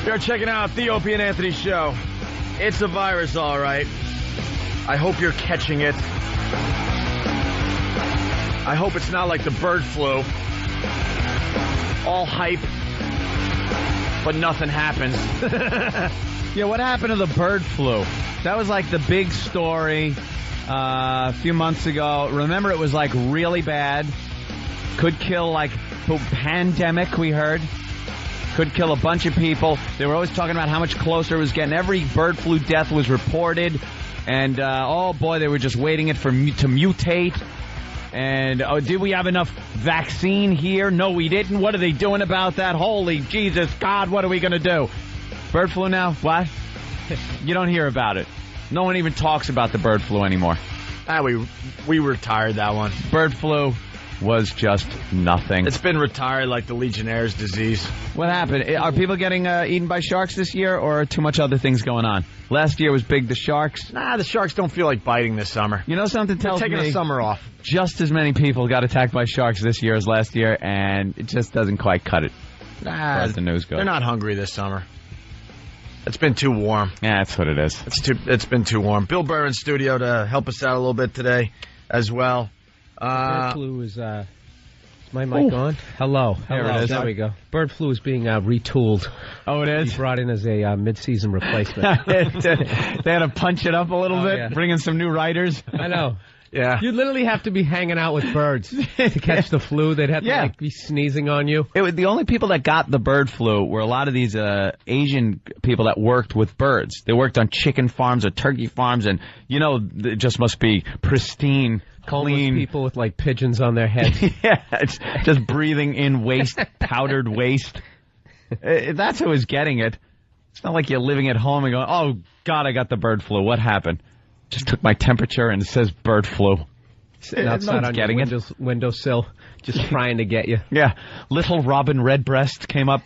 You're checking out the Opie and Anthony Show. It's a virus, all right. I hope you're catching it. I hope it's not like the bird flu. All hype, but nothing happens. Yeah, what happened to the bird flu? That was like the big story a few months ago. Remember, it was like really bad. Could kill like pandemic, we heard. Could kill a bunch of people. They were always talking about how much closer it was getting. Every bird flu death was reported. And, oh, boy, they were just waiting it to mutate. And, did we have enough vaccine here? No, we didn't. What are they doing about that? Holy Jesus, God, what are we going to do? Bird flu now? What? You don't hear about it. No one even talks about the bird flu anymore. We retired that one. Bird flu was just nothing. It's been retired like the Legionnaire's disease. What happened? Are people getting eaten by sharks this year, or are too much other things going on? Last year was big, the sharks. Nah, the sharks don't feel like biting this summer. You know, something tells me... They're taking the summer off. Just as many people got attacked by sharks this year as last year, and it just doesn't quite cut it. Nah, as the news goes. They're not hungry this summer. It's been too warm. Yeah, that's what it is. It's been too warm. Bill Burr in studio to help us out a little bit today as well. Bird flu is... Is my mic on? Hello. There it is. There we go. Bird flu is being retooled. Oh, it is? He brought in as a mid-season replacement. They had to punch it up a little bit, yeah. Bring in some new writers. I know. Yeah. You literally have to be hanging out with birds to catch the flu. They'd have to be sneezing on you. The only people that got the bird flu were a lot of these Asian people that worked with birds. They worked on chicken farms or turkey farms, and, it just must be pristine, clean. People with, like, pigeons on their heads. Yeah, it's just breathing in waste, powdered waste. That's who was getting it. It's not like you're living at home and going, oh, God, I got the bird flu. What happened? Just took my temperature and it says bird flu. Sitting outside on your windowsill, just trying to get you. Yeah. Little Robin Redbreast came up.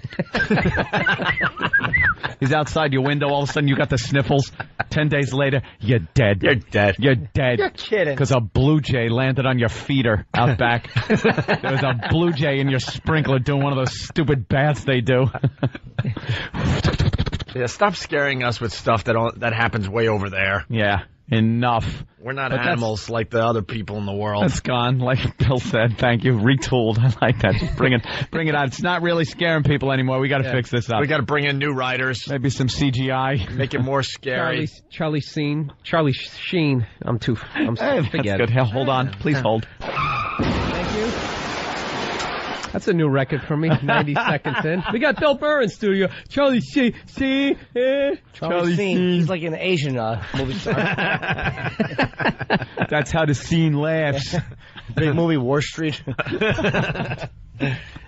He's outside your window. All of a sudden, you got the sniffles. 10 days later, you're dead. You're dead. You're dead. You're kidding. Because a blue jay landed on your feeder out back. There was a blue jay in your sprinkler doing one of those stupid baths they do. Yeah, stop scaring us with stuff that happens way over there. Yeah. Enough. We're not animals like the other people in the world. That's gone, like Bill said. Thank you. Retooled. I like that. Just bring it out. It's not really scaring people anymore. We got to fix this up. We got to bring in new writers. Maybe some CGI. Make it more scary. Charlie Sheen. That's good. Hold on. Please hold. Thank you. That's a new record for me. 90 seconds in. We got Bill Burr in studio. Charlie Sheen. Charlie Sheen. He's like an Asian movie star. That's how the scene laughs. Big movie, Wall Street.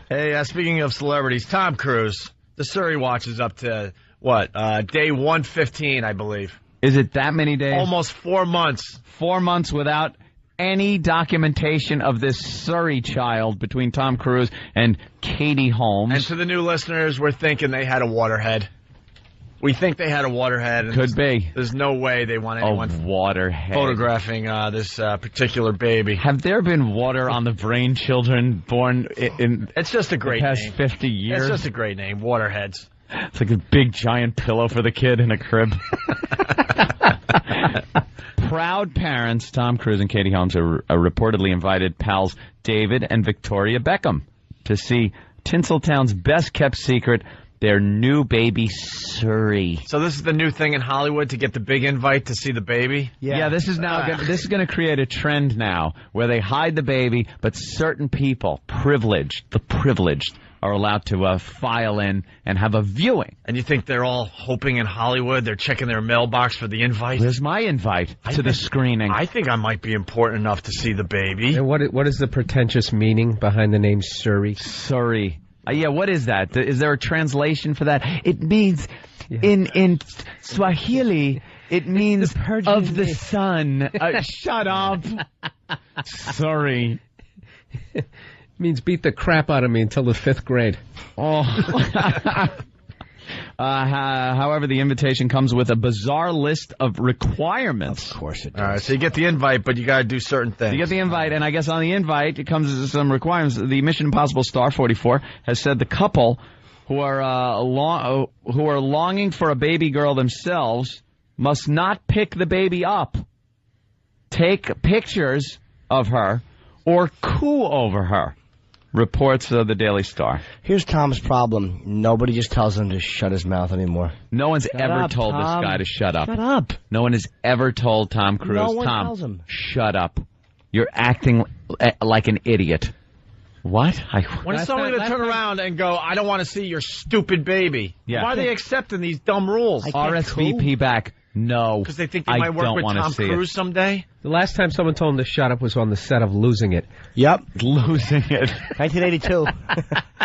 Hey, speaking of celebrities, Tom Cruise. The Surrey Watch is up to, day 115, I believe. Is it that many days? Almost 4 months. 4 months without any documentation of this Surrey child between Tom Cruise and Katie Holmes. And to the new listeners, we're thinking they had a waterhead. We think they had a waterhead. And Could be. There's no way they want anyone photographing this particular baby. Have there been water on the brain children born in It's just a great the past name. 50 years? It's just a great name, Waterheads. It's like a big giant pillow for the kid in a crib. Proud parents, Tom Cruise and Katie Holmes, are reportedly invited pals David and Victoria Beckham to see Tinseltown's best-kept secret, their new baby, Surrey. So this is the new thing in Hollywood, to get the big invite to see the baby? Yeah, this is going to create a trend now where they hide the baby, but certain people, the privileged, are allowed to file in and have a viewing. And you think they're all hoping in Hollywood, they're checking their mailbox for the invite? Where's my invite to the screening? I think I might be important enough to see the baby. And what is the pretentious meaning behind the name Surrey? Surrey. Yeah, what is that? Is there a translation for that? It means, in Swahili, it means of the sun. Shut up. Surrey. Means beat the crap out of me until the 5th grade. Oh. However, the invitation comes with a bizarre list of requirements. Of course it does. All right, so you get the invite, but you got to do certain things. You get the invite, and I guess on the invite, it comes with some requirements. The Mission Impossible star, 44, has said the couple who are longing for a baby girl themselves must not pick the baby up, take pictures of her, or coo over her. Reports of the Daily Star. Here's Tom's problem. Nobody just tells him to shut his mouth anymore. No one's ever told this guy to shut up. Shut up. No one has ever told Tom Cruise, No one Tom, tells him. shut up. You're acting like an idiot. What? When is someone going to turn around and go, I don't want to see your stupid baby? Yeah. Why are they accepting these dumb rules? RSVP back. No. Because they think they might work with Tom Cruise someday? The last time someone told him to shut up was on the set of Losing It. Yep. Losing it. 1982.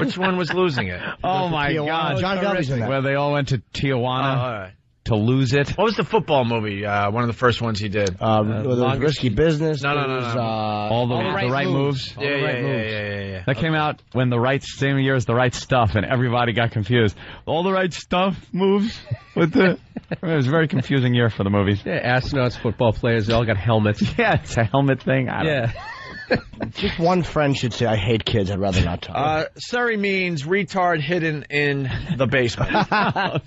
Which one was losing it? Oh, my God. John Velby's in that. Where they all went to Tijuana All right. to lose it. What was the football movie? One of the first ones he did. Risky Business. No. All the right moves. Yeah. That came out when same year as The Right Stuff, and everybody got confused. All the right stuff moves with the... It was a very confusing year for the movies. Yeah, astronauts, football players, they all got helmets. Yeah, it's a helmet thing. I don't know. Just one friend should say, I hate kids. I'd rather not talk. Surrey means retard hidden in the basement.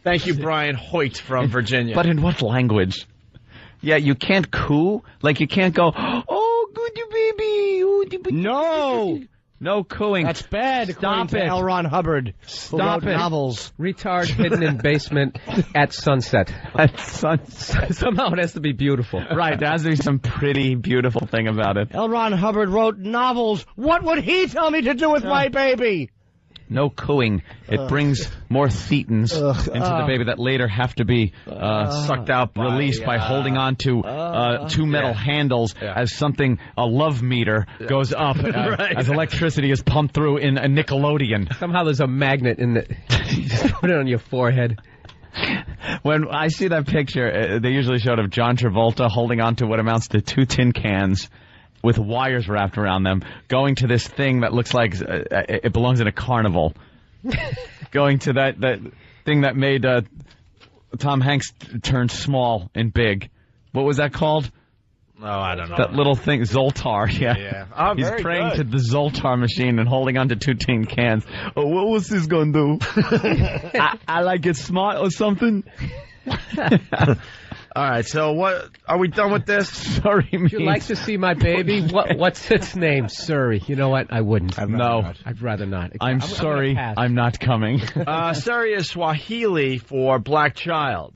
Thank you, Brian Hoyt from Virginia. But in what language? Yeah, you can't coo. Like, you can't go, oh, good baby. No! No cooing. That's bad. Stop it. L. Ron Hubbard. Stop who wrote it. novels. Retard hidden in basement at sunset. At sunset. Somehow it has to be beautiful. Right, there has to be some pretty beautiful thing about it. L. Ron Hubbard wrote novels. What would he tell me to do with my baby? No cooing. It brings more thetans into the baby that later have to be sucked out by, released by holding on to two metal handles as a love meter goes up as electricity is pumped through in a Nickelodeon. Somehow there's a magnet in the... You just put it on your forehead. When I see that picture, they usually showed of John Travolta holding on to what amounts to 2 tin cans with wires wrapped around them, going to this thing that looks like it belongs in a carnival. Going to that thing that made Tom Hanks turn small and big. What was that called? Oh, I don't know. That little thing, Zoltar, yeah. Oh, He's very praying good. to the Zoltar machine and holding on to 2 tin cans. Oh, what was this going to do? I like it smart or something? All right, so what? Are we done with this? Sorry, Would you like to see my baby? What's its name? Surrey. You know what? I wouldn't. I'd rather not. I'm sorry. I'm not coming. Surrey is Swahili for black child.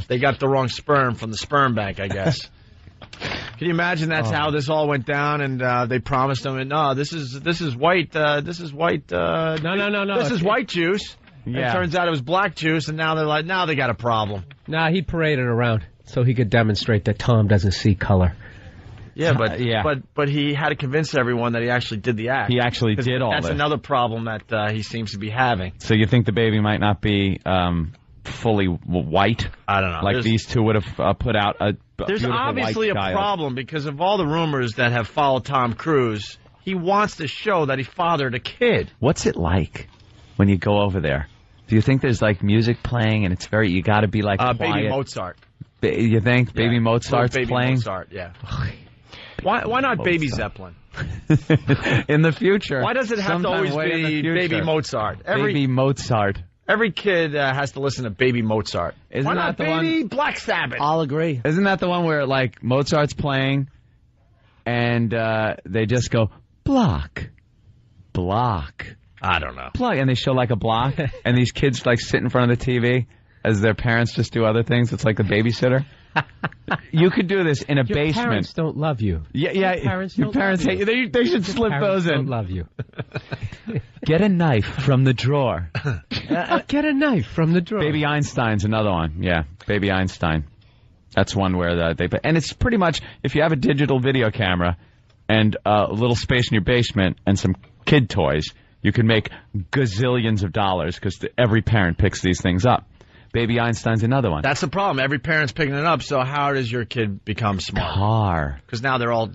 They got the wrong sperm from the sperm bank, I guess. Can you imagine that's how this all went down? And they promised them, no, this is white. This is white. No. This is white juice. Yeah. It turns out it was black juice, and now they're like, now they got a problem. Nah, he paraded around so he could demonstrate that Tom doesn't see color. Yeah, but he had to convince everyone that he actually did the act. He actually did all That's this. another problem that he seems to be having. So you think the baby might not be fully white? I don't know. Like these two would have put out a There's beautiful obviously a white child. problem because of all the rumors that have followed Tom Cruise. He wants to show that he fathered a kid. What's it like when you go over there? Do you think there's like music playing and it's you got to be like quiet? Baby Mozart. You think Baby Mozart's Baby playing? Mozart, yeah. Why not Baby Zeppelin? In the future. Why does it have to always be Baby Mozart? Baby Mozart. Every kid has to listen to Baby Mozart. Why not Baby Black Sabbath? I'll agree. Isn't that the one where like Mozart's playing and they just go block. I don't know. Plug, and they show like a block, and these kids like sit in front of the TV as their parents just do other things. It's like the babysitter. You could do this in a Your basement. parents don't love you. Yeah. Your parents Your don't parents love hate you. They should slip Parents those in. don't love you. Get a knife from the drawer. Get a knife from the drawer. Baby Einstein's another one. Yeah, Baby Einstein. That's one where they. And it's pretty much if you have a digital video camera and a little space in your basement and some kid toys. You can make gazillions of dollars because every parent picks these things up. Baby Einstein's another one. That's the problem. Every parent's picking it up, so how does your kid become smart? Car. Because now they're all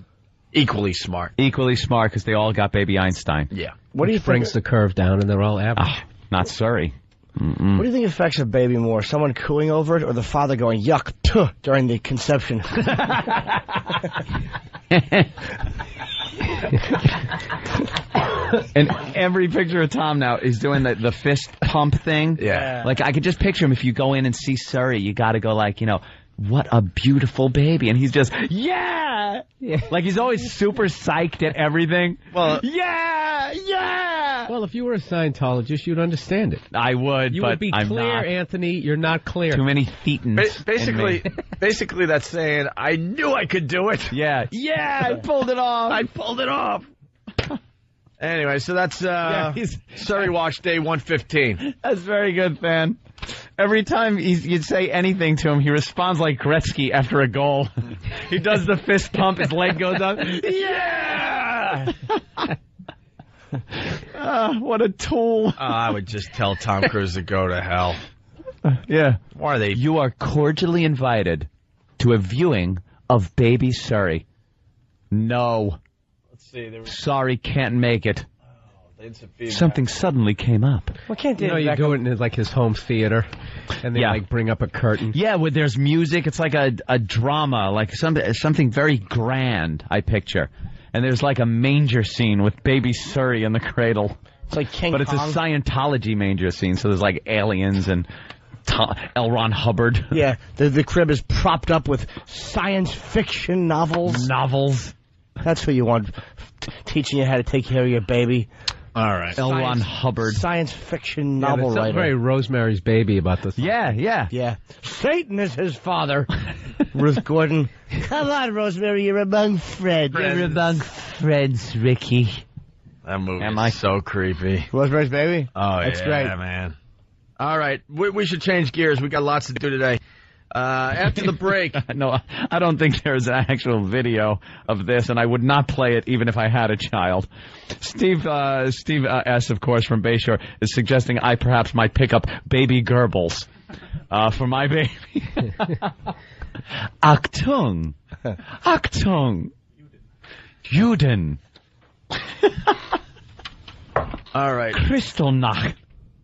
equally smart. Equally smart because they all got Baby Einstein. Yeah. What do you brings the curve down and they're all average? Not Surrey. What do you think affects a baby more? Someone cooing over it or the father going, yuck, tuh, during the conception? And every picture of Tom now is doing the fist pump thing. Yeah. Like, I could just picture him. If you go in and see Surrey, you got to go like, what a beautiful baby. And he's just, yeah! Like, he's always super psyched at everything. Well, yeah! Well, if you were a Scientologist, you'd understand it. I would, You but would be I'm clear, not. Anthony. You're not clear. Too many thetans. basically that's saying, I knew I could do it. Yeah, I pulled it off. I pulled it off. Anyway, so that's Surrey Watch Day 115. That's very good, fan. Every time you'd say anything to him, he responds like Gretzky after a goal. He does the fist pump, his leg goes up. Yeah! What a tool. I would just tell Tom Cruise to go to hell. Yeah. Why are they? You are cordially invited to a viewing of Baby Surrey. No. Let's see. Sorry, can't make it. Something suddenly came up. Well, can't You go in like his home theater, and they like bring up a curtain. Yeah, where there's music. It's like a drama, like something very grand, I picture. And there's like a manger scene with Baby Surrey in the cradle. It's like King But it's a Kong. Scientology manger scene, so there's like aliens and L. Ron Hubbard. Yeah, the crib is propped up with science fiction novels. That's who you want teaching you how to take care of your baby. All right. L. Ron Hubbard. Science fiction Yeah, novel there's something writer. very Rosemary's Baby about this. Yeah. Yeah. Satan is his father. Ruth Gordon. Come on, Rosemary, you're among friends. You're among friends, Ricky. That movie Am I is so creepy. Rosemary's Baby? Oh, That's yeah, great. man. All right. We should change gears. We got lots to do today. After the break. No, I don't think there's an actual video of this, and I would not play it even if I had a child. Steve S., of course, from Bayshore, is suggesting I perhaps might pick up baby Goebbels for my baby. Achtung. Achtung. Juden. All right. Kristallnacht.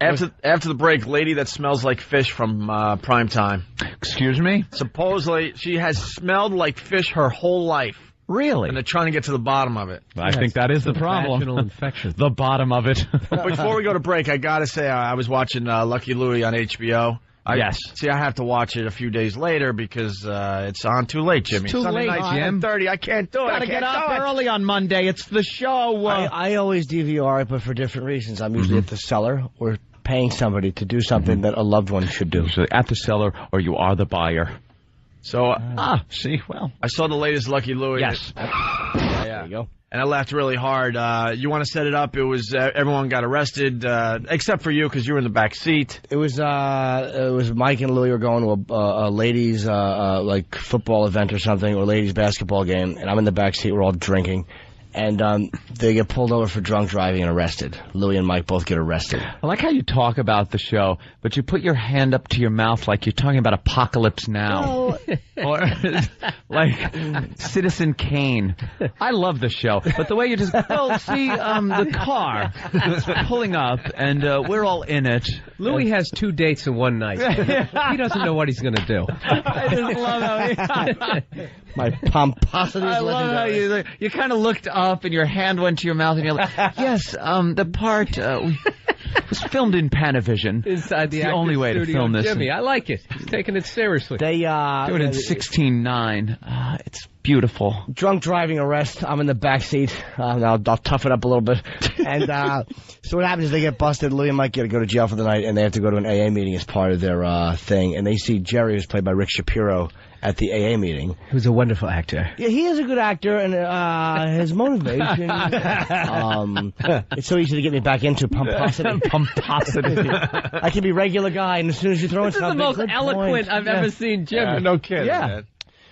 After the break, lady that smells like fish from Prime Time. Excuse me? Supposedly, she has smelled like fish her whole life. Really? And they're trying to get to the bottom of it. I think that is the problem. Vaginal infection. The bottom of it. Before we go to break, I got to say, I was watching Lucky Louie on HBO. Yes. See, I have to watch it a few days later because it's on too late, Jimmy. Too Sunday late, night, Jim. 10:30. I can't do it. Gotta get up early on Monday. It's the show. I always DVR it, but for different reasons. I'm usually at the cellar or paying somebody to do something that a loved one should do. Usually at the seller, or you are the buyer. So, See, well. I saw the latest Lucky Louie. Yes. Yeah. There you go. And I laughed really hard. You want to set it up? It was everyone got arrested except for you because you were in the back seat. It was Mike and Louie were going to a ladies like football event or something, or ladies basketball game, and I'm in the back seat. We're all drinking, and they get pulled over for drunk driving and arrested. Louie and Mike both get arrested. I like how you talk about the show, but you put your hand up to your mouth like you're talking about Apocalypse Now. Or like Citizen Kane. I love the show, but the way you just, the car is pulling up, and we're all in it. Louis has 2 dates in one night. He doesn't know what he's going to do. I just love how My pomposity is I love how legendary. you kind of looked up and your hand went to your mouth and you're like, yes, the part was filmed in Panavision. Inside the It's the only way to studio. film this. Jimmy, I like it. He's taking it seriously. They Doing it in 16:9. It's beautiful. drunk driving arrest. I'm in the back seat. I'll tough it up a little bit. And so what happens is they get busted. Louie and Mike get to go to jail for the night, and they have to go to an AA meeting as part of their thing. And they see Jerry, who's played by Rick Shapiro, at the AA meeting. He was a wonderful actor. Yeah, he is a good actor, and his motivation. It's so easy to get me back into pomposity. Pomposity. I can be regular guy, and as soon as you throw in This is the something, most good eloquent point. I've ever seen Jimmy. No kidding. Yeah. Man.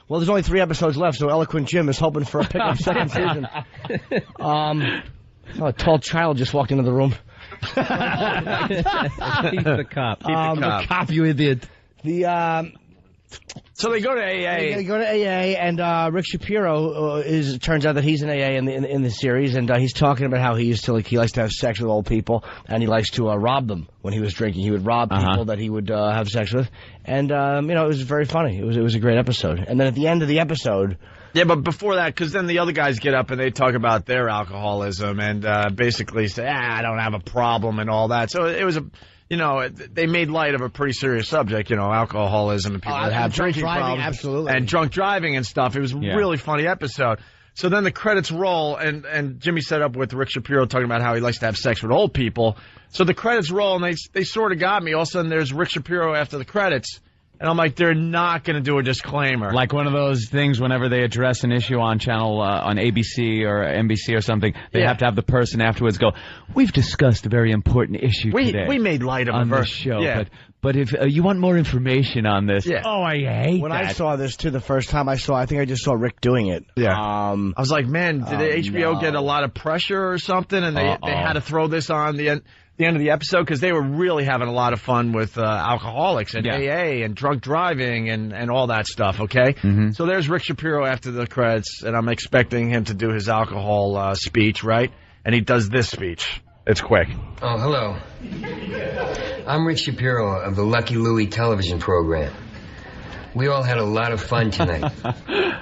Well, there's only 3 episodes left, so Eloquent Jim is hoping for a pickup second season. A tall child just walked into the room. He's the cop. The cop, you idiot. So they go to AA. They go to AA, and Rick Shapiro turns out that he's in AA in the series, and he's talking about how he likes to have sex with old people, and he likes to rob them when he was drinking. He would rob people that he would have sex with, and it was very funny. It was a great episode. And then at the end of the episode. Yeah, but before that, because then the other guys get up and they talk about their alcoholism and basically say, I don't have a problem and all that. So it was they made light of a pretty serious subject, alcoholism and people that have drinking problems. Absolutely. And drunk driving and stuff. It was a really funny episode. So then the credits roll, and Jimmy set up with Rick Shapiro talking about how he likes to have sex with old people. So the credits roll, and they sort of got me. All of a sudden, there's Rick Shapiro after the credits. And I'm like, they're not going to do a disclaimer. Like one of those things whenever they address an issue on channel, on ABC or NBC or something, they have to have the person afterwards go, we've discussed a very important issue today. We made light of on this show, but if you want more information on this, I hate when that. I saw this, too, the first time I think I just saw Rick doing it. Yeah. I was like, man, did HBO get a lot of pressure or something, and they had to throw this on the end of the episode, because they were really having a lot of fun with alcoholics and AA and drunk driving and all that stuff, okay? Mm-hmm. So there's Rick Shapiro after the credits, and I'm expecting him to do his alcohol speech, right? And he does this speech. It's quick. Oh, hello. I'm Rick Shapiro of the Lucky Louie television program. We all had a lot of fun tonight.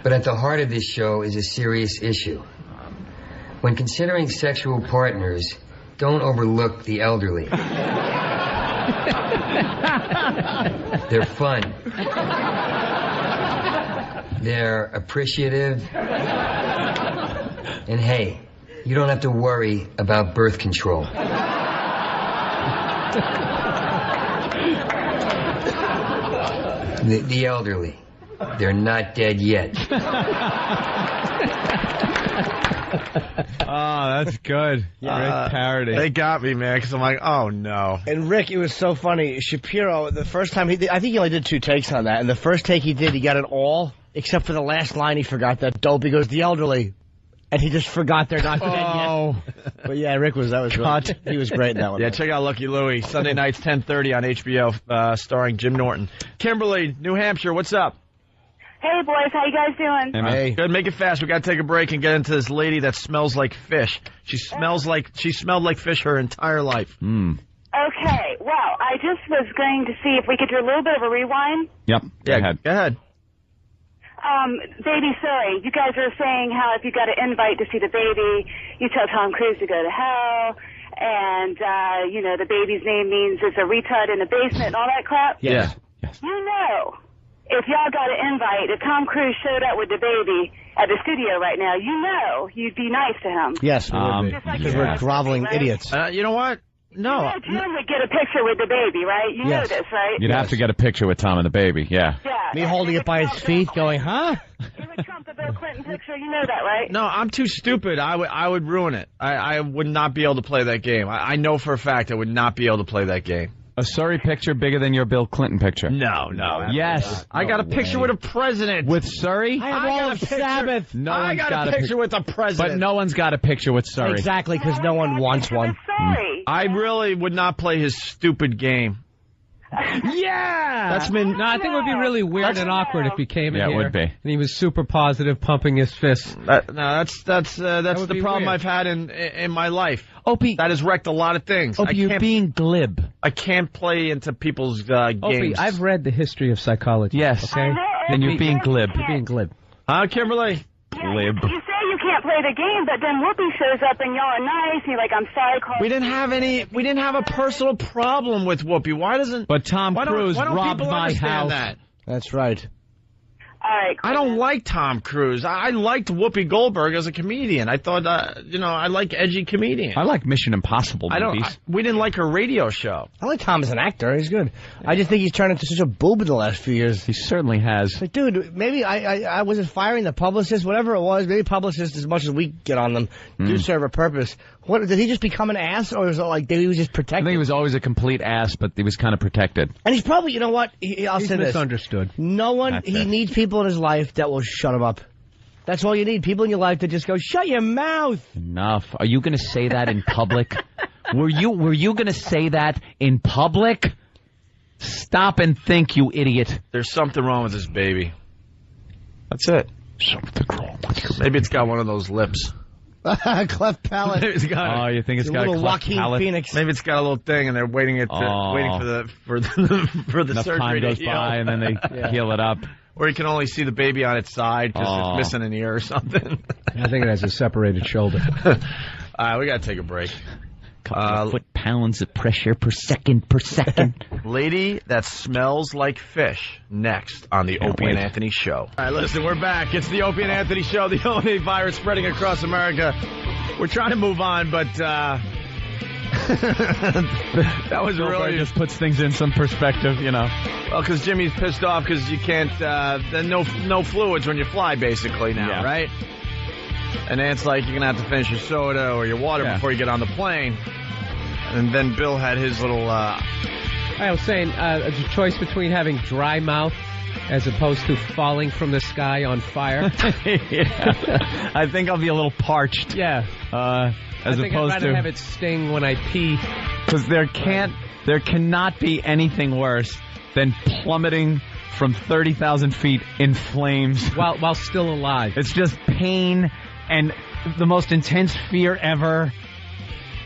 But at the heart of this show is a serious issue. When considering sexual partners, don't overlook the elderly. They're fun. They're appreciative. And hey, you don't have to worry about birth control. The elderly. They're not dead yet. Oh, that's good. Great parody. They got me, man, because I'm like, oh, no. And Rick, it was so funny. Shapiro, the first time I think he only did 2 takes on that, and the first take he did, he got it all, except for the last line he forgot that dope. He goes, the elderly. And he just forgot they're not dead yet. But yeah, Rick he was great in that one. Yeah, check out Lucky Louie, Sunday nights, 10:30 on HBO, starring Jim Norton. Kimberly, New Hampshire, what's up? Hey, boys, how you guys doing? Hey. Good, make it fast. We got to take a break and get into this lady that smells like fish. She smelled like fish her entire life. Okay, well, I just was going to see if we could do a little bit of a rewind. Yep, go ahead. Baby, sorry, you guys were saying how if you got an invite to see the baby, you tell Tom Cruise to go to hell, and, the baby's name means it's a retard in the basement and all that crap? Yes. You know, if y'all got an invite, if Tom Cruise showed up with the baby at the studio right now, you'd be nice to him. Yes, we would be. Because we're groveling idiots. You know what? No. Jim would get a picture with the baby, right? You know this, right? You'd have to get a picture with Tom and the baby, Yeah. Me holding it by his feet going, huh? It would trump the Bill Clinton picture, you know that, right? No, I'm too stupid. I would ruin it. I would not be able to play that game. I know for a fact I would not be able to play that game. A Surrey picture bigger than your Bill Clinton picture? No. Yes. I got a picture with a president. With Surrey? I got a Sabbath. No one's got a picture with a president. But no one's got a picture with Surrey. Exactly, because no one wants one. Sorry. I really would not play his stupid game. Yeah! That's been... No, I think it would be really weird and awkward if he came in here. Yeah, it would be. And he was super positive, pumping his fists. That's the problem I've had in my life. Opie. That has wrecked a lot of things. Opie, you're being glib. I can't play into people's games. Opie, I've read the history of psychology. Yes. Okay? Then you're being glib. You're being glib. Kimberly? Glib. You say you can't play the game, but then Whoopi shows up and y'all are nice, and you're like, I'm sorry, Carl. We didn't have a personal problem with Whoopi. But Tom Cruise robbed my house. That? That's right. All right. I don't like Tom Cruise. I liked Whoopi Goldberg as a comedian. I thought, I like edgy comedians. I like Mission Impossible movies. We didn't like her radio show. I like Tom as an actor. He's good. I just think he's turned into such a boob in the last few years. He certainly has. But dude, maybe I wasn't firing the publicist, whatever it was. Maybe publicists, as much as we get on them, do serve a purpose. What, did he just become an ass, or was it like he was just protected? I think he was always a complete ass, but he was kind of protected. And he's probably, you know what? I'll He's say this. misunderstood. No one, he needs people in his life that will shut him up. That's all you need. People in your life that just go, shut your mouth. Enough. Are you going to say that in public? Were you going to say that in public? Stop and think, you idiot. There's something wrong with this baby. That's it. Something wrong with you. Maybe it's got one of those lips. Cleft palate. Maybe it's got You think it's a got a little cleft Joaquin palate? Phoenix. Maybe it's got a little thing, and they're waiting for the Enough surgery time to goes heal. by, and then they heal it up. Or you can only see the baby on its side because it's missing an ear or something. I think it has a separated shoulder. All right, we got to take a break. Foot-pounds of pressure per second. Lady that smells like fish, next on the Opie and Anthony Show. All right, listen, we're back. It's the Opie and Anthony Show, the only virus spreading across America. We're trying to move on, but that was really just puts things in some perspective, you know. well because Jimmy's pissed off because you can't. No fluids when you fly, basically now, right? And Ant's like, you're gonna have to finish your soda or your water before you get on the plane. And then Bill had his little. I was saying, it's a choice between having dry mouth as opposed to falling from the sky on fire. I think I'll be a little parched. Yeah. As I think opposed I'd rather to have it sting when I pee. because there cannot be anything worse than plummeting from 30,000 feet in flames while still alive. It's just pain and the most intense fear ever.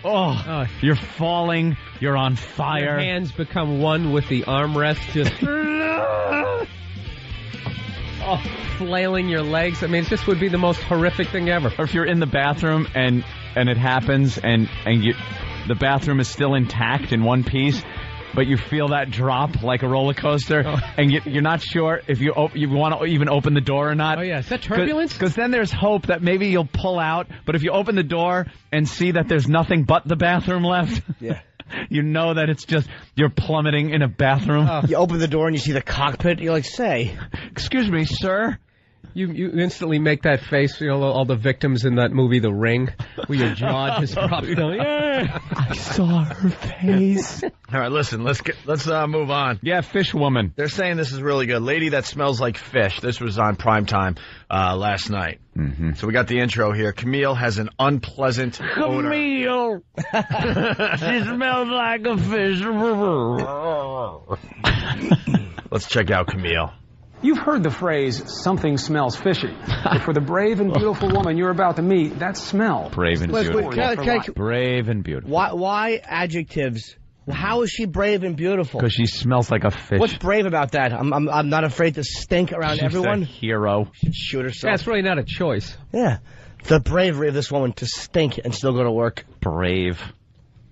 Oh, you're falling. You're on fire. Your hands become one with the armrest, just flailing your legs. I mean, this would be the most horrific thing ever. Or if you're in the bathroom and it happens and the bathroom is still intact in one piece, but you feel that drop like a roller coaster, and you're not sure if you want to even open the door or not. Oh, yeah. Is that turbulence? Because then there's hope that maybe you'll pull out, but if you open the door and see that there's nothing but the bathroom left, you know that it's just you're plummeting in a bathroom. You open the door and you see the cockpit. You're like, say, excuse me, sir. You instantly make that face, you know, all the victims in that movie, The Ring, where your jaw just drops down. Yeah. I saw her face. All right, listen, let's move on. Yeah, fish woman. They're saying this is really good. Lady that smells like fish. This was on primetime last night. Mm-hmm. So we got the intro here. Camille has an unpleasant odor. Camille! She smells like a fish. Let's check out Camille. You've heard the phrase, something smells fishy. But for the brave and beautiful woman you're about to meet, that smell. Brave and beautiful. Wait, brave and beautiful. Why adjectives? How is she brave and beautiful? Because she smells like a fish. What's brave about that? I'm not afraid to stink around everyone. She's a hero. She'd shoot herself. Yeah, it's really not a choice. Yeah. The bravery of this woman to stink and still go to work. Brave.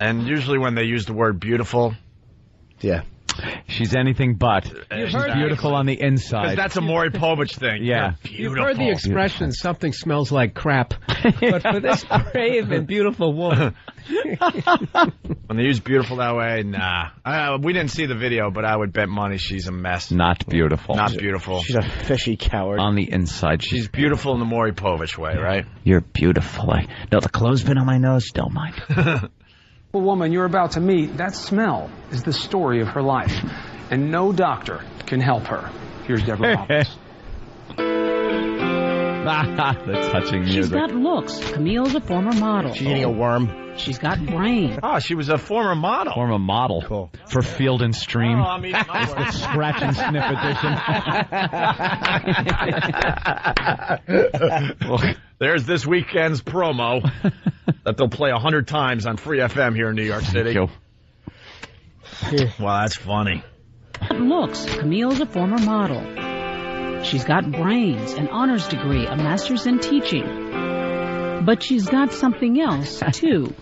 And usually when they use the word beautiful. Yeah. She's anything but. She's beautiful on the inside. Because that's a Maury Povich thing. Yeah. You've heard the expression, something smells like crap. But for this brave and beautiful woman. When they use beautiful that way, nah. We didn't see the video, but I would bet money she's a mess. Not beautiful. Not beautiful. She's a fishy coward. On the inside. She's beautiful in the Maury Povich way, right? You're beautiful. No, the clothespin on my nose, don't mind. The woman you're about to meet, that smell is the story of her life. And no doctor can help her. Here's Deborah Robbins. The touching music. She's got looks. Camille's a former model. She's eating a worm. She's got brains. Oh, she was a former model. Former model. Cool. For Field and Stream. Oh, I'm eating my worm. Scratch and sniff edition. Well, there's this weekend's promo that they'll play 100 times on Free FM here in New York City. Wow, that's funny. Looks. Camille's a former model. She's got brains, an honors degree, a master's in teaching. But she's got something else, too.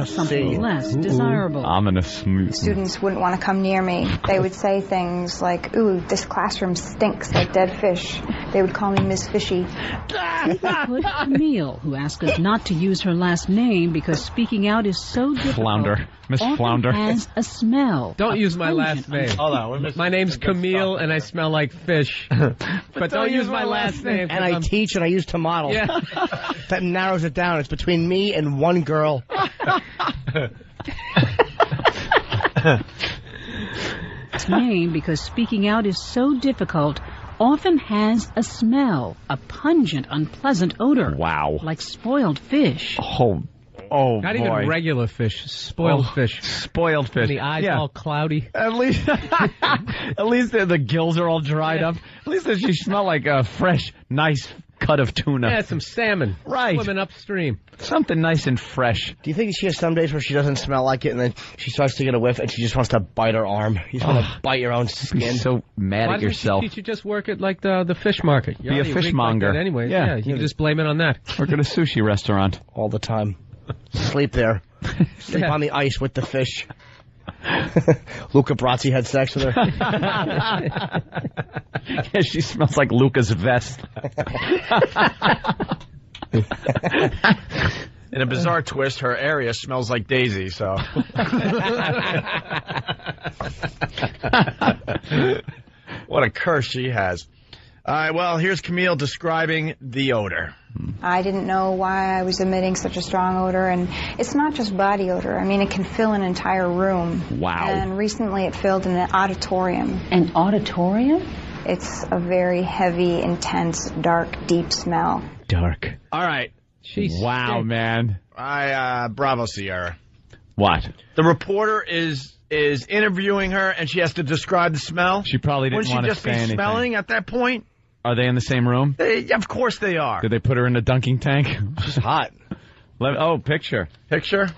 Something less desirable. Ominous. Students wouldn't want to come near me. They would say things like, ooh, this classroom stinks like dead fish. They would call me Miss Fishy. But Camille, who asked us not to use her last name because speaking out is so difficult, Flounder. Miss Flounder. has a smell. Don't use my last name. Hold on. My name's Camille, and I smell like fish. But don't use my last name. And I teach and I used to model. Yeah. That narrows it down. It's between me and one girl. Name because speaking out is so difficult often has a smell, a pungent, unpleasant odor. Wow. Like spoiled fish. Oh. Oh, Not boy. even regular fish, spoiled fish. Spoiled fish. And the eyes all cloudy. At least the gills are all dried up. At least she smell like a fresh, nice cut of tuna. Yeah, some salmon. Right. Swimming upstream. Something nice and fresh. Do you think she has some days where she doesn't smell like it, and then she starts to get a whiff, and she just wants to bite her arm? You just want to bite your own skin. You're so mad Why at yourself. You should just work at like the fish market. Be a fishmonger. Like anyway, Yeah. you can just blame it on that. Work at a sushi restaurant. All the time. Sleep there. Sleep on the ice with the fish. Luca Brasi had sex with her. Yeah, she smells like Luca's vest. In a bizarre twist, her area smells like Daisy, so. What a curse she has. All right, well, here's Camille describing the odor. I didn't know why I was emitting such a strong odor, and it's not just body odor. I mean, it can fill an entire room. Wow. And recently it filled an auditorium. An auditorium? It's a very heavy, intense, dark, deep smell. Dark. All right. Wow, man. Bravo, Sierra. What? The reporter is interviewing her, and she has to describe the smell. She probably didn't want to Wouldn't she just say be anything. smelling at that point? Are they in the same room? Of course they are. Did they put her in a dunking tank? She's hot. Picture. Picture?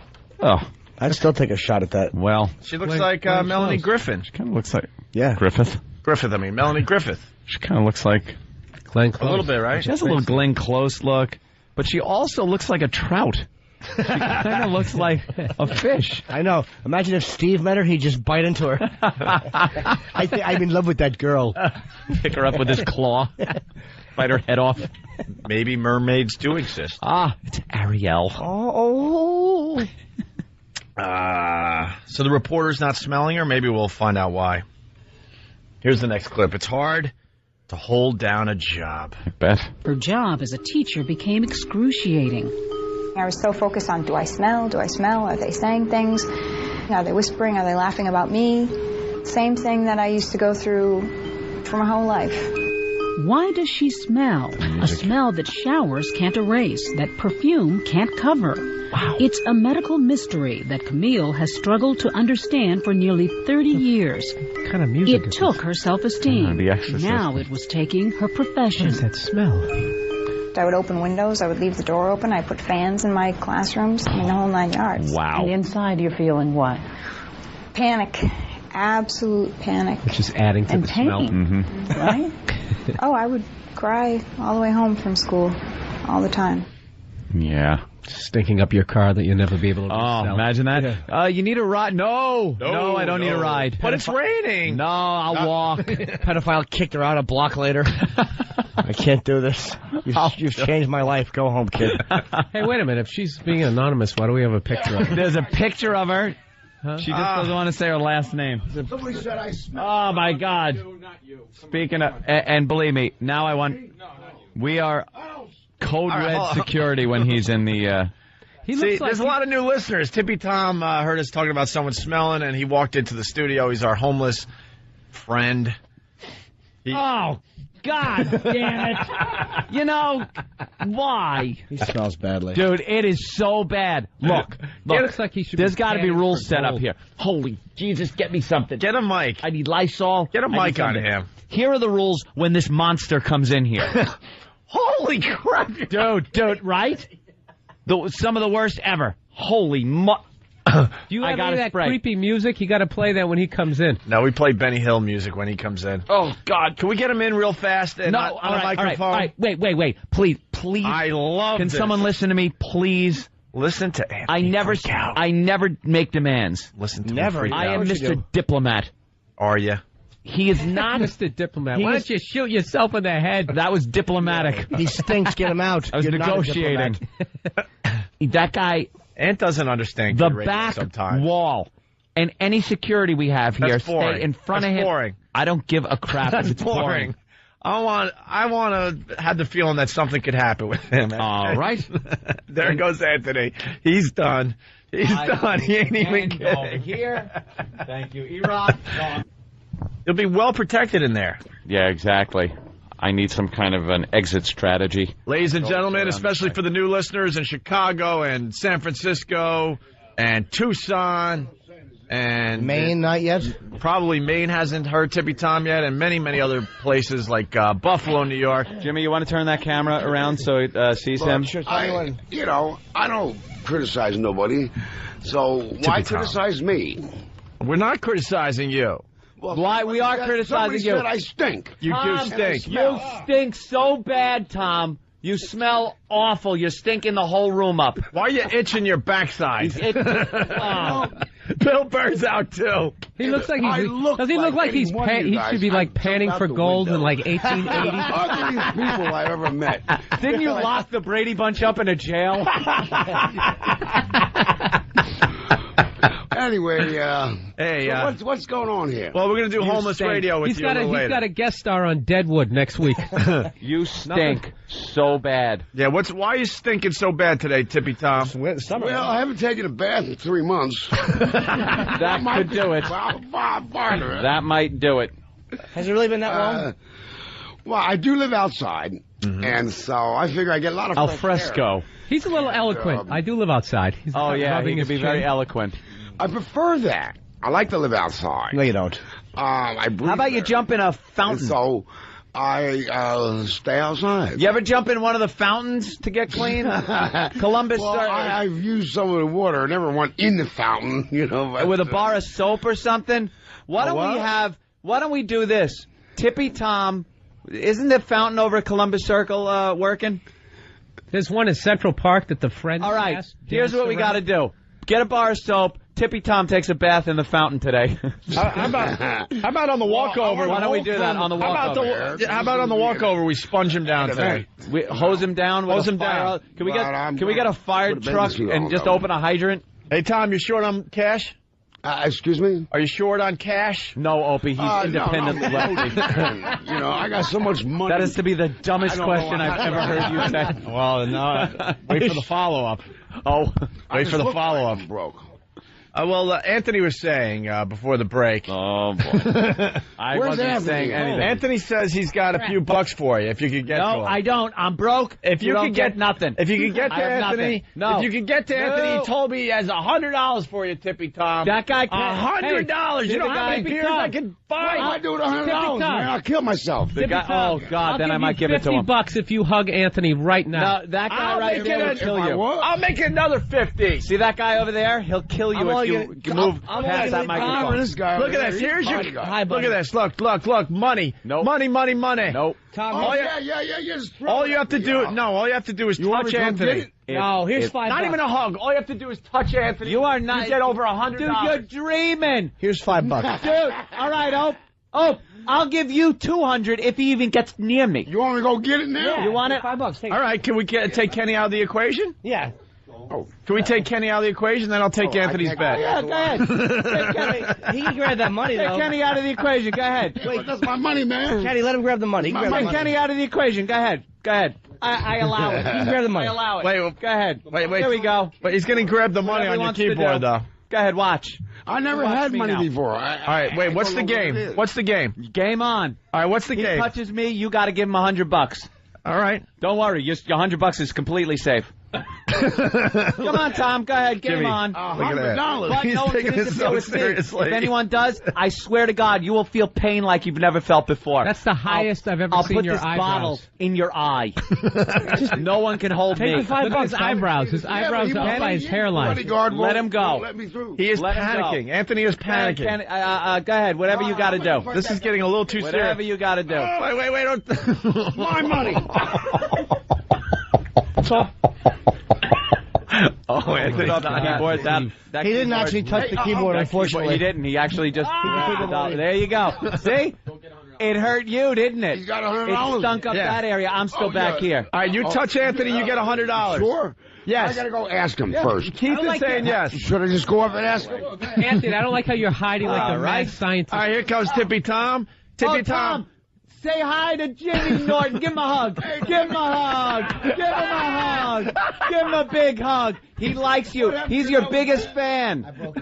Oh, I'd still take a shot at that. well. She looks like Melanie Griffin. She kind of looks like Yeah. Melanie Griffith. She kind of looks like Glenn A little bit, right? she has a little Glenn Close look, but she also looks like a trout. She kind of looks like a fish. I know. Imagine if Steve met her, he'd just bite into her. I'm in love with that girl. Pick her up with his claw, bite her head off. Maybe mermaids do exist. Ah, it's Ariel. Oh. So the reporter's not smelling her? Maybe we'll find out why. Here's the next clip. It's hard to hold down a job. I bet. Her job as a teacher became excruciating. I was so focused on, do I smell? Do I smell? Are they saying things? Are they whispering? Are they laughing about me? Same thing that I used to go through for my whole life. Why does she smell? A smell that showers can't erase, that perfume can't cover. Wow. It's a medical mystery that Camille has struggled to understand for nearly 30 years. What kind of music It is took this? her self-esteem. The Exorcist. Now it was taking her profession. What is that smell? I would open windows. I would leave the door open. I put fans in my classrooms. I mean, the whole 9 yards. Wow. And inside you're feeling what? Panic. Absolute panic. Which is adding to And the smell. pain. Right? Oh, I would cry all the way home from school. All the time. Yeah. Stinking up your car that you'll never be able to Oh, sell. imagine that. You need a ride? No, I don't need a ride. But it's raining. No, I'll walk. Pedophile kicked her out a block later. I can't do this. You've changed my life. Go home, kid. Hey, wait a minute. If she's being anonymous, why do we have a picture of her? There's a picture of her. She just doesn't want to say her last name. Somebody said I smell. Oh, my God. Speaking of, and believe me, now I want, we are code red security when he's in the, See, there's a lot of new listeners. Tippy Tom heard us talking about someone smelling, and he walked into the studio. He's our homeless friend. oh, God damn it. You know, why? He smells badly. Dude, it is so bad. Look, It looks like he should there's be got to be panning rules for set up gold. here. Holy Jesus, get me something. Get a mic. I need Lysol. Get a I need mic on something. him. Here are the rules when this monster comes in here. Holy crap. Dude, right? Some of the worst ever. Holy Do you I have gotta any of that spray. creepy music? You got to play that when he comes in. No, we play Benny Hill music when he comes in. Oh, God. Can we get him in real fast and No, on all a right, microphone? all right. Wait. Please. I love Can this. someone listen to me, please? Listen to Anthony. I never make demands. Listen to Never. me. freak I out. am Mr. Diplomat. Are you? He is not. Mr. Diplomat. He Why is- don't you shoot yourself in the head? That was diplomatic. He stinks. Get him out. I was You're not a negotiating. diplomat. That guy, Ant doesn't understand the good radio back sometimes. wall, and any security we have here, That's boring. stay in front That's of him. boring. I don't give a crap That's if it's boring. I want to have the feeling that something could happen with him. All right. There goes Anthony. He's done. He's done. He ain't even kidding. Here. Thank you, E-Rock. You'll be well protected in there. Yeah, exactly. I need some kind of an exit strategy. Ladies and gentlemen, especially for the new listeners in Chicago and San Francisco and Tucson and Maine, not yet. Probably Maine hasn't heard Tippy Tom yet, and many, many other places like Buffalo, New York. Jimmy, you want to turn that camera around so it sees him? I don't criticize nobody, so why criticize me? We're not criticizing you. Well, why we are criticizing you? Said I stink. You do stink. You stink so bad, Tom. You smell awful. You're stinking the whole room up. Why are you itching your backside? He's itching. Oh. Bill Burr's out too. He looks like he's. Does he look like he's? He should be like panning for gold in like 1880. Ugliest people I've ever met. Didn't you lock the Brady Bunch up in a jail? Anyway, hey, so what's going on here? Well, we're going to do homeless radio with you a little later. He's got a guest star on Deadwood next week. You stink so bad. Yeah, why are you stinking so bad today, Tippy Tom? Well, I haven't taken a bath in 3 months. That could do it. That might do it. Has it really been that long? Well, I do live outside, and so I figure I get a lot of al fresco. He's a little eloquent. I do live outside. He's he can be very eloquent. I prefer that. I like to live outside. No, you don't. How about you jump in a fountain? So I stay outside. You ever jump in one of the fountains to get clean? Columbus. Well, I've used some of the water. I never went in the fountain, but, with a bar of soap or something. Why don't we do this? Tippy Tom, isn't the fountain over at Columbus Circle working? There's one in Central Park that the Friends. All right, here's what we got to do. Get a bar of soap. Tippy Tom takes a bath in the fountain today. How about on the walkover? Why don't we do that on the walkover? How about on the walkover we sponge him down today? We hose him down. Hose him down. Can we get a fire truck and just open a hydrant? Hey Tom, you short on cash? Excuse me? Are you short on cash? No, Opie. He's independent lefty. I got so much money. That is to be the dumbest question I've ever heard you say. Well, no. Wait for the follow-up. Oh. Wait for the follow-up. I'm broke. Well, Anthony was saying before the break. Oh, boy. I wasn't saying anything. Anthony says he's got a few bucks for you if you could get to him. No, I don't. I'm broke. If you could get nothing. If you could get to Anthony. No. If you could get to Anthony, he told me he has $100 for you, Tippy Tom. That guy $100. You know how many beers I can buy? What do I do with $100, man? I'll kill myself. Oh, God, then I might give it to him. $50 if you hug Anthony right now. No, that guy right there will kill you. I'll make it another 50. See that guy over there? He'll kill you if you move past that microphone. This guy look at this. Here's your. Look at this. Look. Money. Nope. Money. Nope. Tom, all you have to do. No, all you have to do is touch Anthony. No, here's $5. Not even a hug. All you have to do is touch Anthony. You are not. You get over $100. Dude, you're dreaming. Here's $5. Dude, all right, I'll give you $200 if he even gets near me. You want me to go get it now? You want it? $5. Take all right, can we take Kenny out of the equation? Yeah. Oh. Can we take Kenny out of the equation? Then I'll take Anthony's bet. Yeah, go ahead. He can grab that money, though. Take Kenny out of the equation. Go ahead. Wait, that's my money, man. Kenny, let him grab the money. Take Kenny out of the equation. Go ahead. I allow it. He can grab the money. I allow it. Wait, go ahead. Wait. There we go. But he's going to grab the money on your keyboard, though. Go ahead, watch. I never had money before. All right, wait. What's the game? What's the game? Game on. All right, what's the game? He touches me, you got to give him $100. All right. Don't worry, your $100 is completely safe. Come on, Tom. Go ahead. Game on. $100. But He's no one taking can this interfere so with me. seriously. If anyone does, I swear to God, you will feel pain like you've never felt before. That's the highest I've ever seen your eyebrows. I'll put this bottle in your eye. No one can hold me. Take the $5. His eyebrows. His eyebrows are up by his hairline. Let him go. Let me through. He is panicking. Anthony is panicking. Go ahead. Whatever you got to do. This is getting a little too serious. Whatever you got to do. Wait. Don't. My money. Anthony's not the keyboard. That he didn't actually touch the keyboard, unfortunately. He didn't. He actually just. There you go. See? It hurt you, didn't it? He's got $100. It stunk up that area. I'm still back here. All right, you touch Anthony, you get $100. Sure. Yes. I got to go ask him first. Keith is saying yes. Should I just go up and ask him? Anthony, I don't like how you're hiding like the mad scientist. All right, here comes Tippy Tom. Tom. Say hi to Jimmy Norton. Give him a hug. Give him a hug. Give him a hug. Give him a big hug. He likes you. He's your biggest fan.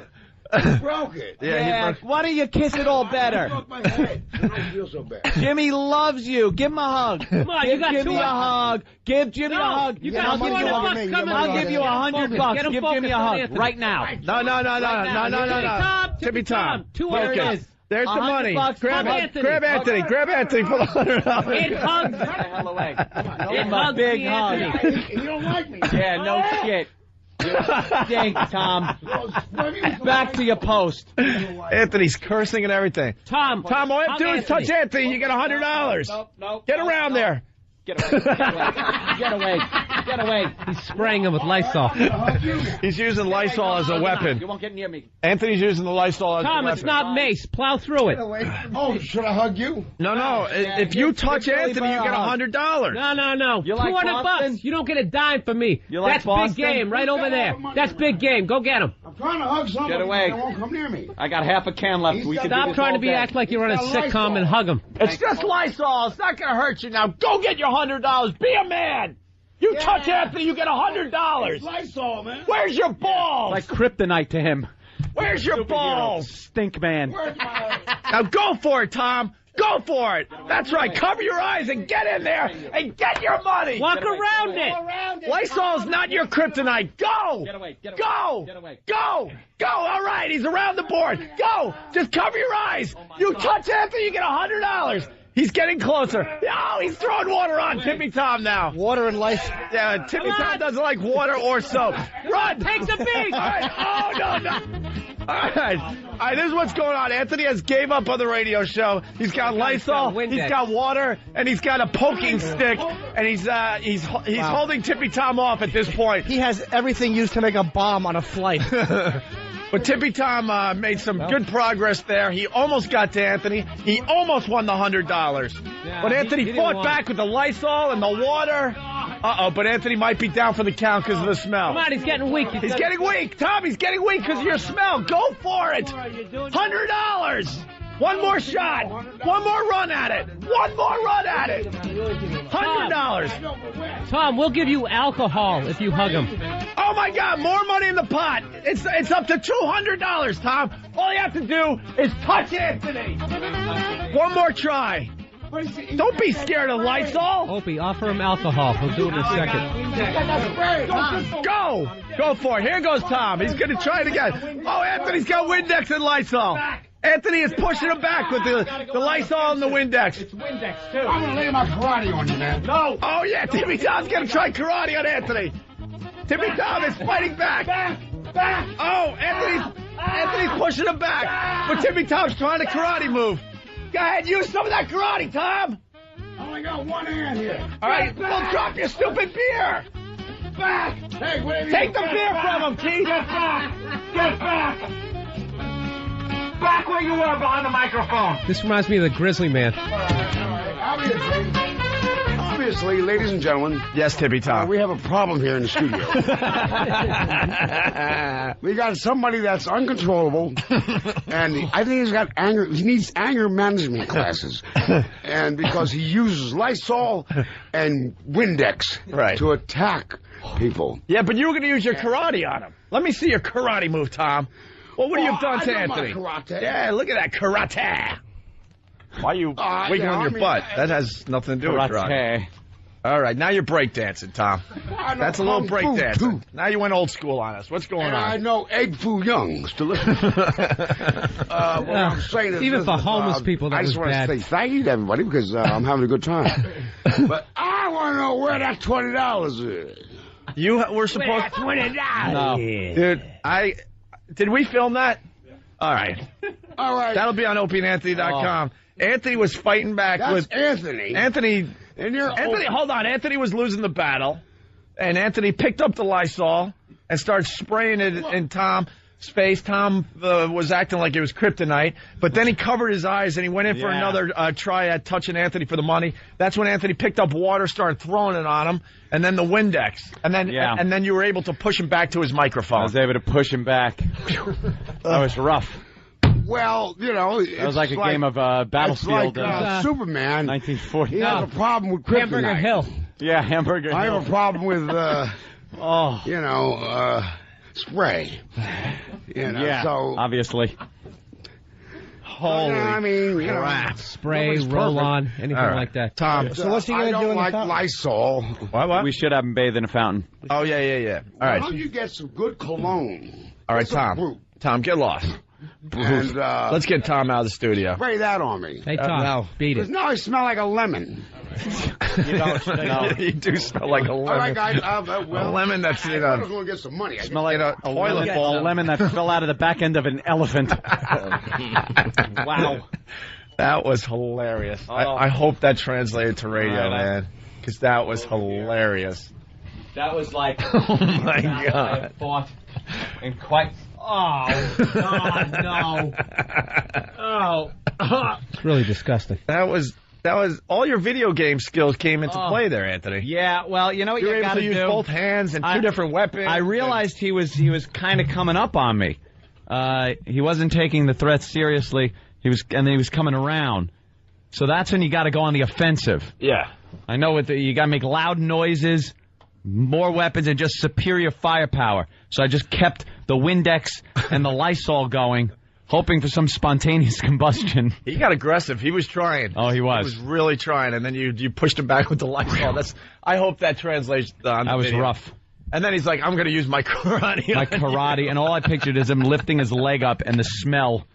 He broke it. Yeah, why don't you kiss it all better? I broke my head. I don't feel so bad. Jimmy loves you. Give him a hug. Come on, Give you got Jimmy a hug. Give Jimmy a hug. You got $200 coming. I'll give you $100. Give Jimmy a hug right now. No. Tippy Tom. There it is. There's the money. Grab Anthony. Grab Anthony for the $100. It hugs. Get the hell away. It hugs big me, hug. Anthony. You don't like me. Yeah, no shit. Stink, Tom. Back to your post. Anthony's cursing and everything. Tom, all you have to do is touch Anthony. You get $100. Nope. Get around there. Get away. He's spraying him with Lysol. He's using Lysol as a weapon. You won't get near me. Anthony's using the Lysol as a weapon. Tom, it's not mace. Plow through it. Oh, should I hug you? No. If you touch Anthony, you get $100. No. You like $200 Boston? bucks. You don't get a dime from me. You like That's Boston? big game right over there. That's big game. Go get him. I'm trying to hug somebody. Get away. They won't come near me. I got half a can left. We can do Stop this trying all to day. act like you're on a sitcom and hug him. It's just Lysol. It's not going to hurt you now. Go get your $100. Be a man. You touch Anthony, you get $100. Lysol, man. Where's your balls? Like kryptonite to him. Where's your balls? Stink man. Now go for it, Tom. Go for it. That's right. Cover your eyes and get in there and get your money. Walk around it. Lysol's not your kryptonite. Go. Get away. Go. Go. All right. He's around the board. Go. Just cover your eyes. You touch Anthony, you get $100. He's getting closer. Oh, he's throwing water on Tippy Tom now. Water and lice. Yeah, Tippy Tom doesn't like water or soap. Run! Take the beat. All right. Oh, no. All right, this is what's going on. Anthony has gave up on the radio show. He's got Lysol, he's got water, and he's got a poking stick, and he's holding Tippy Tom off at this point. He has everything used to make a bomb on a flight. But Tippy Tom made some good progress there. He almost got to Anthony. He almost won the $100. Yeah, but Anthony he fought back with the Lysol and the water. But Anthony might be down for the count because of the smell. Come on, he's getting weak. He's getting weak. Tom, he's getting weak because of your smell. Go for it. $100. One more shot. One more run at it. $100. Tom, we'll give you alcohol if you hug him. Oh, my God. More money in the pot. It's up to $200, Tom. All you have to do is touch Anthony. One more try. Don't be scared of Lysol. Opie, offer him alcohol. He'll do it in a second. Go for it. Here goes Tom. He's going to try it again. Oh, Anthony's got Windex and Lysol. Anthony is pushing him back with the Lysol and the Windex. It's Windex, too. I'm going to lay my karate on you, man. No. Oh, yeah. Tippy Tom's going to try karate on Anthony. Tippy Tom is fighting back. Back. Oh, Anthony's pushing him back. But Tippy Tom's trying to karate move. Go ahead, use some of that karate, Tom. I only got one hand here. All right, well, drop your stupid beer. Back. Hey, whatever you Take the beer from him, Keith. Get back. Back where you were behind the microphone. This reminds me of the Grizzly Man. All right. Obviously, ladies and gentlemen. Yes, Tippy Tom. We have a problem here in the studio. We got somebody that's uncontrollable, and I think he's got anger. He needs anger management classes, and because he uses Lysol and Windex to attack people. Yeah, but you were going to use your karate on him. Let me see your karate move, Tom. Well, what have you done to Anthony? Yeah, look at that karate. Why are you wiggling your butt? That has nothing to do with karate. All right, now you're breakdancing, Tom. That's a little breakdancing. Now you went old school on us. What's going on? I know Egg Foo Young's delicious. What I'm saying is, even for homeless people, that I just want to say thank you to everybody because I'm having a good time. But I want to know where that $20 is. You were supposed to $20. No. Dude, did we film that? All right. That'll be on OpieandAnthony.com. Anthony was fighting back with Anthony. Anthony, hold on. Anthony was losing the battle, and Anthony picked up the Lysol and started spraying it in Tom's face. Tom was acting like it was kryptonite, but then he covered his eyes and he went in for another try at touching Anthony for the money. That's when Anthony picked up water, started throwing it on him, and then the Windex, and then you were able to push him back to his microphone. I was able to push him back. That was rough. Well, you know, it was like a game of Battlefield. It's like Superman. 1940. He has a problem with kryptonite. Hamburger Hill. Yeah, Hamburger Hill. I have a problem with, spray. Yeah, so obviously. Holy I mean, crap. Spray, roll on, anything like that. Tom, So what's he going to do in like the fountain? Lysol. what? We should have him bathe in a fountain. Oh, yeah. All Why right. don't you get some good cologne? All right, Get some Tom. Brute, Tom, get lost. And Let's get Tom out of the studio. spray that on me. Hey, Tom, no. beat Because it. now I smell like a lemon. You don't. No. You do smell like a All right, lemon. guys. A Well, lemon that's I in thought I was a... going to get some money. Smell like a toilet bowl. A lemon that fell out of the back end of an elephant. Wow. That was hilarious. Oh. I hope that translated to radio, Right. man. Because that was hilarious. That was like, Oh, my God. fought and quite. Oh, God, no. Oh. It's really disgusting. That was all your video game skills came into Oh. play there, Anthony. Yeah, well, you know what You were you able got to to use do? both hands and two I- different weapons. I realized he was kind of coming up on me. He wasn't taking the threat seriously. He was coming around. So that's when you got to go on the offensive. Yeah. I know you got to make loud noises, more weapons, and just superior firepower. So I just kept the Windex and the Lysol going, hoping for some spontaneous combustion. He got aggressive. He was trying. Oh, he was. He was really trying, and then you pushed him back with the Lysol. I hope that translates on the That was video. rough. And then he's like, I'm going to use my karate. My karate, and all I pictured is him lifting his leg up and the smell.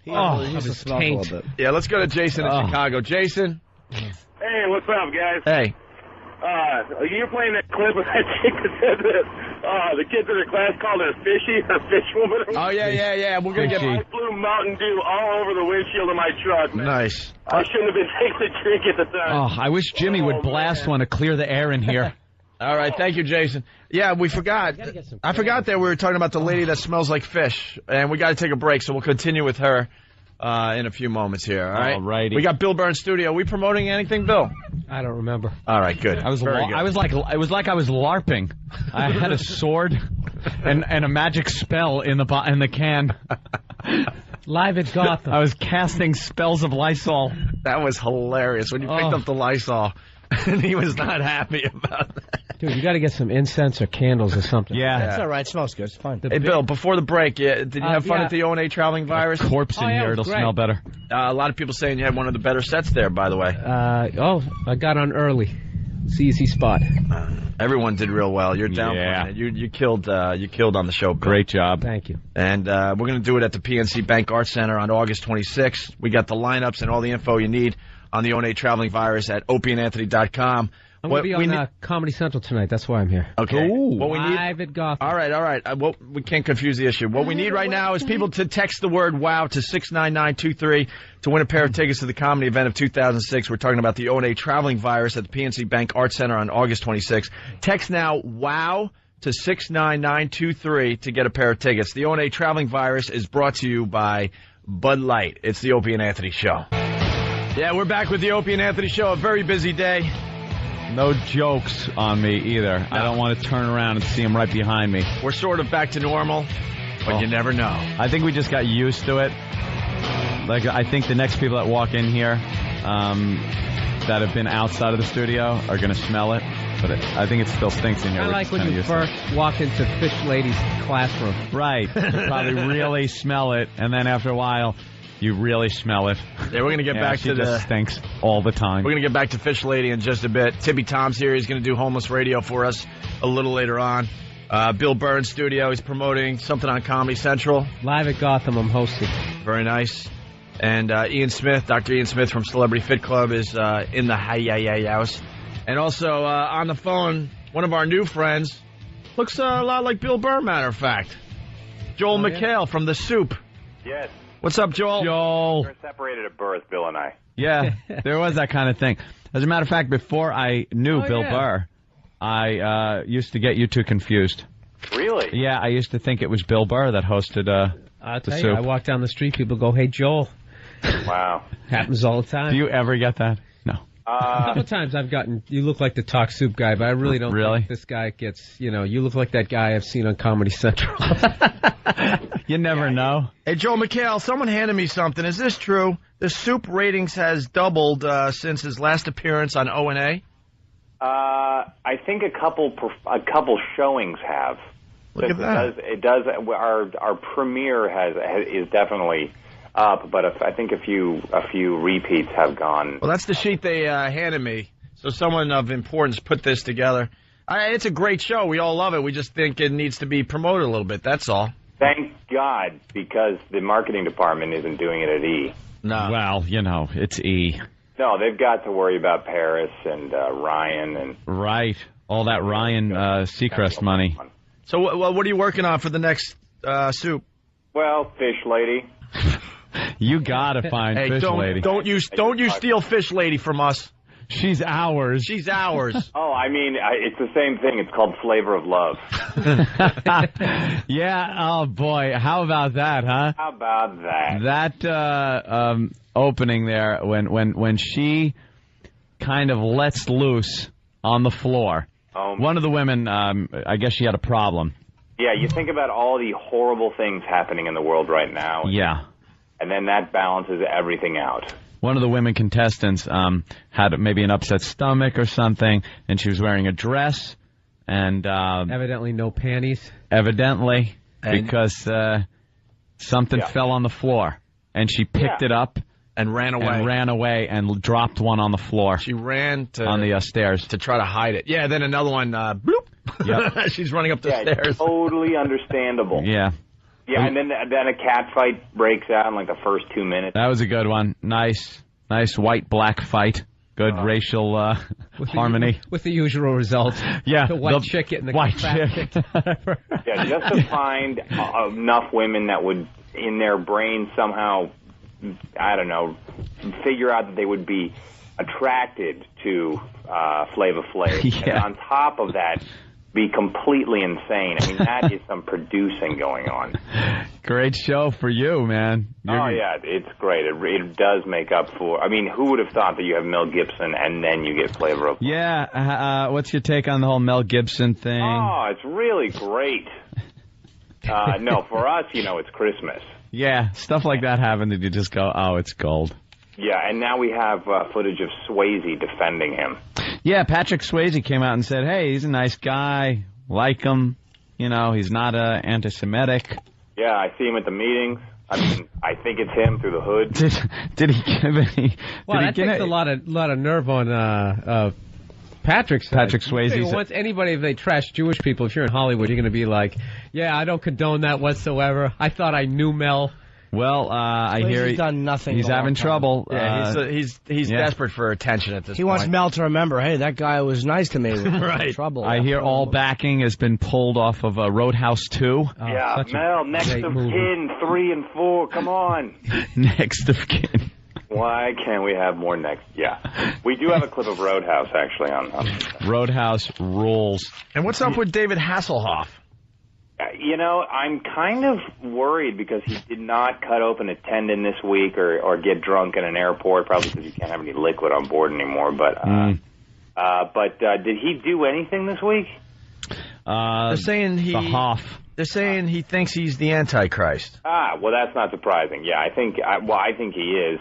He used to smell a taint. little bit. Yeah, let's go to Jason in Oh. Chicago. Jason. Hey, what's up, guys? Hey. You're playing that clip of that chick that said that the kids in her class called her fishy, or fish woman. Oh, yeah. We're going to get... I blew Mountain Dew all over the windshield of my truck, man. Nice. I shouldn't have been taking a drink at the time. Oh, I wish Jimmy would blast one to clear the air in here. All right, thank you, Jason. Yeah, we forgot. I forgot that we were talking about the lady that smells like fish, and we got to take a break, so we'll continue with her in a few moments here. All right. Alrighty. We got Bill Burr in studio. Are we promoting anything, Bill? I don't remember. All right, good. I was Very good. it was like I was LARPing. I had a sword and a magic spell in the can. Live at Gotham. I was casting spells of Lysol. That was hilarious when you picked up the Lysol, and he was not happy about that. Dude, you got to get some incense or candles or something. Yeah. That's all right. It smells good. It's fine. Hey, Bill, before the break, did you have fun yeah. at the O&A Traveling Virus? Corpse in Oh, yeah, here, it it'll was great. smell better. A lot of people saying you had one of the better sets there, by the way. I got on early. It's the easy spot. Everyone did real well. You're down. Yeah. You killed on the show, Bill. Great job. Thank you. And we're going to do it at the PNC Bank Arts Center on August 26th. We got the lineups and all the info you need on the O&A Traveling Virus at opieandanthony.com. I'm going to be on Comedy Central tonight. That's why I'm here. Okay. What we need. Live at Gotham. All right. We can't confuse the issue. What we need right now is people to text the word WOW to 69923 to win a pair of tickets to the comedy event of 2006. We're talking about the O&A Traveling Virus at the PNC Bank Arts Center on August 26th. Text now WOW to 69923 to get a pair of tickets. The O&A Traveling Virus is brought to you by Bud Light. It's the Opie and Anthony Show. Yeah, we're back with the Opie and Anthony Show. A very busy day. No jokes on me either. No. I don't want to turn around and see him right behind me. We're sort of back to normal, but you never know. I think we just got used to it. Like, I think the next people that walk in here that have been outside of the studio are going to smell it. But I think it still stinks in here. I like when you first walk into Fish Lady's classroom. Right. You probably really smell it, and then after a while, you really smell it. Yeah, we're going to get back she to just stinks all the time. We're going to get back to Fish Lady in just a bit. Tippy Tom's here. He's going to do Homeless Radio for us a little later on. Bill Burr in studio. He's promoting something on Comedy Central. Live at Gotham, I'm hosting. Very nice. And Ian Smith, Dr. Ian Smith from Celebrity Fit Club is in the house. And also on the phone, one of our new friends. Looks a lot like Bill Burr, matter of fact. Joel McHale from The Soup. Yes. What's up, Joel? We're separated at birth, Bill and I. Yeah, there was that kind of thing. As a matter of fact, before I knew Bill Burr, I used to get you two confused. Really? Yeah, I used to think it was Bill Burr that hosted I'll The tell Soup. you, I walk down the street, people go, "Hey, Joel." Wow. Happens all the time. Do you ever get that? No. A couple times I've gotten, you look like the Talk Soup guy, but I really don't think this guy gets, you look like that guy I've seen on Comedy Central. You never know. Hey, Joel McHale, someone handed me something. Is this true? The Soup ratings has doubled since his last appearance on O&A? I think a couple showings have. Look at that. It does. Our premiere is definitely up, but I think a few repeats have gone. Well, that's the sheet they handed me. So someone of importance put this together. It's a great show. We all love it. We just think it needs to be promoted a little bit. That's all. Thank God, because the marketing department isn't doing it at E. No. Well, it's E. No, they've got to worry about Paris and Ryan and right. All that Ryan Seacrest money. So, what are you working on for the next soup? Well, Fish Lady. You gotta find Fish Lady. Don't you steal Fish Lady from us. She's ours. She's ours. Oh, I mean, it's the same thing. It's called Flavor of Love. Yeah. Oh boy. How about that, huh? How about that? That opening there when she kind of lets loose on the floor. One of the women, I guess she had a problem. Yeah, you think about all the horrible things happening in the world right now. Yeah. And then that balances everything out. One of the women contestants had maybe an upset stomach or something, and she was wearing a dress, and evidently no panties. Evidently, because something fell on the floor, and she picked it up and ran away and dropped one on the floor. She ran on the stairs to try to hide it. Yeah, then another one, bloop. Yep. She's running up the stairs. Totally understandable. Yeah. Yeah, and then a cat fight breaks out in like the first 2 minutes. That was a good one. Nice white-black fight. Good racial harmony. With the usual result. Yeah. The white chick getting the white fat chick. Yeah, just to find enough women that would, in their brain, somehow, I don't know, figure out that they would be attracted to Flava Flav. Yeah. And on top of that, be completely insane. I mean, that is some producing going on. Great show for you, man. Yeah, it's great. It does make up for. I mean, who would have thought that you have Mel Gibson and then you get Flavor of Love? Yeah. What's your take on the whole Mel Gibson thing? Oh, it's really great. No, for us, it's Christmas. Yeah, stuff like that happened and you just go, oh, it's gold. Yeah, and now we have footage of Swayze defending him. Yeah, Patrick Swayze came out and said, hey, he's a nice guy, like him, he's not anti-Semitic. Yeah, I see him at the meetings. I mean, I think it's him through the hood. Did he give any... Well, that takes a lot of nerve on Patrick Swayze. Once anybody, if they trash Jewish people, if you're in Hollywood, you're going to be like, yeah, I don't condone that whatsoever. I thought I knew Mel. Well, I hear he's done nothing. He's having trouble. Yeah, he's desperate for attention at this point. He wants Mel to remember, hey, that guy was nice to me. Right. Trouble. I hear all backing has been pulled off of Roadhouse 2. Yeah, Mel, next of kin, 3 and 4, come on. Next of kin. Why can't we have more next? Yeah. We do have a clip of Roadhouse, actually. on Roadhouse rules. And what's up with David Hasselhoff? I'm kind of worried because he did not cut open a tendon this week or get drunk in an airport, probably because you can't have any liquid on board anymore. But did he do anything this week? They're saying They're saying he thinks he's the Antichrist. Well, that's not surprising. Yeah, I think he is,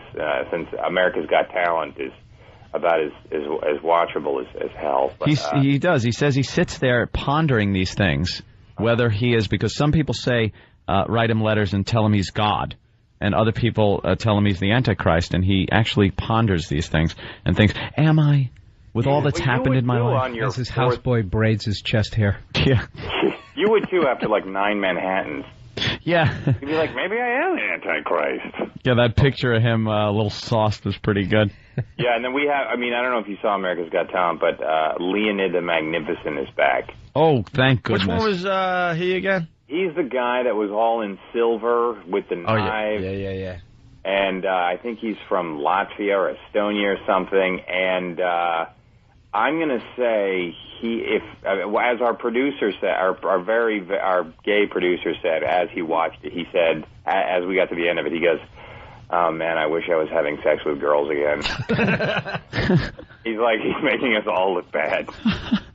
since America's Got Talent is about as watchable as hell. But, he does. He says he sits there pondering these things. Whether he is, because some people say, write him letters and tell him he's God. And other people tell him he's the Antichrist. And he actually ponders these things and thinks, am I? With all that's happened in my life. As his houseboy braids his chest hair. Yeah. You would too after like 9 Manhattans. Yeah. You'd be like, maybe I am the Antichrist. Yeah, that picture of him a little sauced was pretty good. Yeah, and then we have, I don't know if you saw America's Got Talent, but Leonid the Magnificent is back. Oh, thank goodness. Which one was he again? He's the guy that was all in silver with the knife. Yeah. And I think he's from Latvia or Estonia or something. And I'm going to say as our producer said, our gay producer said, as he watched it, he said, as we got to the end of it, he goes, oh, man, I wish I was having sex with girls again. He's making us all look bad.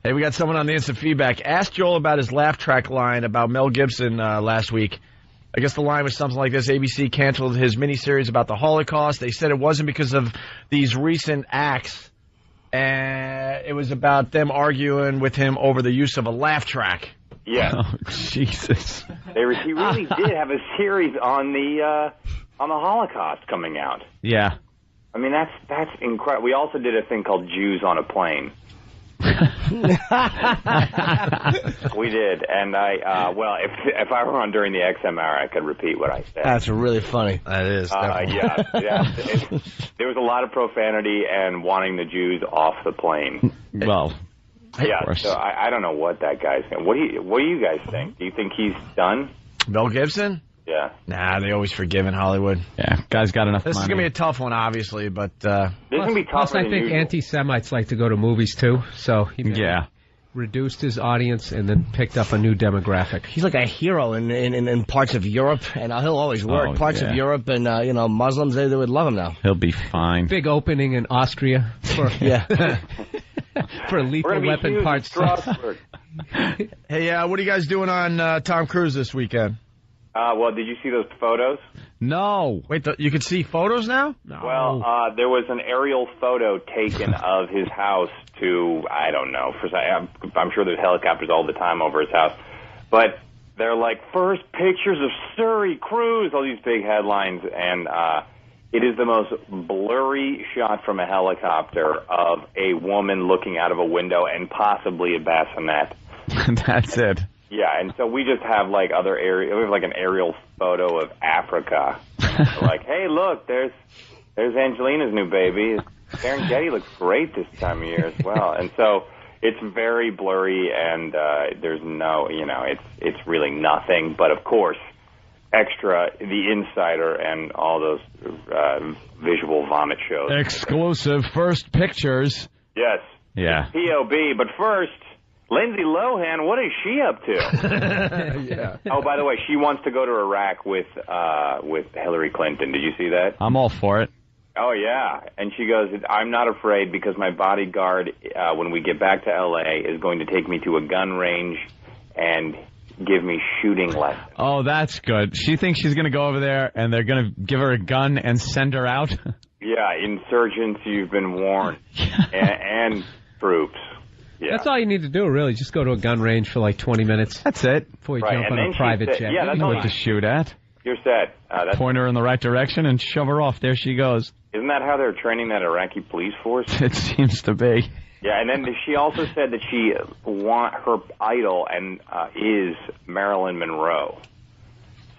Hey, we got someone on the instant feedback. Asked Joel about his laugh track line about Mel Gibson last week. I guess the line was something like this. ABC canceled his miniseries about the Holocaust. They said it wasn't because of these recent acts. And it was about them arguing with him over the use of a laugh track. Yeah. Oh, Jesus. He really did have a series on the Holocaust coming out. Yeah. I mean, that's incredible. We also did a thing called Jews on a Plane. We did, and if I were on during the XM hour, I could repeat what I said. That's really funny. That is. Yeah. There was a lot of profanity and wanting the Jews off the plane. Well, yeah. of course. So I don't know what that guy's saying. What do you guys think? Do you think he's done? Mel Gibson? Yeah. Nah, they always forgive in Hollywood. Yeah, guy's got enough This money. is gonna be a tough one, obviously, but this is gonna be tougher Plus, I than think usual. anti-Semites like to go to movies too, so he reduced his audience and then picked up a new demographic. He's like a hero in parts of Europe, and he'll always work. Oh, Parts of Europe and Muslims, they would love him now. He'll be fine. Big opening in Austria for for lethal weapon parts. Hey, what are you guys doing on Tom Cruise this weekend? Well, did you see those photos? No. Wait, you can see photos now? No. Well, there was an aerial photo taken of his house to, I don't know, I'm sure there's helicopters all the time over his house. But they're like, first pictures of Surrey Cruise, all these big headlines. And it is the most blurry shot from a helicopter of a woman looking out of a window and possibly a bassinet. That's it. Yeah, and so we just have we have like an aerial photo of Africa. We're like, hey, look, there's Angelina's new baby. Serengeti looks great this time of year as well. And so it's very blurry, and there's no, it's really nothing. But of course, extra The Insider and all those visual vomit shows. Exclusive first pictures. Yes. Yeah. POB, but first, Lindsay Lohan, what is she up to? Yeah. Oh, by the way, she wants to go to Iraq with Hillary Clinton. Did you see that? I'm all for it. Oh, yeah. And she goes, I'm not afraid because my bodyguard, when we get back to L.A., is going to take me to a gun range and give me shooting lessons. Oh, that's good. She thinks she's going to go over there and they're going to give her a gun and send her out? Yeah, insurgents, you've been warned. and troops. Yeah. That's all you need to do, really. Just go to a gun range for like 20 minutes. That's it. Before you Right, jump and on then a she private said- jet. yeah, that's You know all what to shoot at. You're set. Point her in the right direction and shove her off. There she goes. Isn't that how they're training that Iraqi police force? It seems to be. Yeah, and then she also said that she her idol and is Marilyn Monroe.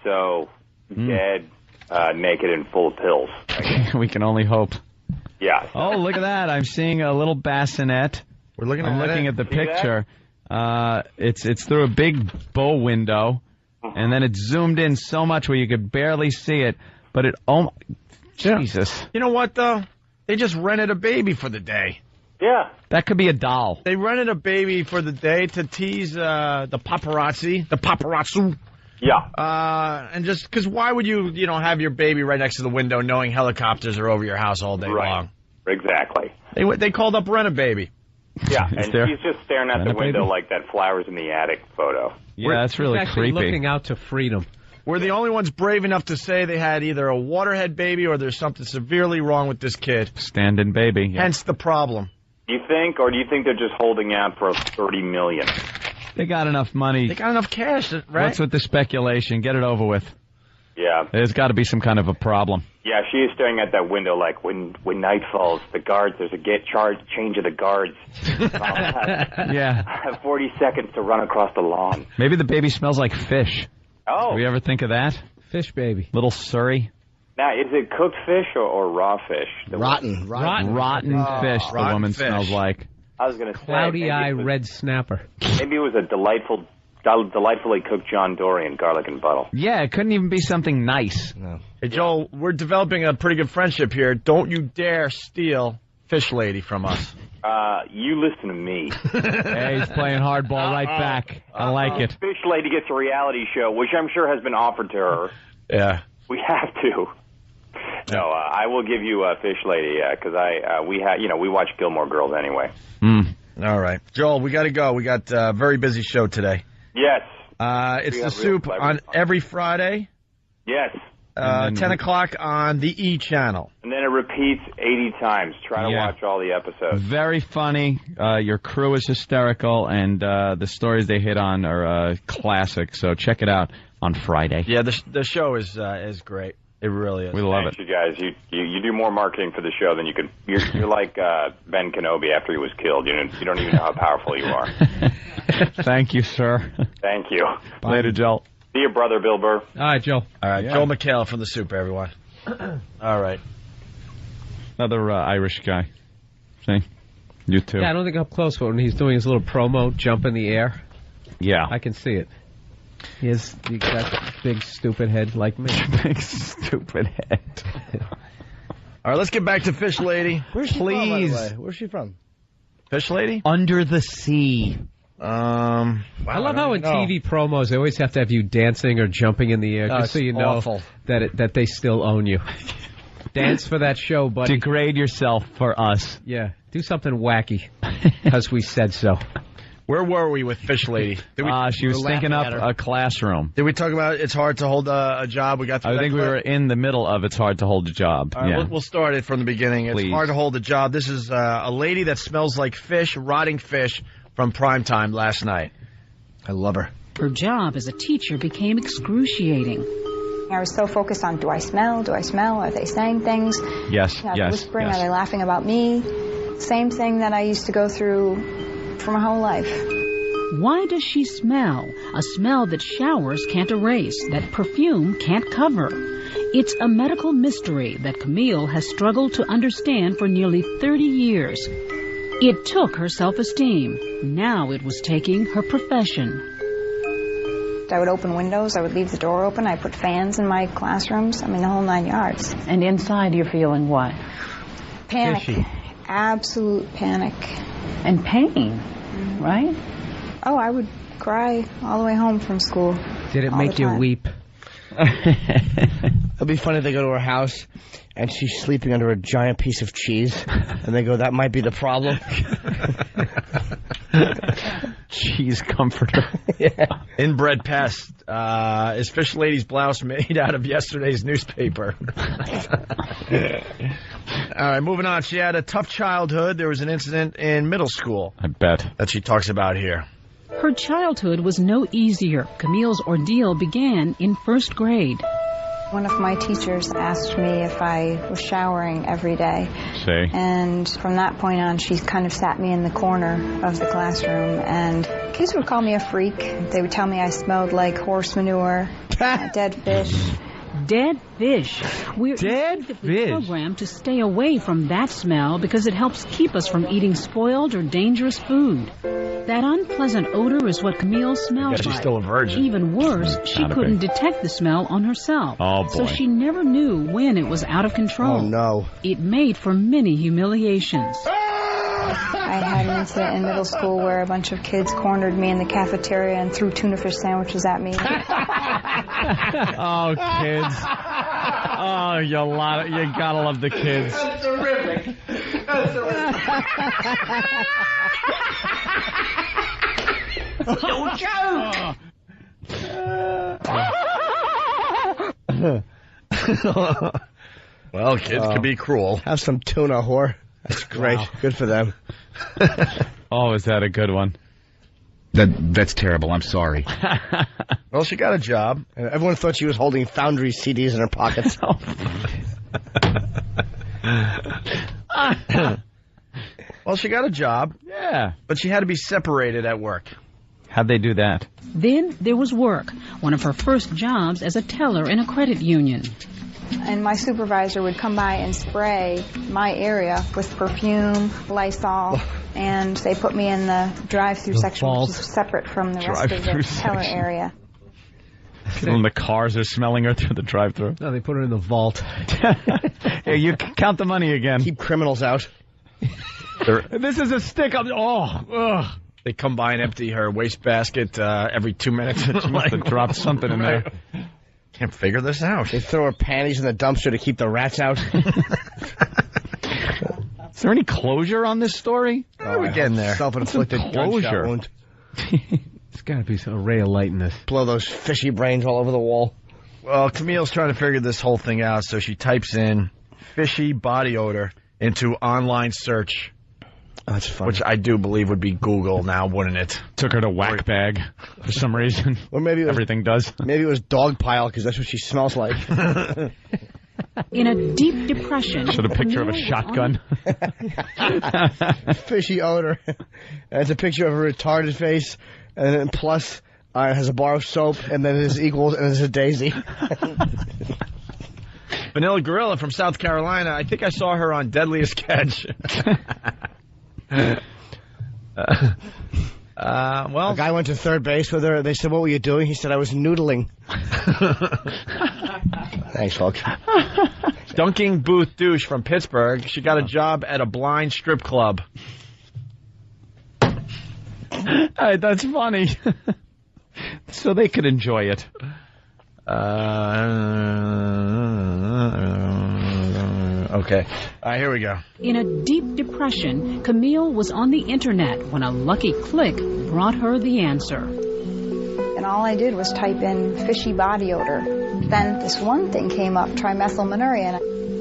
So dead, naked, and full of pills. We can only hope. Yeah. Oh, look at that. I'm seeing a little bassinet. We're looking I'm at looking it. at the See that? picture. It's through a big bow window, and then it's zoomed in so much where you could barely see it. But Jesus. You know what, though? They just rented a baby for the day. Yeah. That could be a doll. They rented a baby for the day to tease the paparazzi. Yeah. And just because why would you have your baby right next to the window knowing helicopters are over your house all day long? Exactly. They called up Rent a Baby. Yeah, Is and there she's just staring at Rent the a window Baby? like that flowers in the attic photo. Yeah, that's really She's actually creepy. looking out to freedom. We're the only ones brave enough to say they had either a waterhead baby or there's something severely wrong with this kid. Stand-in baby. Yeah. Hence the problem. Do you think, or do you think they're just holding out for $30 million? They got enough money. They got enough cash, right? What's with the speculation? Get it over with. Yeah. There's got to be some kind of a problem. Yeah, she is staring at that window like when night falls, the guards, there's a change of the guards. Yeah. I have 40 seconds to run across the lawn. Maybe the baby smells like fish. Oh. Do we ever think of that? Fish baby. Little Surrey. Now, is it cooked fish or raw fish? Rotten. Rotten fish, the rotten woman fish. smells like. I was going to say. Cloudy eye red snapper. Maybe it was a delightfully cooked John Dory in garlic and butter. Yeah, it couldn't even be something nice. No. Hey, Joel, we're developing a pretty good friendship here. Don't you dare steal Fish Lady from us. You listen to me. Hey, he's playing hardball right back. I like it. Fish Lady gets a reality show, which I'm sure has been offered to her. Yeah. We have to. No, I will give you Fish Lady because we watch Gilmore Girls anyway. All right. Joel, we got to go. We got a very busy show today. Yes. It's We the have Soup real on celebrity. every Friday. Yes. then 10 o'clock on the E channel. And then it repeats 80 times. Try to watch all the episodes. Very funny. Your crew is hysterical, and the stories they hit on are classic. So check it out on Friday. Yeah, the show is great. It really is. We love Thanks, you guys. You do more marketing for the show than you could. You're like Ben Kenobi after he was killed. You don't even know how powerful you are. Thank you, sir. Thank you. Bye. Later, Joel. See your brother, Bill Burr. All right, Joe. All right, Joel McHale from the Soup, everyone. All right. Another Irish guy. See? You too. Yeah, I don't think up close, but when he's doing his little promo, jump in the air. Yeah. I can see it. He got a big, stupid head like me. Big, stupid head. All right, let's get back to Fish Lady. Where's she Please. from, by the way? Where's she from? Fish Lady? Under the sea. I love how in TV promos they always have to have you dancing or jumping in the air just so you know that they still own you. Dance for that show, buddy. Degrade yourself for us. Yeah, do something wacky because we said so. Where were we with Fish Lady? She was thinking up a classroom. Did we talk about it's hard to hold a job? We got. I think we were in the middle of it's hard to hold a job. All right, we'll start it from the beginning. It's hard to hold a job. This is a lady that smells like fish, rotting fish from primetime last night. I love her. Her job as a teacher became excruciating. I was so focused on, do I smell? Do I smell? Are they saying things? Yes, Are they whispering? Are they laughing about me? Same thing that I used to go through for my whole life. Why does she smell? A smell that showers can't erase, that perfume can't cover. It's a medical mystery that Camille has struggled to understand for nearly 30 years. It took her self-esteem. Now it was taking her profession. I would open windows. I would leave the door open. I put fans in my classrooms. I mean, the whole 9 yards. And inside you're feeling what? Panic. Fishy. Absolute panic. And pain, right? Oh, I would cry all the way home from school. Did it make you weep? It'll be funny if they go to her house and she's sleeping under a giant piece of cheese, and they go, that might be the problem. Cheese comforter. Yeah. Inbred pest. Is Fish Lady's blouse made out of yesterday's newspaper? All right, moving on. She had a tough childhood. There was an incident in middle school. I bet. That she talks about here. Her childhood was no easier. Camille's ordeal began in first grade. One of my teachers asked me if I was showering every day. See? And from that point on, she kind of sat me in the corner of the classroom, and kids would call me a freak. They would tell me I smelled like horse manure, dead fish. Dead fish. We're instinctively programmed to stay away from that smell because it helps keep us from eating spoiled or dangerous food. That unpleasant odor is what Camille smelled like. She's still a virgin. Even worse, she couldn't detect the smell on herself. Oh, boy. So she never knew when it was out of control. Oh, no. It made for many humiliations. I had an incident in middle school where a bunch of kids cornered me in the cafeteria and threw tuna fish sandwiches at me. Oh, kids. Oh, you gotta love the kids. That's terrific. That's terrific. Well, kids can be cruel. Have some tuna, whore. That's great. Wow. Good for them. Oh, is that a good one? That's terrible. I'm sorry. Well, she got a job. Everyone thought she was holding Foundry CDs in her pockets. Well, she got a job. Yeah. But she had to be separated at work. How'd they do that? Then there was work, one of her first jobs as a teller in a credit union. And my supervisor would come by and spray my area with perfume, Lysol, and they put me in the drive-through section, which is separate from the rest of the teller area. When the cars are smelling her through the drive-through. No, they put her in the vault. Here, you count the money again. Keep criminals out. This is a stick-up. Oh, They come by and empty her wastebasket every 2 minutes. She must have dropped something in there. Can't figure this out. They throw her panties in the dumpster to keep the rats out. Is there any closure on this story? We're getting there. Self-inflicted gunshot wound. There's got to be some ray of light in this. Blow those fishy brains all over the wall. Well, Camille's trying to figure this whole thing out, so she types in fishy body odor into online search. Oh, that's funny. Which I do believe would be Google now, wouldn't it? Took her to whack bag for some reason. Or maybe everything does. Maybe it was dog pile because that's what she smells like. In a deep depression. Showed a picture of a shotgun. Fishy odor. And it's a picture of a retarded face, and then plus has a bar of soap, and then his equals, and there's a daisy. Vanilla Gorilla from South Carolina. I think I saw her on Deadliest Catch. Well, a guy went to third base with her. They said, "What were you doing?" He said, "I was noodling." Thanks, folks. Dunking Booth Douche from Pittsburgh. She got a job at a blind strip club. That's funny. So they could enjoy it. Okay. All right, here we go. In a deep depression, Camille was on the internet when a lucky click brought her the answer. And all I did was type in fishy body odor. Then this one thing came up, trimethylmercury.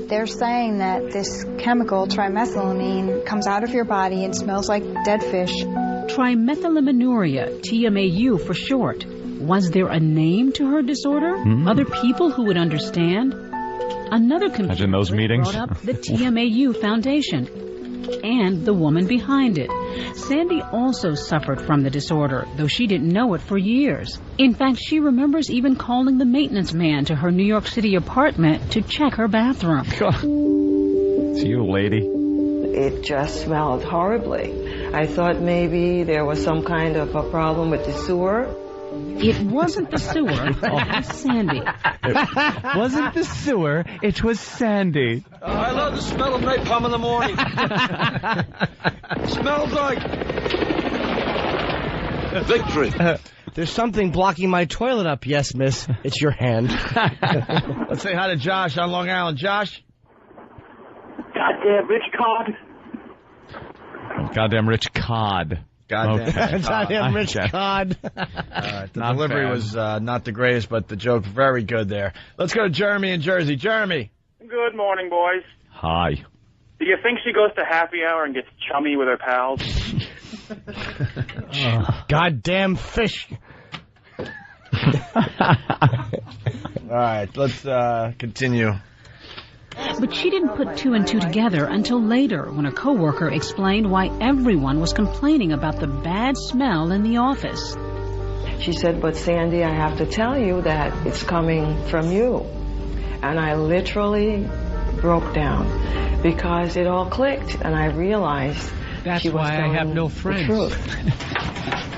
They're saying that this chemical, trimethylamine, comes out of your body and smells like dead fish. Trimethylmercury, TMAU for short. Was there a name to her disorder? Other people who would understand? Another computer brought up the TMAU Foundation and the woman behind it. Sandy also suffered from the disorder, though she didn't know it for years. In fact, she remembers even calling the maintenance man to her New York City apartment to check her bathroom. It's you, lady. It just smelled horribly. I thought maybe there was some kind of a problem with the sewer. It wasn't the sewer, it was Sandy. It wasn't the sewer, it was Sandy. I love the smell of napalm in the morning. Smells like victory. There's something blocking my toilet up. Yes, miss. It's your hand. Let's say hi to Josh on Long Island. Josh? Goddamn rich cod. Goddamn rich cod. Goddamn rich cod. The delivery was not the greatest, but the joke very good there. Let's go to Jeremy in Jersey. Jeremy. Good morning, boys. Hi. Do you think she goes to happy hour and gets chummy with her pals? Goddamn fish. All right, let's continue. But she didn't put two and two together until later when a coworker explained why everyone was complaining about the bad smell in the office. She said, "But Sandy, I have to tell you that it's coming from you." And I literally broke down because it all clicked and I realized that's she was why I have no friends.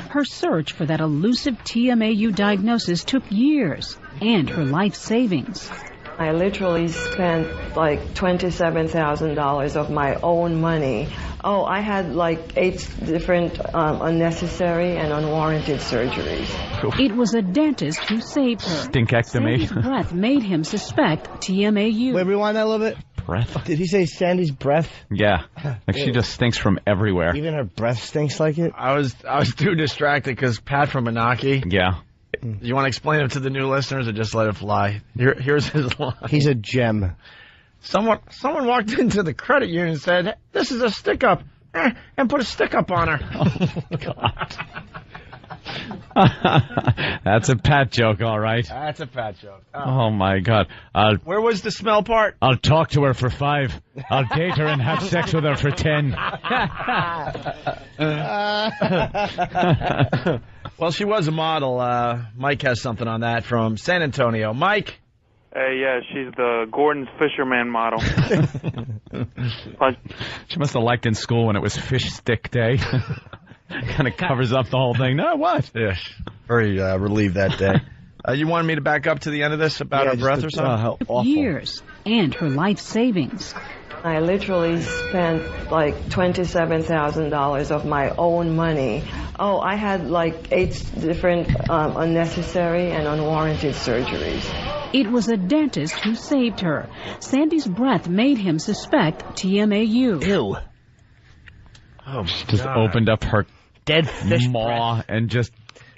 Her search for that elusive TMAU diagnosis took years and her life savings. I literally spent like $27,000 of my own money. Oh, I had like 8 different unnecessary and unwarranted surgeries. It was a dentist who saved her. Stinkectomy. Sandy's breath made him suspect TMAU. Wait, rewind that a little bit. Breath? Did he say Sandy's breath? Yeah. Like she just stinks from everywhere. Even her breath stinks like it? I was too distracted because Pat from Menaki. Yeah. You want to explain it to the new listeners or just let it fly? Here's his line. He's a gem. Someone walked into the credit union and said, "This is a stick-up," and put a stick-up on her. Oh, God. That's a Pat joke, all right. That's a Pat joke. Oh, my God. Where was the smell part? I'll talk to her for 5. I'll date her and have sex with her for 10. Well, she was a model. Mike has something on that from San Antonio. Mike? Hey, yeah, she's the Gordon's Fisherman model. She must have liked in school when it was fish stick day. Kind of covers up the whole thing. No, what? Yes. Very relieved that day. You wanted me to back up to the end of this about her breath or something? Years and her life savings. I literally spent like $27,000 of my own money. Oh, I had like 8 different unnecessary and unwarranted surgeries. It was a dentist who saved her. Sandy's breath made him suspect TMAU. Ew. Oh, she just opened up her dead fish maw breath. and just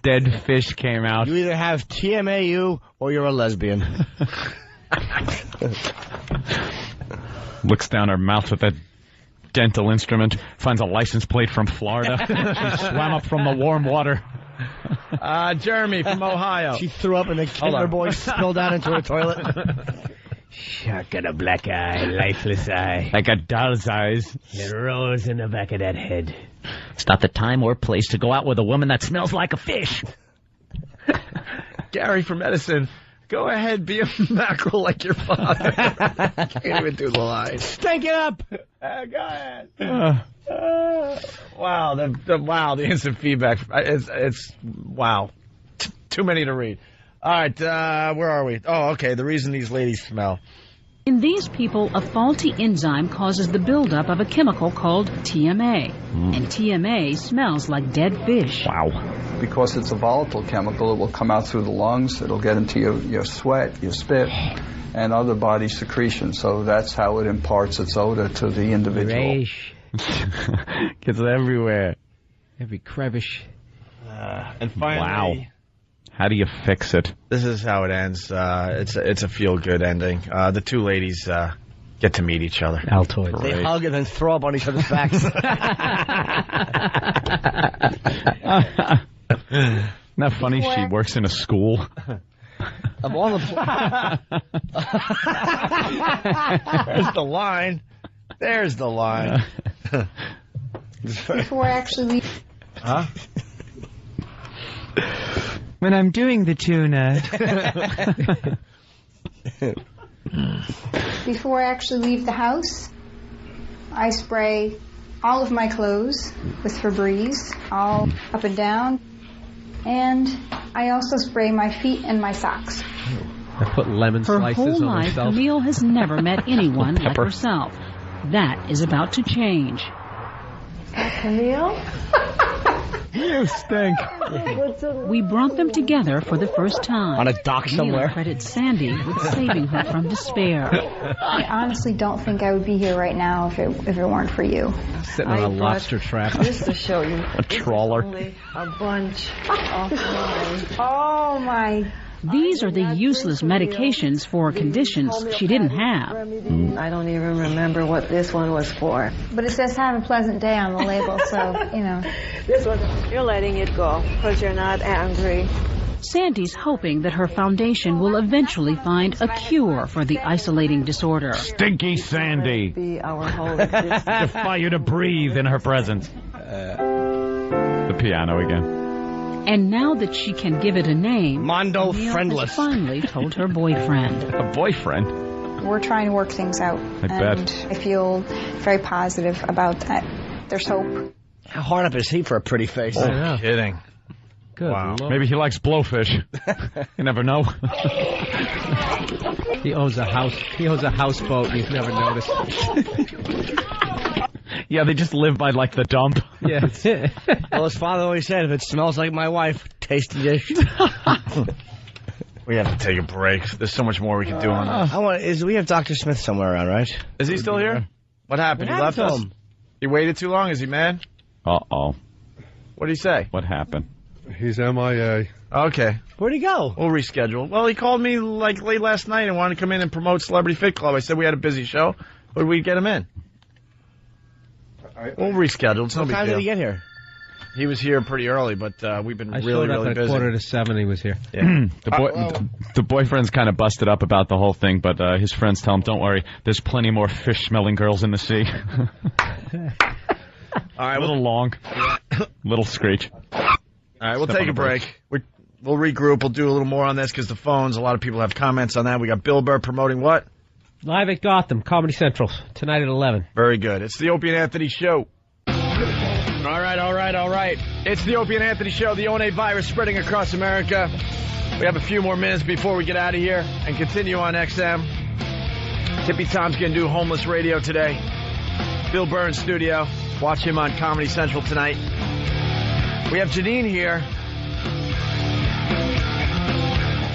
dead fish came out. You either have TMAU or you're a lesbian. Looks down her mouth with that dental instrument, finds a license plate from Florida. She swam up from the warm water. Jeremy from Ohio. She threw up and the Kinder Boy spilled out into her toilet. Shark got a black eye, lifeless eye. Like a doll's eyes. It rolls in the back of that head. It's not the time or place to go out with a woman that smells like a fish. Gary from Edison. Go ahead, be a mackerel like your father. Can't even do the line. Stink it up. Go ahead. Wow, the instant feedback. It's wow. Too many to read. All right, where are we? Oh, okay, the reason these ladies smell. In these people, a faulty enzyme causes the buildup of a chemical called TMA. And TMA smells like dead fish. Wow. Because it's a volatile chemical, it will come out through the lungs, it'll get into your sweat, your spit, and other body secretions. So that's how it imparts its odor to the individual. Gets everywhere. Every crevice. And finally... Wow. How do you fix it? This is how it ends. It's a feel-good ending. The two ladies get to meet each other. Altoids. They hug and then throw up on each other's backs. Isn't that funny? She works in a school. Of all the... There's the line. There's the line. Before I actually leave... Huh? When I'm doing the tuna. Before I actually leave the house, I spray all of my clothes with Febreze, all up and down. And I also spray my feet and my socks. I put lemon Her slices whole on life, herself. Camille has never met anyone like herself. That is about to change. Camille? You stink. We brought them together for the first time. On a dock somewhere. Camille credits Sandy with saving her from despair. I honestly don't think I would be here right now if it weren't for you. Sitting on a lobster trap. Just to show you. A trawler. Only a bunch of mine. Oh my... These are the useless medications for conditions she didn't have. I don't even remember what this one was for. But it says have a pleasant day on the label, so, you know. This one, you're letting it go because you're not angry. Sandy's hoping that her foundation will eventually find a cure for the isolating disorder. Stinky Sandy. Be our whole existence. Defy you to breathe in her presence. The piano again. And now that she can give it a name, Mondo Camille Friendless. has finally told her boyfriend. A boyfriend? We're trying to work things out. I bet. I feel very positive about that. There's hope. How hard up is he for a pretty face? Oh, kidding. Good Wow. Lord. Maybe he likes blowfish. You never know. He owns a house. He owns a houseboat. You've never noticed. Yeah, they just live by, like, the dump. Yeah, that's it. Well, his father always said, if it smells like my wife, taste the dish. We have to take a break. There's so much more we can do on this. We have Dr. Smith somewhere around, right? Is he still here? What happened? What He left happened to us? him? He waited too long? Is he mad? Uh-oh. What did he say? What happened? He's MIA. Okay. Where'd he go? We'll reschedule. Well, he called me like late last night and wanted to come in and promote Celebrity Fit Club. I said we had a busy show, but we'd get him in. We'll reschedule. It's no What big time deal. did he get here? He was here pretty early, but we've been I really, showed up really at busy. 6:45. He was here. Yeah. The boyfriend's kind of busted up about the whole thing, but his friends tell him, don't worry, there's plenty more fish-smelling girls in the sea. All right, a little long. Little screech. All right, we'll Step take on a the break. We'll regroup. We'll do a little more on this because the phones, a lot of people have comments on that. We got Bill Burr promoting what? Live at Gotham, Comedy Central, tonight at 11. Very good. It's the Opie and Anthony Show. All right. It's the Opie and Anthony Show. The ONA virus spreading across America. We have a few more minutes before we get out of here and continue on XM. Tippy Tom's going to do homeless radio today. Bill Burr in studio. Watch him on Comedy Central tonight. We have Janine here.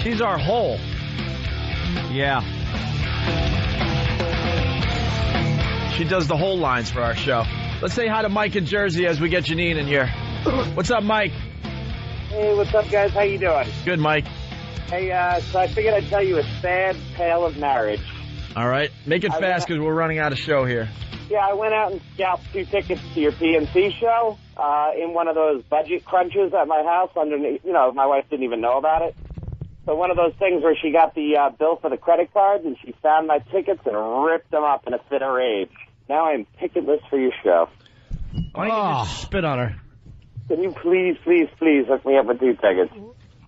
She's our hole. Yeah. She does the whole lines for our show. Let's say hi to Mike in Jersey as we get Janine in here. What's up, Mike? Hey, what's up, guys? How you doing? Good, Mike. Hey, so I figured I'd tell you a sad tale of marriage. All right. Make it fast because we're running out of show here. Yeah, I went out and scalped 2 tickets to your PNC show in one of those budget crunches at my house. Underneath, my wife didn't even know about it. So one of those things where she got the bill for the credit cards and she found my tickets and ripped them up in a fit of rage. Now I'm ticketless for your show. Why don't you just spit on her? Can you please hook me up with 2 tickets?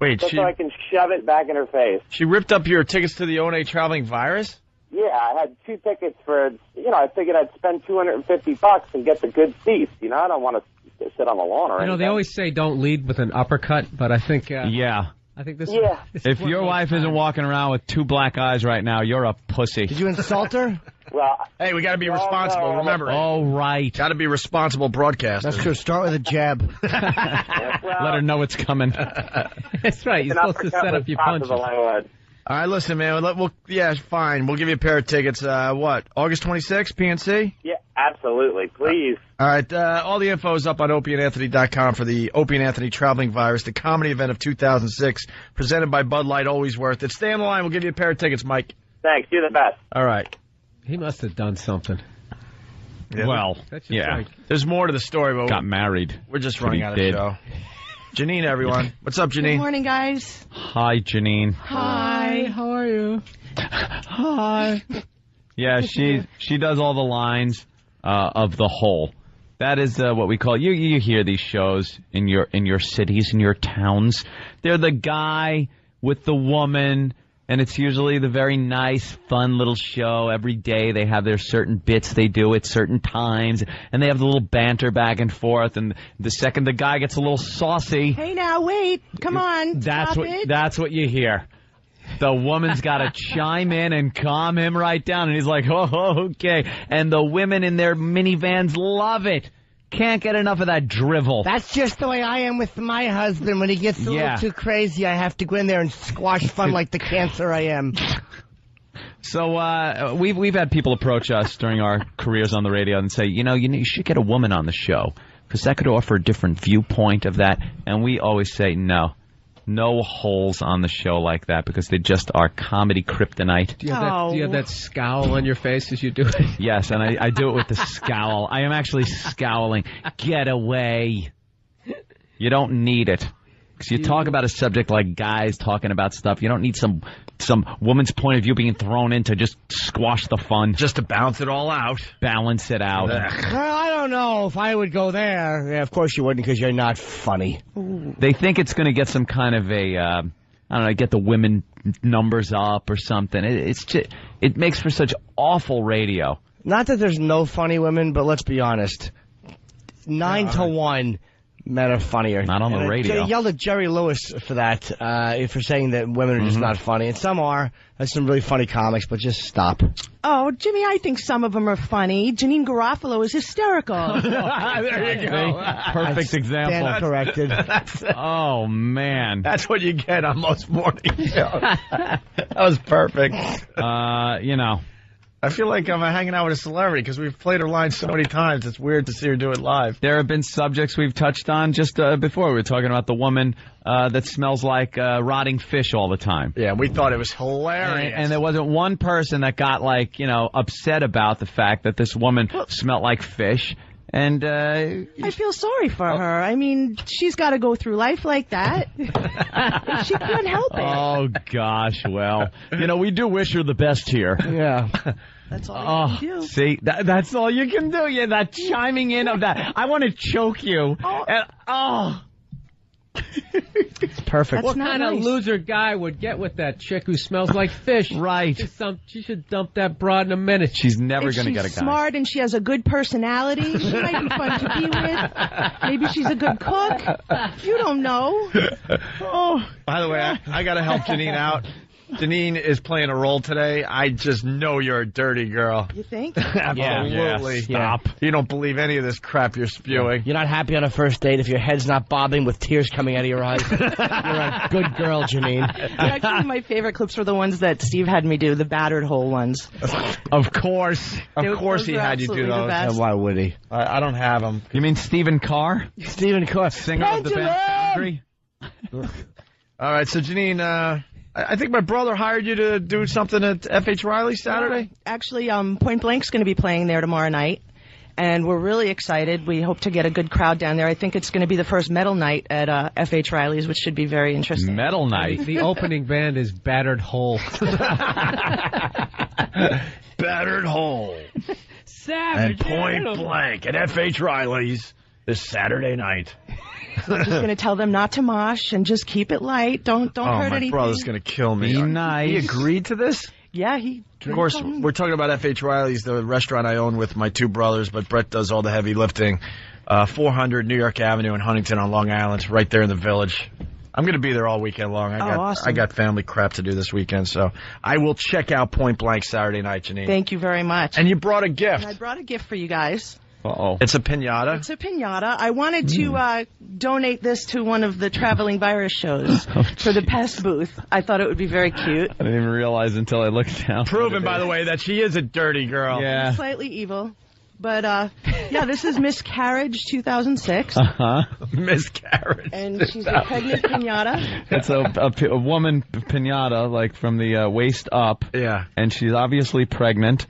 Wait, just so I can shove it back in her face. She ripped up your tickets to the O&A Traveling Virus? Yeah, I had 2 tickets for, I figured I'd spend $250 and get the good seats. I don't want to sit on the lawn or anything. They always say don't lead with an uppercut, but I think... yeah. I think this. Yeah. If your wife isn't walking around with 2 black eyes right now, you're a pussy. Did you insult her? Well, hey, we got to be responsible. Remember. Oh, right. Got to be responsible broadcasters. That's true. Start with a jab. Let her know it's coming. That's right. You're supposed to set up your punches. All right, listen, man. Fine. We'll give you a pair of tickets. August 26th, PNC? Yeah, absolutely. Please. All right. All the info is up on opieandanthony.com for the Opie and Anthony Traveling Virus, the comedy event of 2006, presented by Bud Light. Always worth it. Stay on the line. We'll give you a pair of tickets, Mike. Thanks. You're the best. All right. He must have done something. Yeah. Well, yeah. There's more to the story, but got married. We're just running out of show. Janine, everyone. What's up, Janine? Good morning, guys. Hi, Janine. Hi. How are you? Hi. Yeah, she does all the lines of the whole. That is what we call you hear these shows in your cities, in your towns. They're the guy with the woman, and it's usually the very nice, fun little show. Every day they have their certain bits they do at certain times, and they have the little banter back and forth, and the second the guy gets a little saucy... Hey, now, wait. Come on. That's what you hear. The woman's got to chime in and calm him right down, and he's like, oh, okay. And the women in their minivans love it. Can't get enough of that drivel. That's just the way I am with my husband. When he gets a little too crazy, I have to go in there and squash fun like the cancer I am. So we've had people approach us during our careers on the radio and say, you should get a woman on the show because that could offer a different viewpoint of that. And we always say no holes on the show like that because they just are comedy kryptonite. Do you have that scowl on your face as you do it? Yes, and I do it with the scowl. I am actually scowling. Get away. You don't need it. Because you talk about a subject like guys talking about stuff. You don't need some woman's point of view being thrown in to just squash the fun. Just to balance it all out. Balance it out. Well, I don't know if I would go there. Yeah, of course you wouldn't because you're not funny. They think it's going to get some kind of a, get the women numbers up or something. It makes for such awful radio. Not that there's no funny women, but let's be honest. 9 to 1. Men are funnier. Not on the radio. They yelled at Jerry Lewis for that, for saying that women are just not funny. And some are. There's some really funny comics, but just stop. Oh, Jimmy, I think some of them are funny. Janine Garofalo is hysterical. There you go. Perfect example. Stand corrected. Oh, man. That's what you get on most morning shows. That was perfect. I feel like I'm hanging out with a celebrity because we've played her line so many times. It's weird to see her do it live. There have been subjects we've touched on just before. We were talking about the woman that smells like rotting fish all the time. Yeah, we thought it was hilarious. And there wasn't one person that got, upset about the fact that this woman smelled like fish. And I feel sorry for her. I mean, she's got to go through life like that. She couldn't help it. Oh, gosh. Well, we do wish her the best here. Yeah. That's all you can do. See, that's all you can do. Yeah, that chiming in of that. I want to choke you. It's perfect. What kind of loser guy would get with that chick who smells like fish? Right. She should dump that broad in a minute. She's never going to get a guy. She's smart and she has a good personality. She might be fun to be with. Maybe she's a good cook. You don't know. By the way, I got to help Janine out. Janine is playing a role today. I just know you're a dirty girl. You think? Absolutely. Yeah. Stop. You don't believe any of this crap you're spewing. You're not happy on a first date if your head's not bobbing with tears coming out of your eyes. You're a good girl, Janine. Actually, my favorite clips were the ones that Steve had me do, the battered hole ones. Of course. Of course he had you do those. And why would he? I don't have them. You mean Stephen Carr? Stephen Carr. Singer of the band Foundry? All right, so Janine, I think my brother hired you to do something at F.H. Riley Saturday? Actually, Point Blank's going to be playing there tomorrow night, and we're really excited. We hope to get a good crowd down there. I think it's going to be the first metal night at F.H. Riley's, which should be very interesting. Metal night? The opening band is Battered Hole. Battered Hole. Savage. And Point Blank at F.H. Riley's this Saturday night. So I'm just going to tell them not to mosh and just keep it light. Don't hurt anything. My brother's going to kill me. Be nice. He agreed to this? Yeah, he... Of course, we're talking about F.H. Riley's, the restaurant I own with my two brothers, but Brett does all the heavy lifting. 400 New York Avenue in Huntington on Long Island, right there in the Village. I'm going to be there all weekend long. Awesome. I got family crap to do this weekend, so I will check out Point Blank Saturday night, Janine. Thank you very much. And you brought a gift. I brought a gift for you guys. Uh-oh. It's a piñata? It's a piñata. I wanted to donate this to one of the Traveling Virus shows for the pest booth. I thought it would be very cute. I didn't even realize until I looked down. Proven, by the way, that she is a dirty girl. Yeah. Slightly evil. But, yeah, this is Miscarriage 2006. Uh-huh. Miscarriage. And she's a pregnant piñata. It's a woman piñata, like from the waist up. Yeah. And she's obviously pregnant.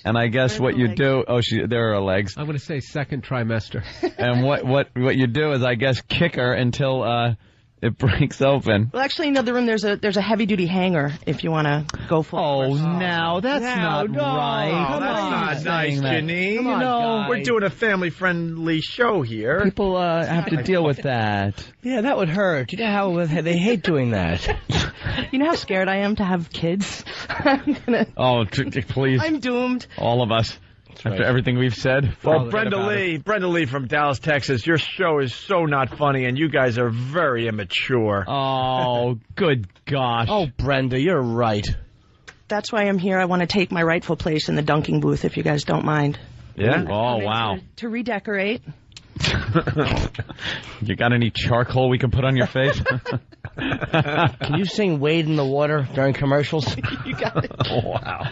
And I guess what you do... Oh, there are her legs. I'm going to say second trimester. And what you do is, I guess, kick her until it breaks open. Well, actually, in the other room, there's a heavy-duty hanger if you want to go for it. Oh, now, that's not right. Come on. That's not nice, Janine. Come on, we're doing a family-friendly show here. People have to deal with that. Yeah, that would hurt. You know how they hate doing that. You know how scared I am to have kids? Oh, please. I'm doomed. All of us. After everything we've said. Well, Brenda Lee from Dallas, Texas, your show is so not funny, and you guys are very immature. Oh, good gosh. Oh, Brenda, you're right. That's why I'm here. I want to take my rightful place in the dunking booth, if you guys don't mind. Yeah? Oh, wow. To redecorate. You got any charcoal we can put on your face? Can you sing Wade in the Water during commercials? You got it. Oh, wow.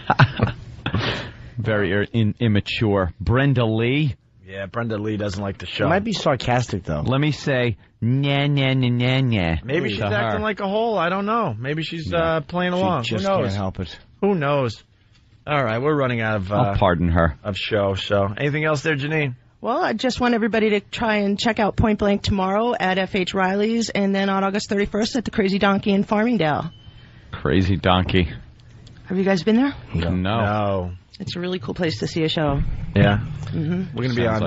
Very immature. Brenda Lee? Yeah, Brenda Lee doesn't like the show. It might be sarcastic, though. Let me say, nya. Maybe she's acting like a hole. I don't know. Maybe she's playing along. She just Who knows? can't help it. Who knows? All right, we're running out of I'll pardon her. Of show. So, anything else there, Janine? Well, I just want everybody to try and check out Point Blank tomorrow at F.H. Riley's, and then on August 31st at the Crazy Donkey in Farmingdale. Crazy Donkey. Have you guys been there? No. It's a really cool place to see a show. Yeah. Mm-hmm. We're going to be on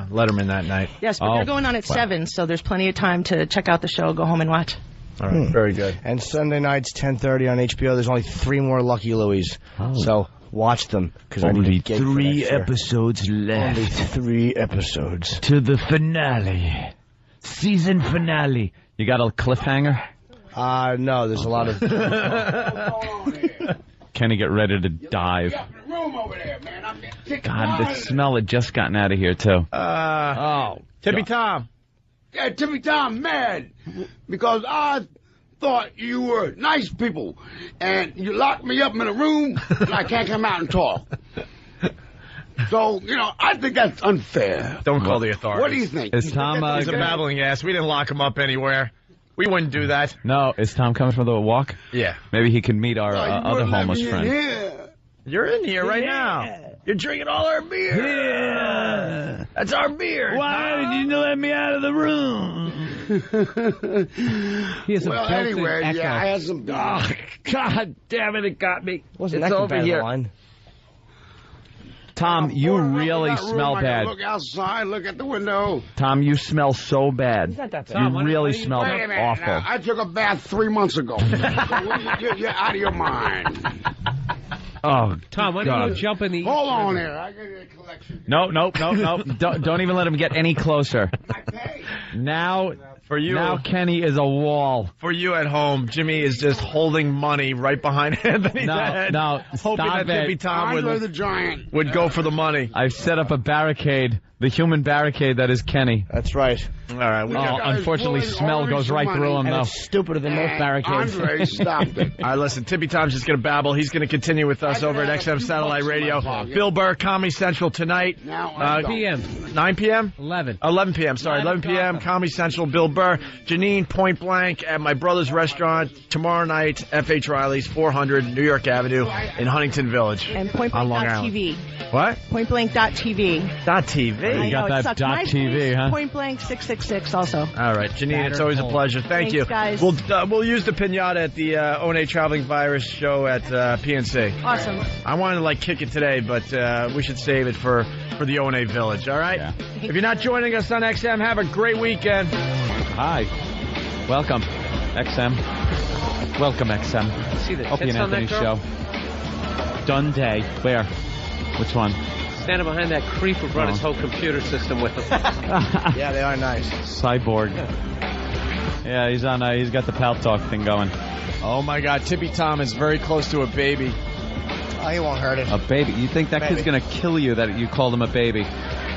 Letterman that night. Yes, but they're going on at 7, so there's plenty of time to check out the show, go home and watch. All right, very good. And Sunday nights, 10:30 on HBO. There's only 3 more Lucky Louies. So watch them. Cause only 3 episodes left. Only 3 episodes. To the finale. Season finale. You got a cliffhanger? No, there's a lot of... Kenny, get ready to dive. God, the smell had just gotten out of here, too. Tippy Tom. Yeah, Tippy Tom mad because I thought you were nice people, and you locked me up in a room and I can't come out and talk. So, I think that's unfair. Don't call the authorities. What do you think? Is Tom... He's a babbling ass. We didn't lock him up anywhere. We wouldn't do that. No, is Tom coming for the walk? Yeah. Maybe he can meet our other homeless friend. You're in here right now. You're drinking all our beer. Yeah. That's our beer. Why did you let me out of the room? He has anyway, echo. I had some beer. Oh, God damn it got me. Wasn't it's that over here. Line? Tom, you really smell bad. Look outside, look at the window. Tom, you smell so bad. Not that bad. You really smell Wait a minute, awful. now, I took a bath 3 months ago. So you're out of your mind. Oh, Tom, why don't you jump in the... Hold on here. I got a collection. No. Don't even let him get any closer. Now, for you, now Kenny is a wall. For you at home, Jimmy is just holding money right behind Anthony's head. No, hoping stop that Tippy Tom Andre the Giant would go for the money. I've set up a barricade The human barricade that is Kenny. That's right. All right. Unfortunately, smell goes right through him, and though. it's stupider than most barricades. Andre stopped it. All right, listen, Tippy Tom's just going to babble. He's going to continue with us over at XM Satellite Radio. Bill Burr, Comedy Central tonight. 9 p.m. 9 p.m.? 11. 11 p.m., sorry. 11 p.m., Comedy Central, Bill Burr. Janine, Point Blank, at my brother's restaurant tomorrow night, F.H. Riley's, 400 New York Avenue in Huntington Village. And on Long Island. PointBlank.tv. What? PointBlank.tv. .tv. You got that .tv, huh? Point Blank 666 also. All right, Janine, it's always a pleasure. Thank you. Guys. We'll use the pinata at the One Traveling Virus show at PNC. Awesome. I wanted to kick it today, but we should save it for the O&A Village. All right. Yeah. If you're not joining us on XM, have a great weekend. Hi, welcome XM. Welcome XM. See the Opie and Anthony show. Dundee. Where? Which one? Standing behind that creep who brought his whole computer system with him. Yeah, they are nice. Cyborg. Yeah, he's on. He's got the Pal Talk thing going. Oh my God, Tippy Tom is very close to a baby. Oh, he won't hurt it. A baby? You think that kid's gonna kill you that you called him a baby?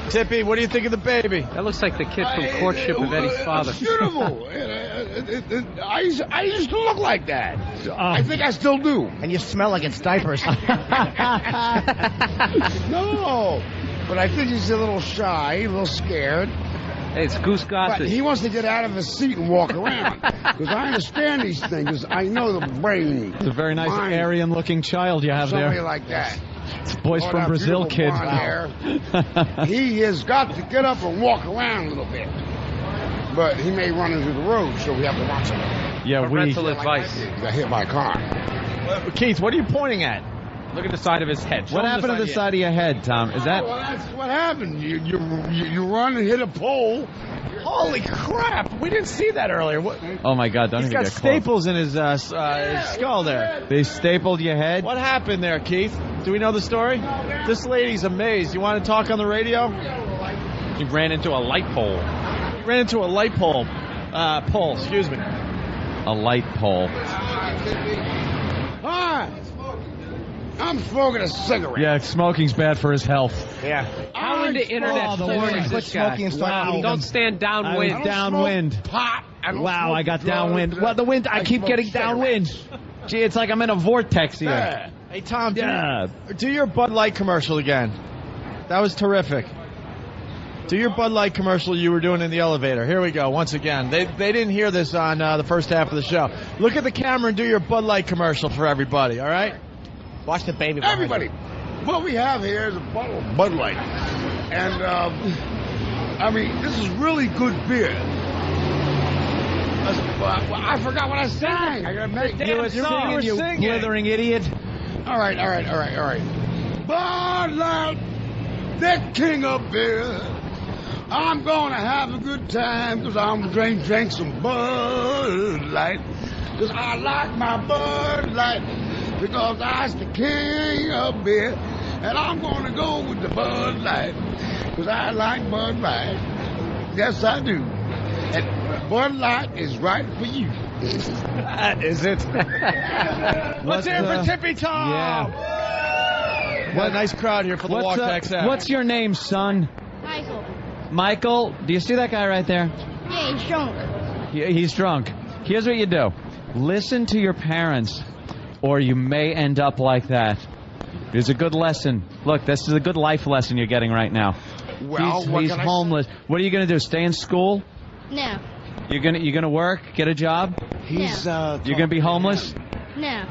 Tippy, what do you think of the baby? That looks like the kid from Courtship of Eddie's father. It's beautiful. I used to look like that. I think I still do. And you smell like it's diapers. No, but I think he's a little shy, a little scared. Hey, it's Goose Gossage. But he wants to get out of his seat and walk around. Because I understand these things. I know the brain. It's a very nice Aryan-looking child you have Somebody there. like that. It's Boys from Brazil kid. He has got to get up and walk around a little bit. But he may run into the road, so we have to watch him. Yeah, Parental advice. Got hit by a car. Keith, what are you pointing at? Look at the side of his head. What happened to the side of your head, Tom? Is that? Well, that's what happened. You run and hit a pole. Holy crap! We didn't see that earlier. What? Oh my God! Don't He's even got get close. staples in his skull there. They stapled your head. What happened there, Keith? Do we know the story? This lady's amazed. You want to talk on the radio? He ran into a light pole. He ran into a light pole. Pole, excuse me. A light pole. Hi. I'm smoking a cigarette. Yeah, smoking's bad for his health. Yeah. How into internet porn is this guy? Don't stand downwind. Downwind. Pot. Wow, I got downwind. Well, the wind, I keep getting downwind. Gee, it's like I'm in a vortex here. Yeah. Hey, Tom, do your Bud Light commercial again. That was terrific. Do your Bud Light commercial you were doing in the elevator. Here we go, once again. They didn't hear this on the first half of the show. Look at the camera and do your Bud Light commercial for everybody, all right? Watch the baby. Everybody. What we have here is a bottle of Bud Light. And, I mean, this is really good beer. I forgot what I sang. I gotta make You were singing, you blithering idiot. All right. Bud Light, the king of beer. I'm gonna have a good time because I'm gonna drink some Bud Light. Because I like my Bud Light. Because I's the king of beer. And I'm gonna go with the Bud Light. Because I like Bud Light. Yes, I do. And Bud Light is right for you. Is it? Let's hear it for Tippy Tom. Yeah. What a nice crowd here for the Walk Back Sound. What's your name, son? Michael. Michael, do you see that guy right there? Yeah, he's drunk. He's drunk. Here's what you do. Listen to your parents, or you may end up like that. It's a good lesson. Look, this is a good life lesson you're getting right now. Well, he's homeless. What are you going to do? Stay in school? No. You're gonna work? Get a job? He's You're gonna be homeless? No.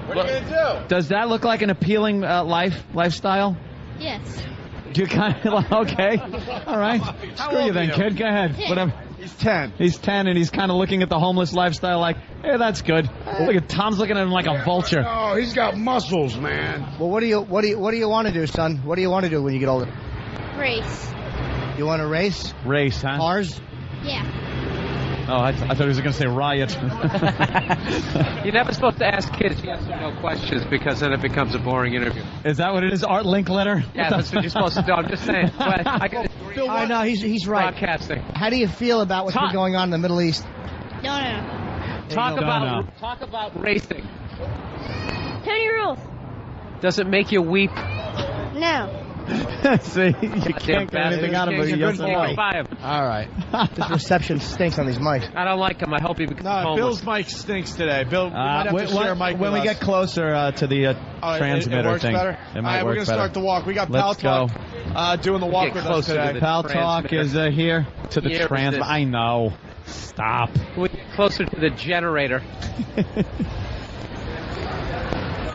What are you gonna do? Does that look like an appealing lifestyle? Yes. You kind of okay. All right. Screw you then, kid. Go ahead. 10. Whatever. He's 10. He's 10, and he's kind of looking at the homeless lifestyle like, hey, that's good. Look at Tom's looking at him like a vulture. Oh, he's got muscles, man. Well, what do you want to do, son? What do you want to do when you get older? Race. You want to race? Race, huh? Cars? Yeah. Oh, I thought he was going to say riot. You're never supposed to ask kids yes or no questions because then it becomes a boring interview. Is that what it is? Art Linkletter? Yeah, that's what you're supposed to do. I'm just saying. But I know, he's right. Broadcasting. How do you feel about what's been going on in the Middle East? Don't know. Talk about racing. Tony rules. Does it make you weep? No. See, you can't get anything out of him. Yes or no. All right. This reception stinks on these mics. I don't like him. I hope he becomes homeless. Bill's mic stinks today. Bill, we might have to share a mic when we get closer to the transmitter it works thing. Better? It might we're work going to better. start the walk. We got Let's Pal Talk doing the walk with us today. Pal Talk is here to the transmitter. I know. Stop. Closer to the generator.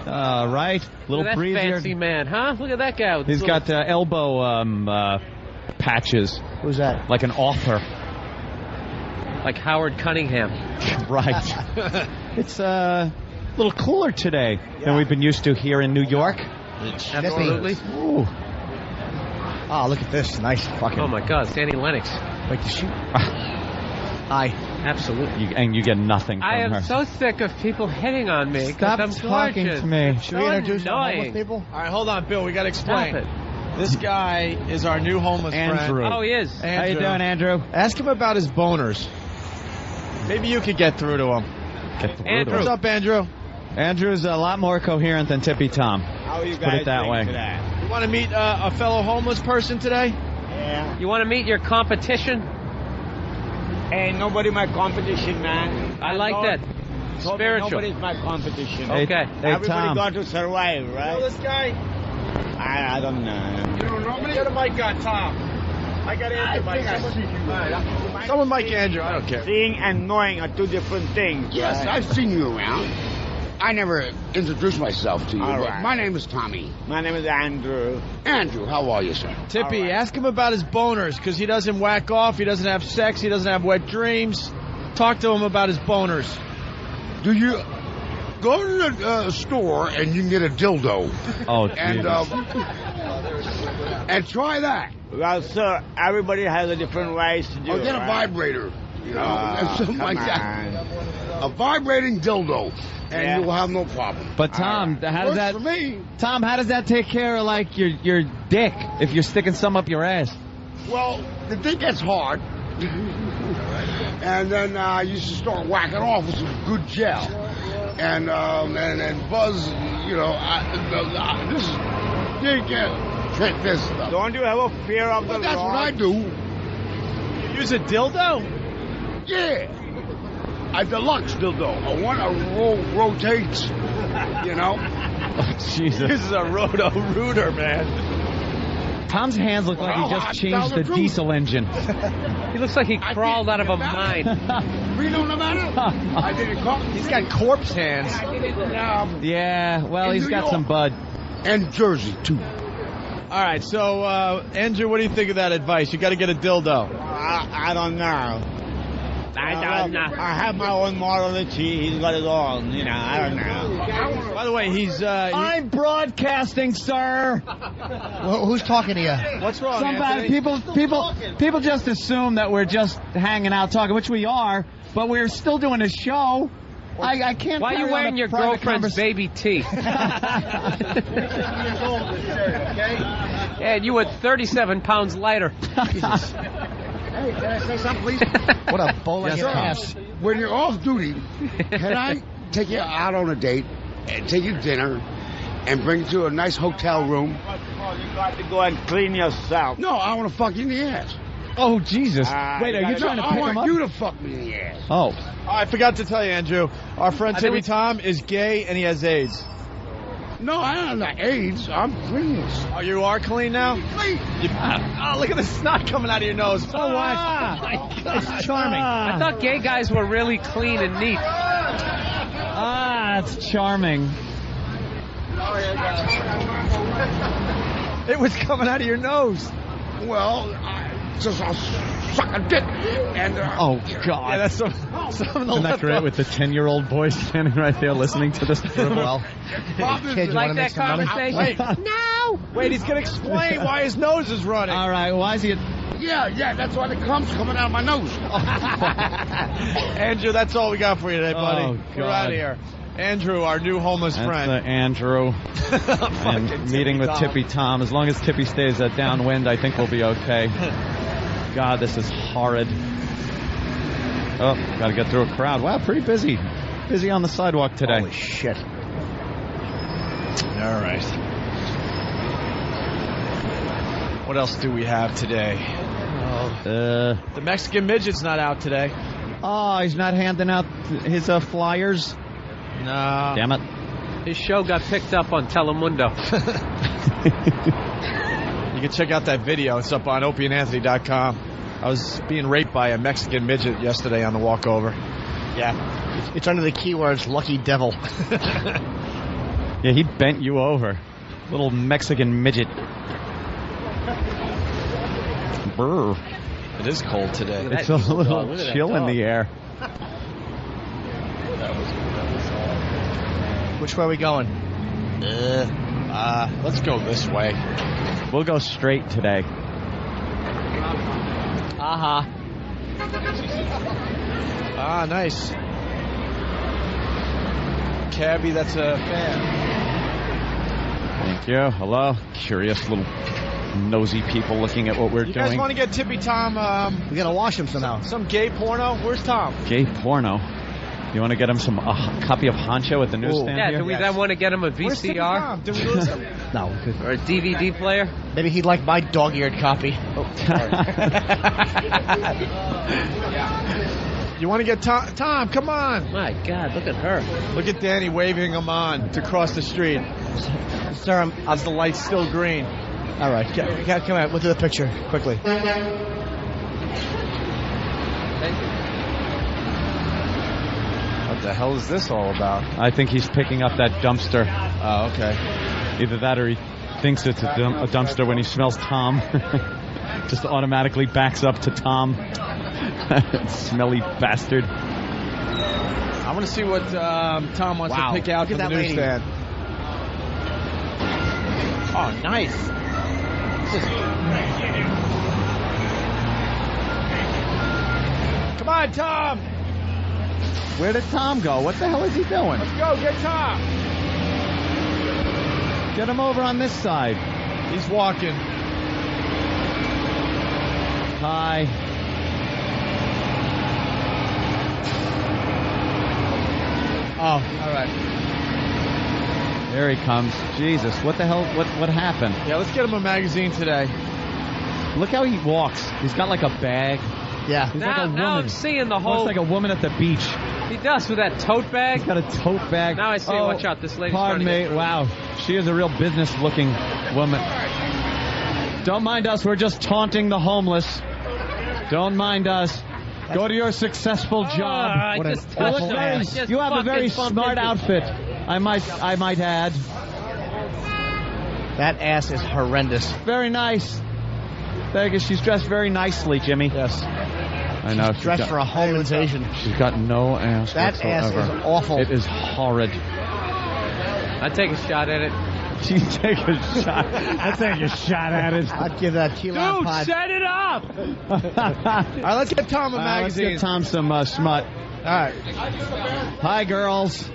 Right? Little breezier. Fancy man, huh? Look at that guy. With He's got elbow patches. Who's that? Like an author. Like Howard Cunningham. Right. It's a little cooler today than we've been used to here in New York. Absolutely. Ooh. Oh, look at this. Nice fucking... Oh, my God. Sandy Lennox. Wait to shoot. Hi. Absolutely. And you get nothing from her. I am so sick of people hitting on me. Stop I'm talking gorgeous. to me. Should we introduce our homeless annoying. people? All right, hold on, Bill. We got to explain. Stop it. This guy is our new homeless Andrew. friend. Oh, he is. Andrew. How you doing, Andrew? Ask him about his boners. Maybe you could get through to him. Andrew. What's up, Andrew? Andrew's a lot more coherent than Tippy Tom. How are you guys Put it that doing way. today? You want to meet a fellow homeless person today? Yeah. You want to meet your competition? Ain't nobody my competition, man. I like that. Spiritual. Nobody's my competition. Okay. Hey, Everybody Tom. got to survive, right? You know this guy? I don't know. You don't know me? Get a mic on Tom. I got Andrew, Mike. Someone mic Andrew. I don't care. Seeing and knowing are two different things. Yes, right? I've seen you around. I never introduced myself to you, All but right. my name is Tommy. My name is Andrew. Andrew, how are you, sir? Tippy, All right. ask him about his boners, because he doesn't whack off, he doesn't have sex, he doesn't have wet dreams. Talk to him about his boners. Do you go to the store and you can get a dildo? Oh, and try that. Well, sir, everybody has a different ways to do Or it. get a right? vibrator, you know, something like come that. A vibrating dildo, and you'll have no problem. But Tom, how does Works that? for me. Tom, how does that take care of like your dick if you're sticking some up your ass? Well, the thing gets hard, and then you should start whacking off with some good gel, and Buzz, you know, you can't trick this stuff. Don't you have a fear of the That's Lord? what I do. You use a dildo? Yeah. A deluxe dildo. A one that rotates, you know. Jesus. This is a roto-rooter, man. Tom's hands look like he just changed the diesel engine. He looks like he crawled out of a mine. Reno, Nevada? I did it. He's got corpse hands. Yeah, well, In he's New got York. some bud. And Jersey, too. All right, so, Andrew, what do you think of that advice? You got to get a dildo. I don't know. I have my own morality. He's got his own. You know, I don't know. By the way, he's... I'm broadcasting, sir. Well, who's talking to you? What's wrong, Somebody, Anthony? people just assume that we're just hanging out talking, which we are, but we're still doing a show. I can't. Why are you carry on wearing a your private girlfriend's baby teeth? And you were 37 pounds lighter. Hey, can I say something, please? What a bowling ass. When you're off duty, can I take you out on a date and take you to dinner and bring you to a nice hotel room? You got to go and clean yourself. No, I want to fuck you in the ass. Oh, Jesus. Wait, are you trying to I pick him want up? you to fuck me in the ass. Oh. I forgot to tell you, Andrew. Our friend I Timmy think Tom is gay and he has AIDS. No, I don't have AIDS. I'm clean. Oh, you are clean now? Clean. Oh, look at the snot coming out of your nose. So what? It's charming. I thought gay guys were really clean and neat. That's charming. It was coming out of your nose. Well, I'll suck a dick. And, Oh, God. Yeah, that's some of the Isn't that great with the 10-year-old boy standing right there listening to this? Well, Kid, Like that conversation? Wait. No! Wait, he's going to explain why his nose is running. All right, why is he... Yeah, that's why the cum's coming out of my nose. Andrew, that's all we got for you today, buddy. Oh, We're God. out of here. Andrew, our new homeless That's friend. Andrew. And meeting with Tippy Tom. As long as Tippy stays downwind, I think we'll be okay. God, this is horrid. Oh, got to get through a crowd. Wow, pretty busy. Busy on the sidewalk today. Holy shit. All right. What else do we have today? The Mexican midget's not out today. Oh, he's not handing out his flyers? No. Damn it. His show got picked up on Telemundo. You can check out that video. It's up on opieandanthony.com. I was being raped by a Mexican midget yesterday on the walkover. Yeah. It's under the keywords lucky devil. Yeah, he bent you over. Little Mexican midget. Burr. It is cold today. It's a little chill in the air. Which way are we going? Let's go this way. We'll go straight today. Ah, nice. Cabbie, that's a fan. Thank you. Hello. Curious little nosy people looking at what we're doing. You guys want to get Tippy Tom? We got to wash him somehow. Some gay porno? Where's Tom? Gay porno? You want to get him some copy of Honcho at the newsstand? Yeah, here? do we then want to get him a VCR? Where's Tippy Tom? Did we lose him? No. Or a DVD player? Maybe he'd like my dog-eared copy. Oh, You want to get Tom? Tom, come on. My God, look at her. Look at Danny waving him on to cross the street. Sir, as the light's still green. All right, come on. We'll do the picture quickly. What the hell is this all about? I think he's picking up that dumpster. Oh, okay. Either that or he thinks it's a dumpster when he smells Tom. Just automatically backs up to Tom. Smelly bastard. I want to see what Tom wants to pick out from the newsstand. Oh, nice. Come on, Tom. Where did Tom go? What the hell is he doing? Let's go, get Tom. Get him over on this side. He's walking. Hi. Oh, all right. There he comes. Jesus, what the hell? What happened? Yeah, let's get him a magazine today. Look how he walks. He's got like a bag. Yeah. He's now, like a woman. now I'm seeing the whole... Looks like a woman at the beach. He does with that tote bag. He's got a tote bag. Now I see. Oh, watch out, this lady's pardon trying me. to get... Wow. She is a real business-looking woman. Don't mind us. We're just taunting the homeless. Don't mind us. Go to your successful job. What just touched him. You have a very smart outfit, I might add. That ass is horrendous. Very nice. She's dressed very nicely, Jimmy. Yes. I know. She's dressed for a home invasion. She's got no ass That whatsoever. ass is awful. It is horrid. I'd take a shot at it. You take a shot. I'd take a shot at it. I'd give that key lime Dude, pod. set it up! All right, let's get Tom a magazine. Let's get Tom some smut. All right. Hi, girls.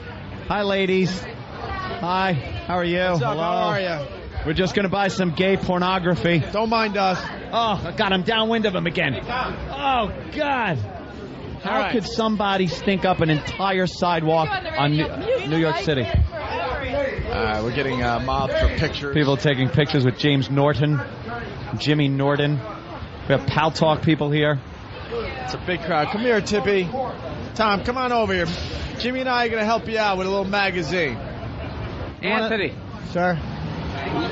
Hi, ladies. Hi. How are you? What's up? Hello. How are you? We're just going to buy some gay pornography. Don't mind us. Oh, God, I'm downwind of him again. Oh, God. How could somebody stink up an entire sidewalk on New York City? We're getting mobbed for pictures. People taking pictures with James Norton, Jimmy Norton. We have Pal Talk people here. It's a big crowd. Come here, Tippy. Tom, come on over here. Jimmy and I are going to help you out with a little magazine. Anthony. Sir?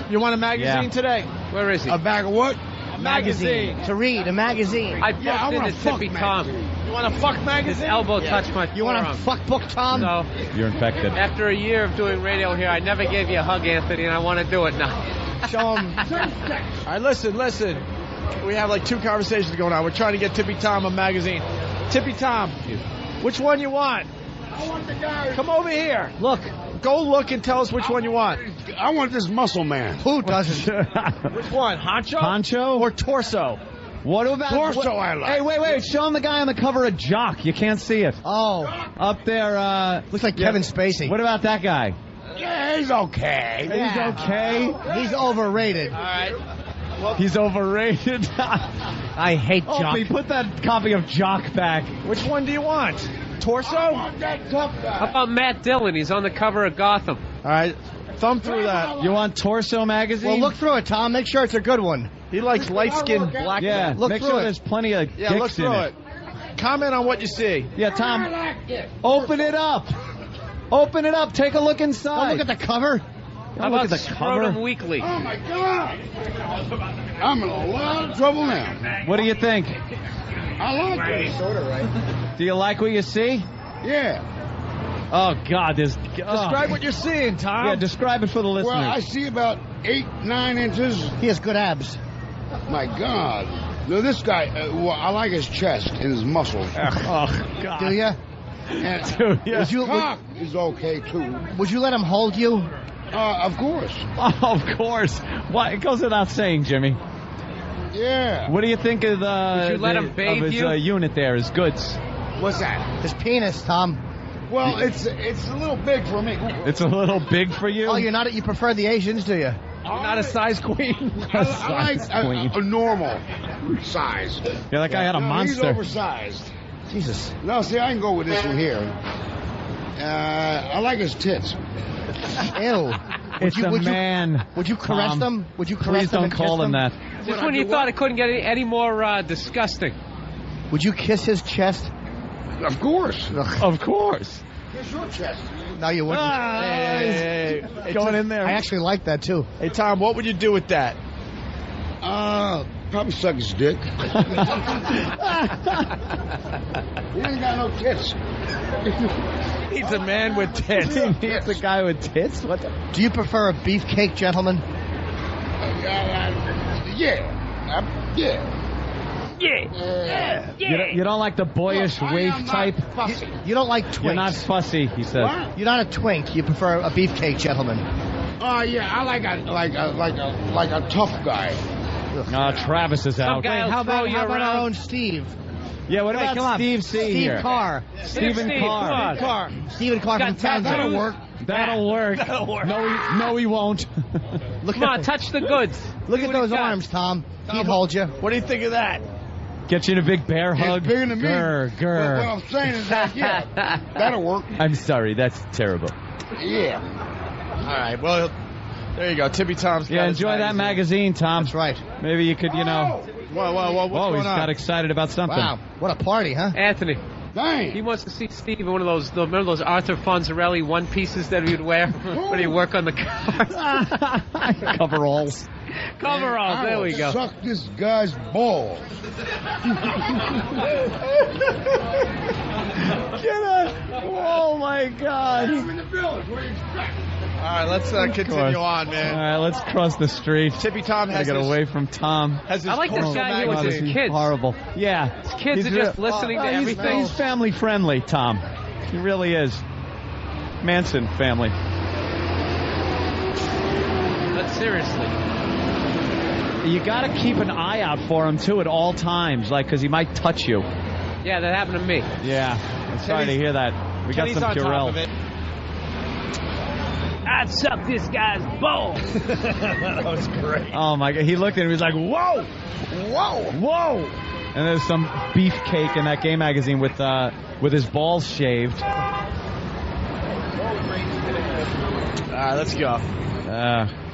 You want a magazine today? Where is he? A bag of what? A magazine. To read, a magazine. I bumped into Tippy Tom. You want a fuck magazine? His elbow touched my You want a fuck book, Tom? So, You're infected. after a year of doing radio here, I never gave you a hug, Anthony, and I want to do it now. Show him. All right, listen. We have like 2 conversations going on. We're trying to get Tippy Tom a magazine. Tippy Tom, which one you want? I want the guy. Come over here. Look. Go look and tell us which one you want. I want this muscle man. Who doesn't? Which one? Honcho? Honcho? Or Torso? What about... Torso I like. Hey, wait. Show him the guy on the cover of Jock. You can't see it. Oh. Up there, Looks like Kevin Spacey. What about that guy? Yeah, he's okay. He's okay. He's overrated. All right. Well, he's overrated. I hate Jock. Opie, put that copy of Jock back. Which one do you want? Torso? How about Matt Dillon? He's on the cover of Gotham. All right. Thumb through that. You want Torso magazine? Well, look through it, Tom. Make sure it's a good one. He likes light-skinned black Yeah, men. Look make through sure it. there's plenty of Yeah, dicks look through in it. Comment on what you see. Yeah, Tom, open it up. Open it up. Take a look inside. Don't look at the cover. How look about at the cover. Scrotum Weekly? Oh, my God. I'm in a lot of trouble now. What do you think? I like this. Do you like what you see? Yeah. Oh, God. Describe what you're seeing, Tom. Yeah, describe it for the listeners. Well, I see about 8-9 inches. He has good abs. My God. No, this guy, well, I like his chest and his muscles. Oh, God. Do you? And Would you? cock is okay, too. Would you let him hold you? Of course. Oh, of course. Why? It goes without saying, Jimmy. Yeah. What do you think of Would you let him bathe of his you? Unit there, his goods? What's that? His penis, Tom. Well, it's a little big for me. It's a little big for you? Oh, you prefer the Asians, do you? You're not a size queen. I like a normal size. Yeah, that guy had a monster. He's oversized. Jesus. No, see, I can go with this one here. I like his tits. Ew. It's a man. Would you caress Tom, them? Would you caress Please them don't and call kiss him them? that. Just when you thought it couldn't get any more disgusting. Would you kiss his chest? Of course. Of course. Kiss your chest. No, you wouldn't. Hey, Going in there. I actually like that, too. Hey, Tom, what would you do with that? Probably suck his dick. He ain't got no tits. He's a man with tits. He's a guy with tits? What the? Do you prefer a beefcake, gentleman? Yeah. You don't like the boyish waif type? You don't like twinks. You're not fussy, he says. What? You're not a twink. You prefer a beefcake, gentleman. Yeah, I like a tough guy. Travis is out. guy- How about around. our own Steve? Yeah, what about come on. Steve C Steve here? Carr. Stephen Carr. Stephen Carr from Townsend. That'll work. That'll work. No, he won't. Come on, touch the goods. Look at those arms, Tom. He'd hold you. What do you think of that? Get you in a big bear hug. It's bigger than me. Grr. But what I'm saying is that, yeah, that'll work. I'm sorry, that's terrible. Yeah. All right, well, there you go. Tippy Tom's got Yeah, his enjoy that magazine, Tom. That's right. Maybe you could, Whoa, what's Whoa, going he's on? got excited about something. Wow, what a party, huh? Anthony. Dang. He wants to see Steve in one of those. Remember those Arthur Fonzarelli one pieces that he'd wear when he work on the car? Coveralls. Coveralls. There we go. Suck this guy's balls. Get it. Oh, my God. I'm in the village. What do you expect? All right, let's continue on, man. All right, let's cross the street. Tippy Tom Gotta has get his, away from Tom. has his I like this Torso guy here with magazine. his kids. Horrible. Yeah. His kids are just listening to everything. He's family friendly, Tom. He really is. Manson family. But seriously. You got to keep an eye out for him, too, at all times, because he might touch you. Yeah, that happened to me. Yeah. I'm sorry to hear that. We got Kenny's some on top Purell. of it. I'd suck this guy's balls. That was great. Oh, my God. He looked at him. He was like, whoa! Whoa! Whoa! And there's some beefcake in that gay magazine with his balls shaved. All right, let's go.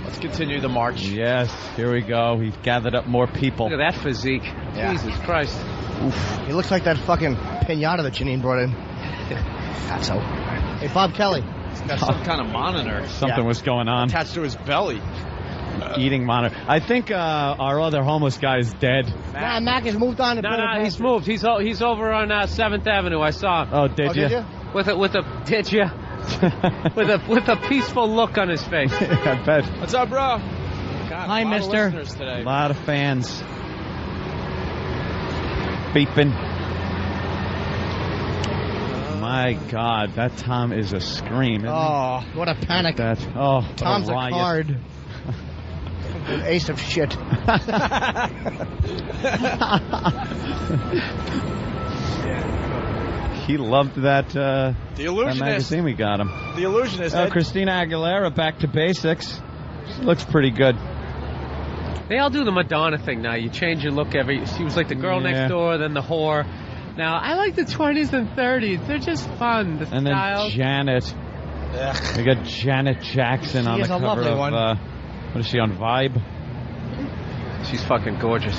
Let's continue the march. Yes, here we go. He's gathered up more people. Look at that physique. Yeah. Jesus Christ. Oof. He looks like that fucking pinata that Janine brought in. That's so. Hey, Bob Kelly. He's got some kind of monitor. Something was going on. Attached to his belly. Eating monitor. I think our other homeless guy is dead. Nah, Mac has moved on. No, he's moved. He's over on 7th Avenue. I saw him. Oh, did you? With a did you? with a peaceful look on his face. I bet. What's up, bro? God, Hi, a lot mister. of listeners today. A lot of fans. Beeping. My God, that Tom is a scream. Oh, what a panic. Tom's a card. An ace of shit. He loved that, The Illusionist. that magazine we got him. The Illusionist. Christina Aguilera, back to basics. She looks pretty good. They all do the Madonna thing now. You change your look she was like the girl next door, then the whore. Now, I like the 20s and 30s. They're just fun. The And then styles. Janet. We got Janet Jackson on the cover of, what is she on, Vibe? She's fucking gorgeous.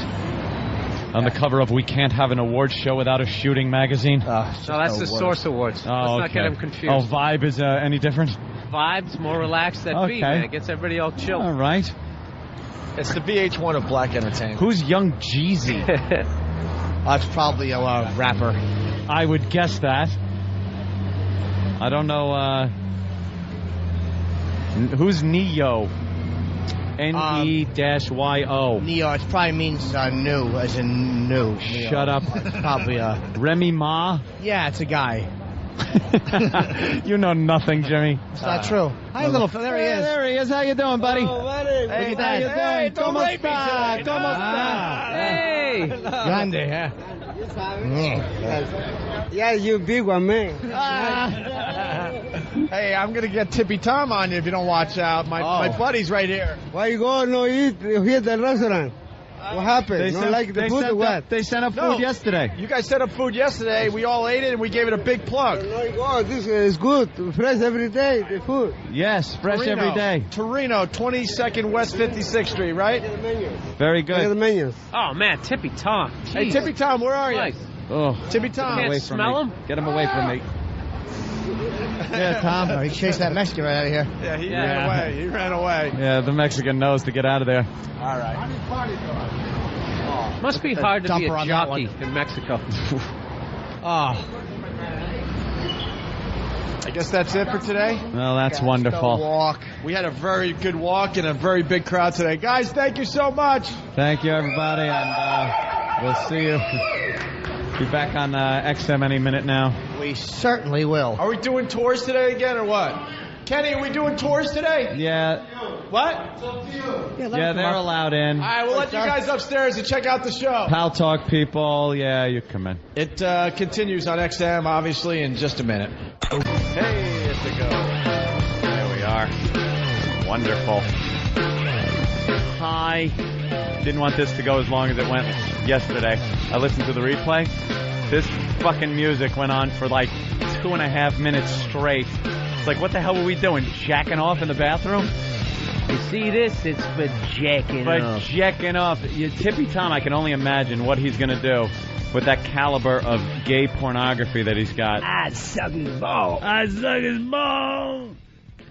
On the cover of We Can't Have an Awards Show Without a Shooting magazine. No, that's the Source Awards. Oh, Let's okay. not get them confused. Oh, Vibe is any different? Vibe's more relaxed than B, man. It gets everybody all chill. All right. It's the VH1 of black entertainment. Who's Young Jeezy? That's probably a rapper. I would guess that. I don't know. Who's Neo? N-E-Y-O. Neo, it probably means new, as in new. Neo. Shut up. It's probably Remy Ma? Yeah, it's a guy. You know nothing, Jimmy. It's not true. Hi, little fella. There he is. There he is. How you doing, buddy? Oh, buddy. Hey, Look at that. Hey, ¿Cómo está? ¿Cómo está? Hey. Grande, huh? Yeah, you big one, man. Hey, I'm gonna get Tippy Tom on you if you don't watch out. My buddy's right here. Why you go no eat here at the restaurant? What happened? Don't like the food or what? They sent up food yesterday. You guys set up food yesterday. We all ate it and we gave it a big plug. Oh, this is good. Fresh every day, the food. Yes, fresh Torino. every day. Torino, 22nd West 56th Street, right? Very Look at good. the menus. Oh, man, Tippy Tom. Hey, Jeez. Tippy Tom, where are you? Nice. Oh, Tippy Tom. Can't away from smell me. him? Get him away from me. Yeah, Tom. He chased that Mexican right out of here. Yeah, he ran away. He ran away. Yeah, the Mexican knows to get out of there. All right. Must be hard to be Dumper a on that jockey in Mexico. I guess that's it for today. Well, that's wonderful. Walk. We had a very good walk and a very big crowd today. Guys, thank you so much. Thank you, everybody, and we'll see you. Be back on XM any minute now. We certainly will. Are we doing tours today again or what? Kenny, are we doing tours today? Yeah. What? Yeah, they're allowed in. All right, we'll let you guys upstairs and check out the show. Pal Talk people, yeah, you come in. It continues on XM, obviously, in just a minute. Hey, it's a go. There we are. Wonderful. Hi. Didn't want this to go as long as it went yesterday. I listened to the replay. This fucking music went on for like 2.5 minutes straight. It's like, what the hell were we doing? Jacking off in the bathroom? You see this? It's for jacking off. For jacking off. Tippy Tom, I can only imagine what he's going to do with that caliber of gay pornography that he's got. I suck his ball. I suck his ball.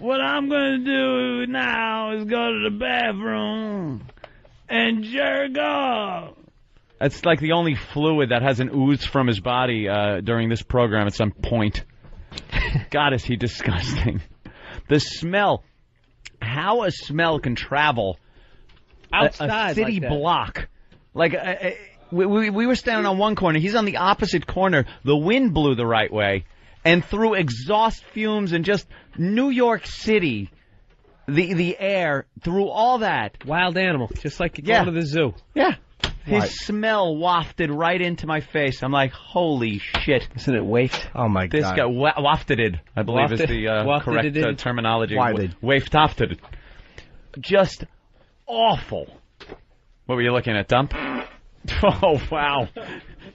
What I'm going to do now is go to the bathroom and jerk off. That's like the only fluid that hasn't oozed from his body during this program at some point. God, is he disgusting. The smell. How a smell can travel Outside a city like that. block. Like, we were standing on one corner. He's on the opposite corner. The wind blew the right way. And through exhaust fumes and just New York City, the air, through all that. Wild animal, just like you go to the zoo. Yeah. His smell wafted right into my face. I'm like, holy shit. Isn't it wafted? Oh, my This God. guy, wafted, I believe is the correct terminology. Wafted. Just awful. What were you looking at, dump? Oh, wow.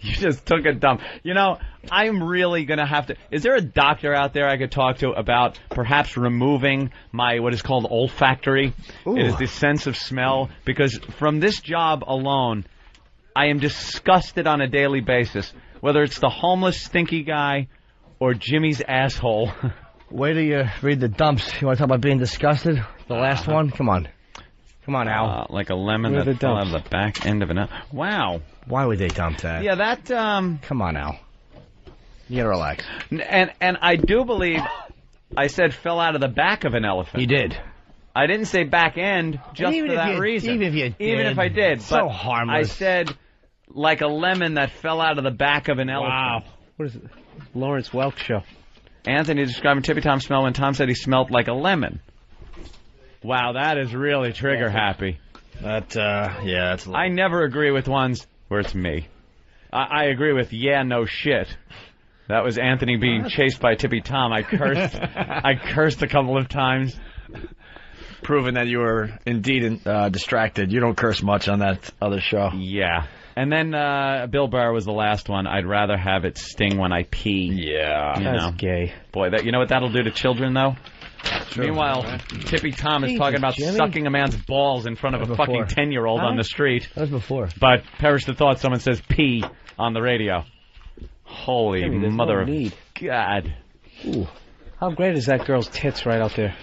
You just took a dump. You know, I'm really going to have to... Is there a doctor out there I could talk to about perhaps removing my what is called olfactory? Ooh. It is the sense of smell. Because from this job alone, I am disgusted on a daily basis. Whether it's the homeless stinky guy or Jimmy's asshole. Wait till you read the dumps. You want to talk about being disgusted? The last one? Come on. Come on, Al. Like a lemon that fell out of the back end of an... Wow. Why would they dump that? Yeah, that... Come on, Al. You gotta relax. And I do believe I said fell out of the back of an elephant. You did. I didn't say back end just for that reason. Even if you did. Even if I did. So but harmless. I said like a lemon that fell out of the back of an elephant. Wow. What is it? Lawrence Welk show. Anthony describing Tippy Tom's smell when Tom said he smelled like a lemon. Wow, that is really trigger happy. That's a little... I never agree with ones where it's me. I agree with no shit. That was Anthony being chased by Tippy Tom. I cursed. I cursed a couple of times. Proving that you were indeed distracted. You don't curse much on that other show. Yeah. And then Bill Burr was the last one. I'd rather have it sting when I pee. Yeah. You That's know. gay. Boy, you know what that'll do to children, though? Meanwhile, Tippy Tom is talking about sucking a man's balls in front of a fucking 10-year-old on the street. That was before. But perish the thought someone says pee on the radio. Holy mother of God. Ooh. How great is that girl's tits right out there?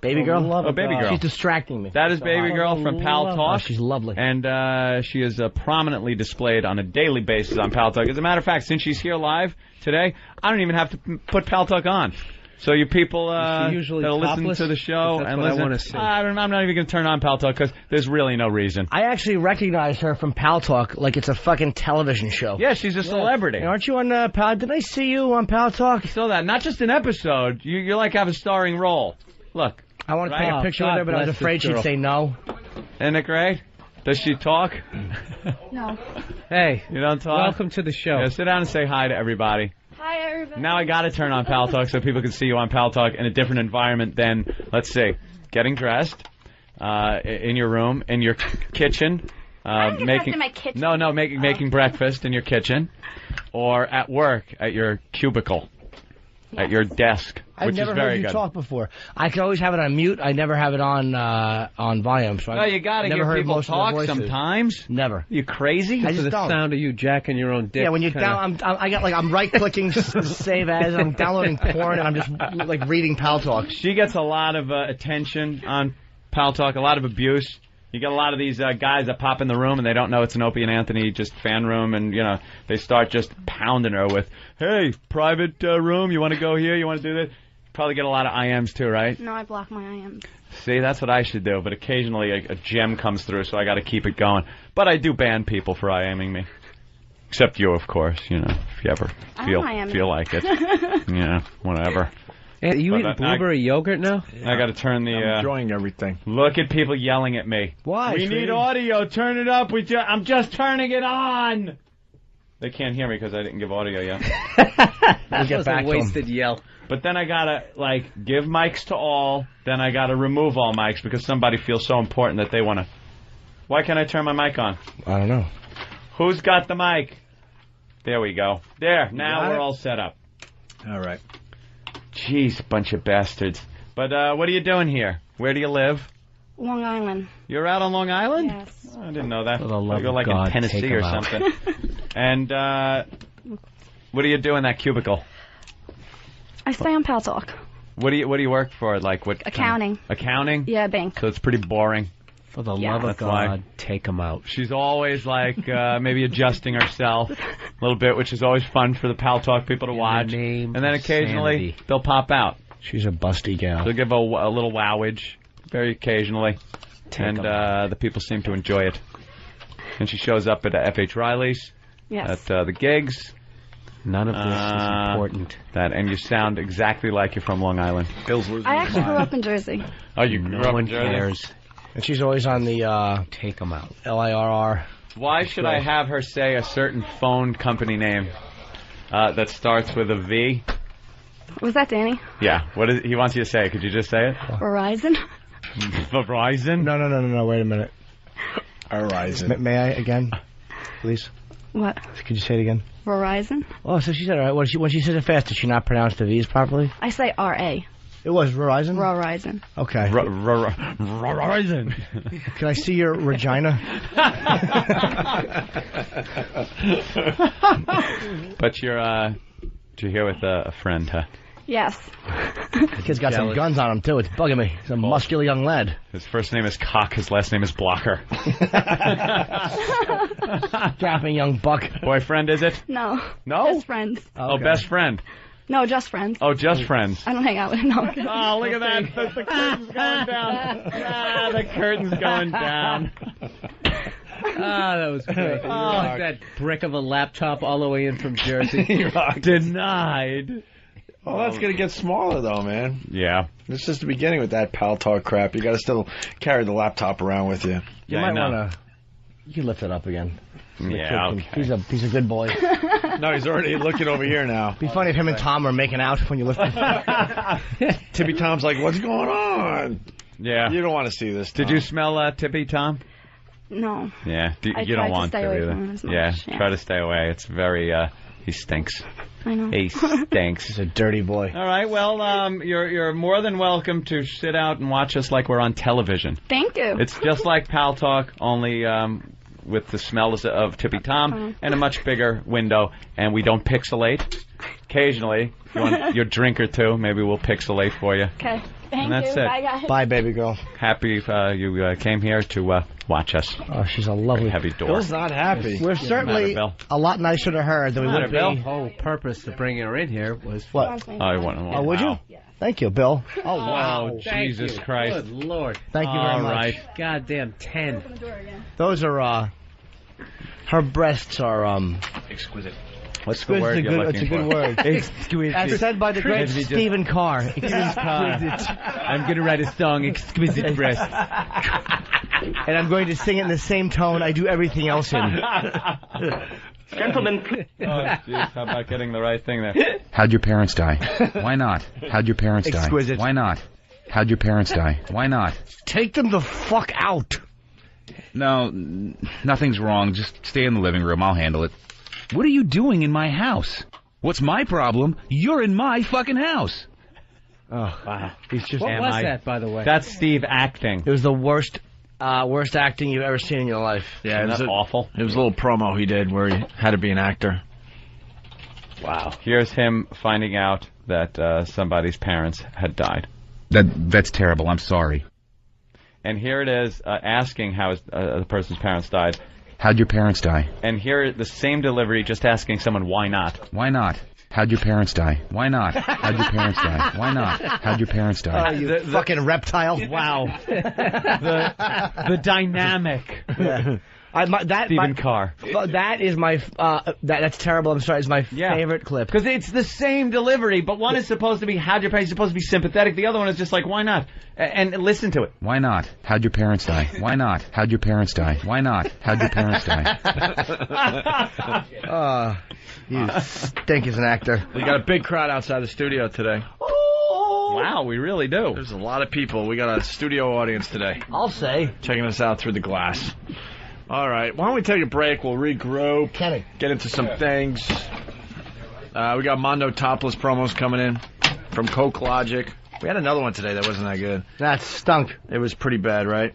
Baby girl? Baby girl. She's distracting me. That is Baby Girl from Pal Talk. Oh, she's lovely. And she is prominently displayed on a daily basis on Pal Talk. As a matter of fact, since she's here live today, I don't even have to put Pal Talk on. So you people that'll listen to the show and listen, I want to see. I'm not even going to turn on Pal Talk because there's really no reason. I actually recognize her from Pal Talk like it's a fucking television show. Yeah, she's a celebrity. Hey, aren't you on Pal? Did I see you on Pal Talk? I saw that. Not just an episode. You like have a starring role. Look. I want to take a picture with her, but I was afraid she'd say no. Isn't it great? Does she talk? No. Hey. You don't talk? Welcome to the show. Yeah, sit down and say hi to everybody. Hi, everybody. Now I got to turn on Pal Talk so people can see you on Pal Talk in a different environment than, let's see, getting dressed in your room, in your kitchen. In my kitchen. No, making breakfast in your kitchen. Or at work, at your cubicle. At your desk, which is very good. I've never heard you talk before. I can always have it on mute. I never have it on volume. So you got to hear people talk sometimes. Never. You crazy? I just the don't. sound of you jacking your own dick. Yeah, when you're down, I'm right clicking save as. I'm downloading porn and I'm just like reading Pal Talk. She gets a lot of attention on Pal Talk, a lot of abuse. You get a lot of these guys that pop in the room and they don't know it's an Opie and Anthony just fan room, and they start just pounding her with, "Hey, private room, you want to go here? You want to do this?" Probably get a lot of IMs too, right? No, I block my IMs. See, that's what I should do. But occasionally a gem comes through, so I got to keep it going. But I do ban people for IMing me, except you, of course. If you ever feel like it, whatever. Hey, you eating blueberry yogurt now? I got to turn the. I'm enjoying everything. Look at people yelling at me. Why? We need audio. Turn it up. I'm just turning it on. They can't hear me because I didn't give audio yet. That was a wasted yell. But then I gotta give mics to all. Then I gotta remove all mics because somebody feels so important that they wanna. Why can't I turn my mic on? I don't know. Who's got the mic? There we go. There. Now we're all set up. All right. Jeez, bunch of bastards. But what are you doing here? Where do you live? Long Island. You're out on Long Island? Yes. Oh, I didn't know that. For the love You're of like God, in Tennessee or something. And what do you do in that cubicle? I stay on Pal Talk. What do you work for? Like what? Accounting. Accounting? Yeah, bank. So it's pretty boring. For the love of God, take them out. She's always like maybe adjusting herself a little bit, which is always fun for the Pal Talk people to watch. And then occasionally they'll pop out. She's a busty gal. They'll give a little wowage very occasionally. And the people seem to enjoy it. And she shows up at F.H. Riley's. Yes. At the gigs. None of this is important. And you sound exactly like you're from Long Island. I actually grew up in Jersey. Oh, you grew up in Jersey? Cares. And she's always on the take them out. LIRR. Why should I have her say a certain phone company name that starts with a V? Was that Danny? Yeah. What is he wants you to say? Could you just say it? Verizon. Verizon? No. Wait a minute. Verizon. May I again, please? What? Could you say it again? Verizon. Oh, so she said it right. When she said it fast, did she not pronounce the V's properly? I say R.A. It was Verizon? Verizon. Okay. Verizon. Can I see your Regina? But you're here with a friend, huh? Yes. The kid's got some guns on him, too. It's bugging me. He's a muscular young lad. His first name is Cock. His last name is Blocker. Strapping young buck. Boyfriend, is it? No. No? Best friends. Oh, best friend. No, just friends. Oh, just friends. I don't hang out with him. No. Oh, look at that. The curtain's going down. The curtain's going down. That was great. Like that brick of a laptop all the way in from Jersey. Denied. Well, that's going to get smaller, though, man. Yeah. This is the beginning with that Pal Talk crap. You got to still carry the laptop around with you. You might want to... You can lift it up again. Yeah, okay. He's a good boy. No, he's already looking over here now. Be funny if him and Tom were making out when you lift it. Tippy Tom's like, what's going on? Yeah. You don't want to see this, Tom. Did you smell Tippy Tom? No. Yeah. You I don't want to stay to away either. from him as much. Yeah, try to stay away. It's very, he stinks. I know. He stinks. He's a dirty boy. All right, well, you're more than welcome to sit out and watch us like we're on television. Thank you. It's just like Pal Talk, only with the smells of Tippy Tom and a much bigger window, and we don't pixelate. Occasionally, if you want your drink or two, maybe we'll pixelate for you. Okay. Thank And that's you. it. Bye, guys. Bye, baby girl. Happy you came here to watch us. Oh, she's a lovely... Heavy door. Bill's not happy. We're certainly a lot nicer to her than we would be. The whole purpose of bringing her in here was... What? Oh, would you? Thank you, Bill. Oh, wow. Oh, Jesus Christ. Good Lord. Thank you very much. All right. Goddamn 10. Those are, her breasts are, Exquisite. What's the word you're looking for? It's a good word. Exquisite. As said by the great Stephen Carr. Exquisite. I'm going to write a song, Exquisite Breast. And I'm going to sing it in the same tone I do everything else in. Gentlemen, Oh, jeez, how about getting the right thing there? How'd your parents die? Why not? How'd your parents die? Exquisite. Why not? How'd your parents die? Why not? Take them the fuck out. No, nothing's wrong. Just stay in the living room. I'll handle it. What are you doing in my house? What's my problem? You're in my fucking house. Oh, wow. He's just... What was that, by the way? That's Steve acting. It was the worst acting you've ever seen in your life. Yeah, it was awful. It was a little promo he did where he had to be an actor. Wow. Here's him finding out that somebody's parents had died. That's terrible. I'm sorry. And here it is asking how the person's parents died. How'd your parents die? And here, the same delivery, just asking someone, why not? Why not? How'd your parents die? Why not? How'd your parents die? Why not? How'd your parents die? Oh, you fucking reptile. Wow. the dynamic. Yeah. Stephen Carr. That is my... that's terrible. I'm sorry. It's my favorite clip. Because it's the same delivery, but one is supposed to be, how'd your parents, supposed to be sympathetic. The other one is just like, why not? And listen to it. Why not? How'd your parents die? Why not? How'd your parents die? Why not? How'd your parents die? You stink as an actor. We got a big crowd outside the studio today. Wow, we really do. There's a lot of people. We got a studio audience today. I'll say. Checking us out through the glass. All right, why don't we take a break? We'll regroup, get into some things. We got Mondo Topless promos coming in from Coke Logic. We had another one today that wasn't that good. That stunk. It was pretty bad, right?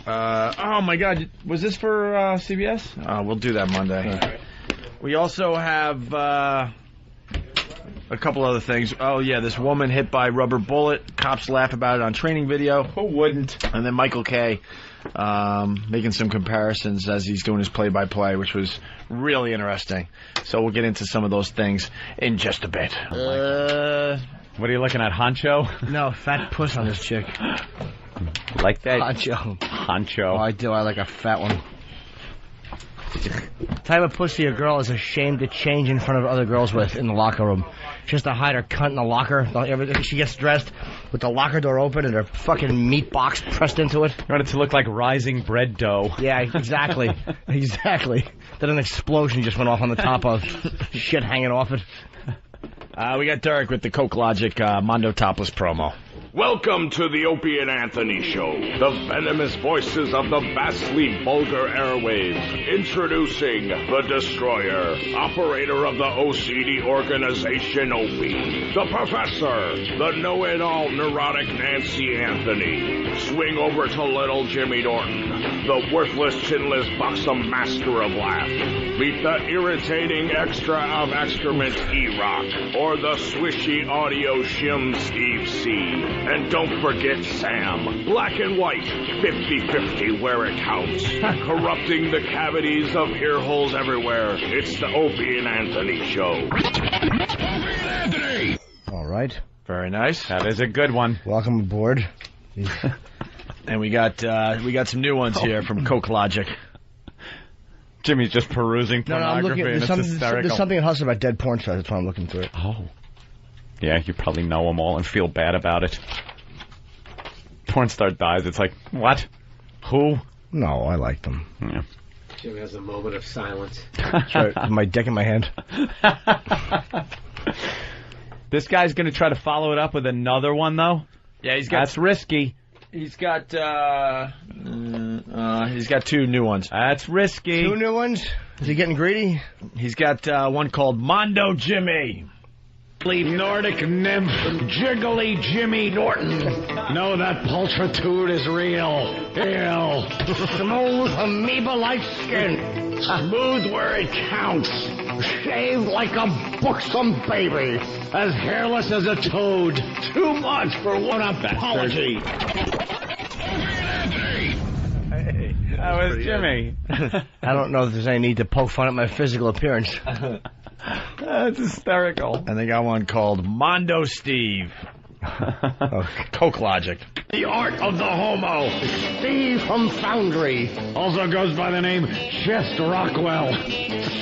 Oh, my God. Was this for CBS? We'll do that Monday. We also have a couple other things. Oh, yeah, this woman hit by rubber bullet. Cops laugh about it on training video. Who wouldn't? And then Michael Kay making some comparisons as he's doing his play-by-play, which was really interesting. So we'll get into some of those things in just a bit. What are you looking at, Honcho? No, fat puss on this chick. Like that? Honcho. Oh, I do. I like a fat one. Type of pussy a girl is ashamed to change in front of other girls with in the locker room. She has to hide her cunt in the locker. She gets dressed with the locker door open and her fucking meat box pressed into it. You want it to look like rising bread dough. Yeah, exactly. Exactly. Then an explosion just went off on the top of shit hanging off it. We got Derek with the Coke Logic Mondo Topless promo. Welcome to the Opie and Anthony Show, the venomous voices of the vastly vulgar airwaves. Introducing the Destroyer, operator of the OCD organization Opie. The Professor, the know-it-all neurotic Nancy Anthony. Swing over to little Jimmy Norton, the worthless, chinless, buxom master of laugh. Meet the irritating extra of excrement E-Rock, or the swishy audio shim Steve C. And don't forget Sam, black and white, 50-50 where it counts. Corrupting the cavities of ear holes everywhere. It's the Opie and Anthony Show. Anthony! All right. Very nice. That is a good one. Welcome aboard. And we got some new ones here from Coke Logic. Jimmy's just perusing pornography, I'm looking at, and it's hysterical. There's something in Hustler about dead porn stars. That's why I'm looking through it. Oh. Yeah, you probably know them all and feel bad about it. Porn star dies, it's like, what? Who? No, I like them. Yeah. Jim has a moment of silence. Sorry, my dick in my hand. This guy's going to try to follow it up with another one, though? Yeah, he's got... That's risky. He's got two new ones. That's risky. Two new ones? Is he getting greedy? He's got one called Mondo Jimmy. Nordic nymph, jiggly Jimmy Norton. No, that pulchritude is real. Smooth amoeba-like skin. Smooth where it counts. Shaved like a buxom baby. As hairless as a toad. Too much for one apology. That was Jimmy. I don't know if there's any need to poke fun at my physical appearance. That's hysterical. And they got one called Mondo Steve. Coke Logic. The art of the homo. Steve from Foundry. Also goes by the name Chest Rockwell.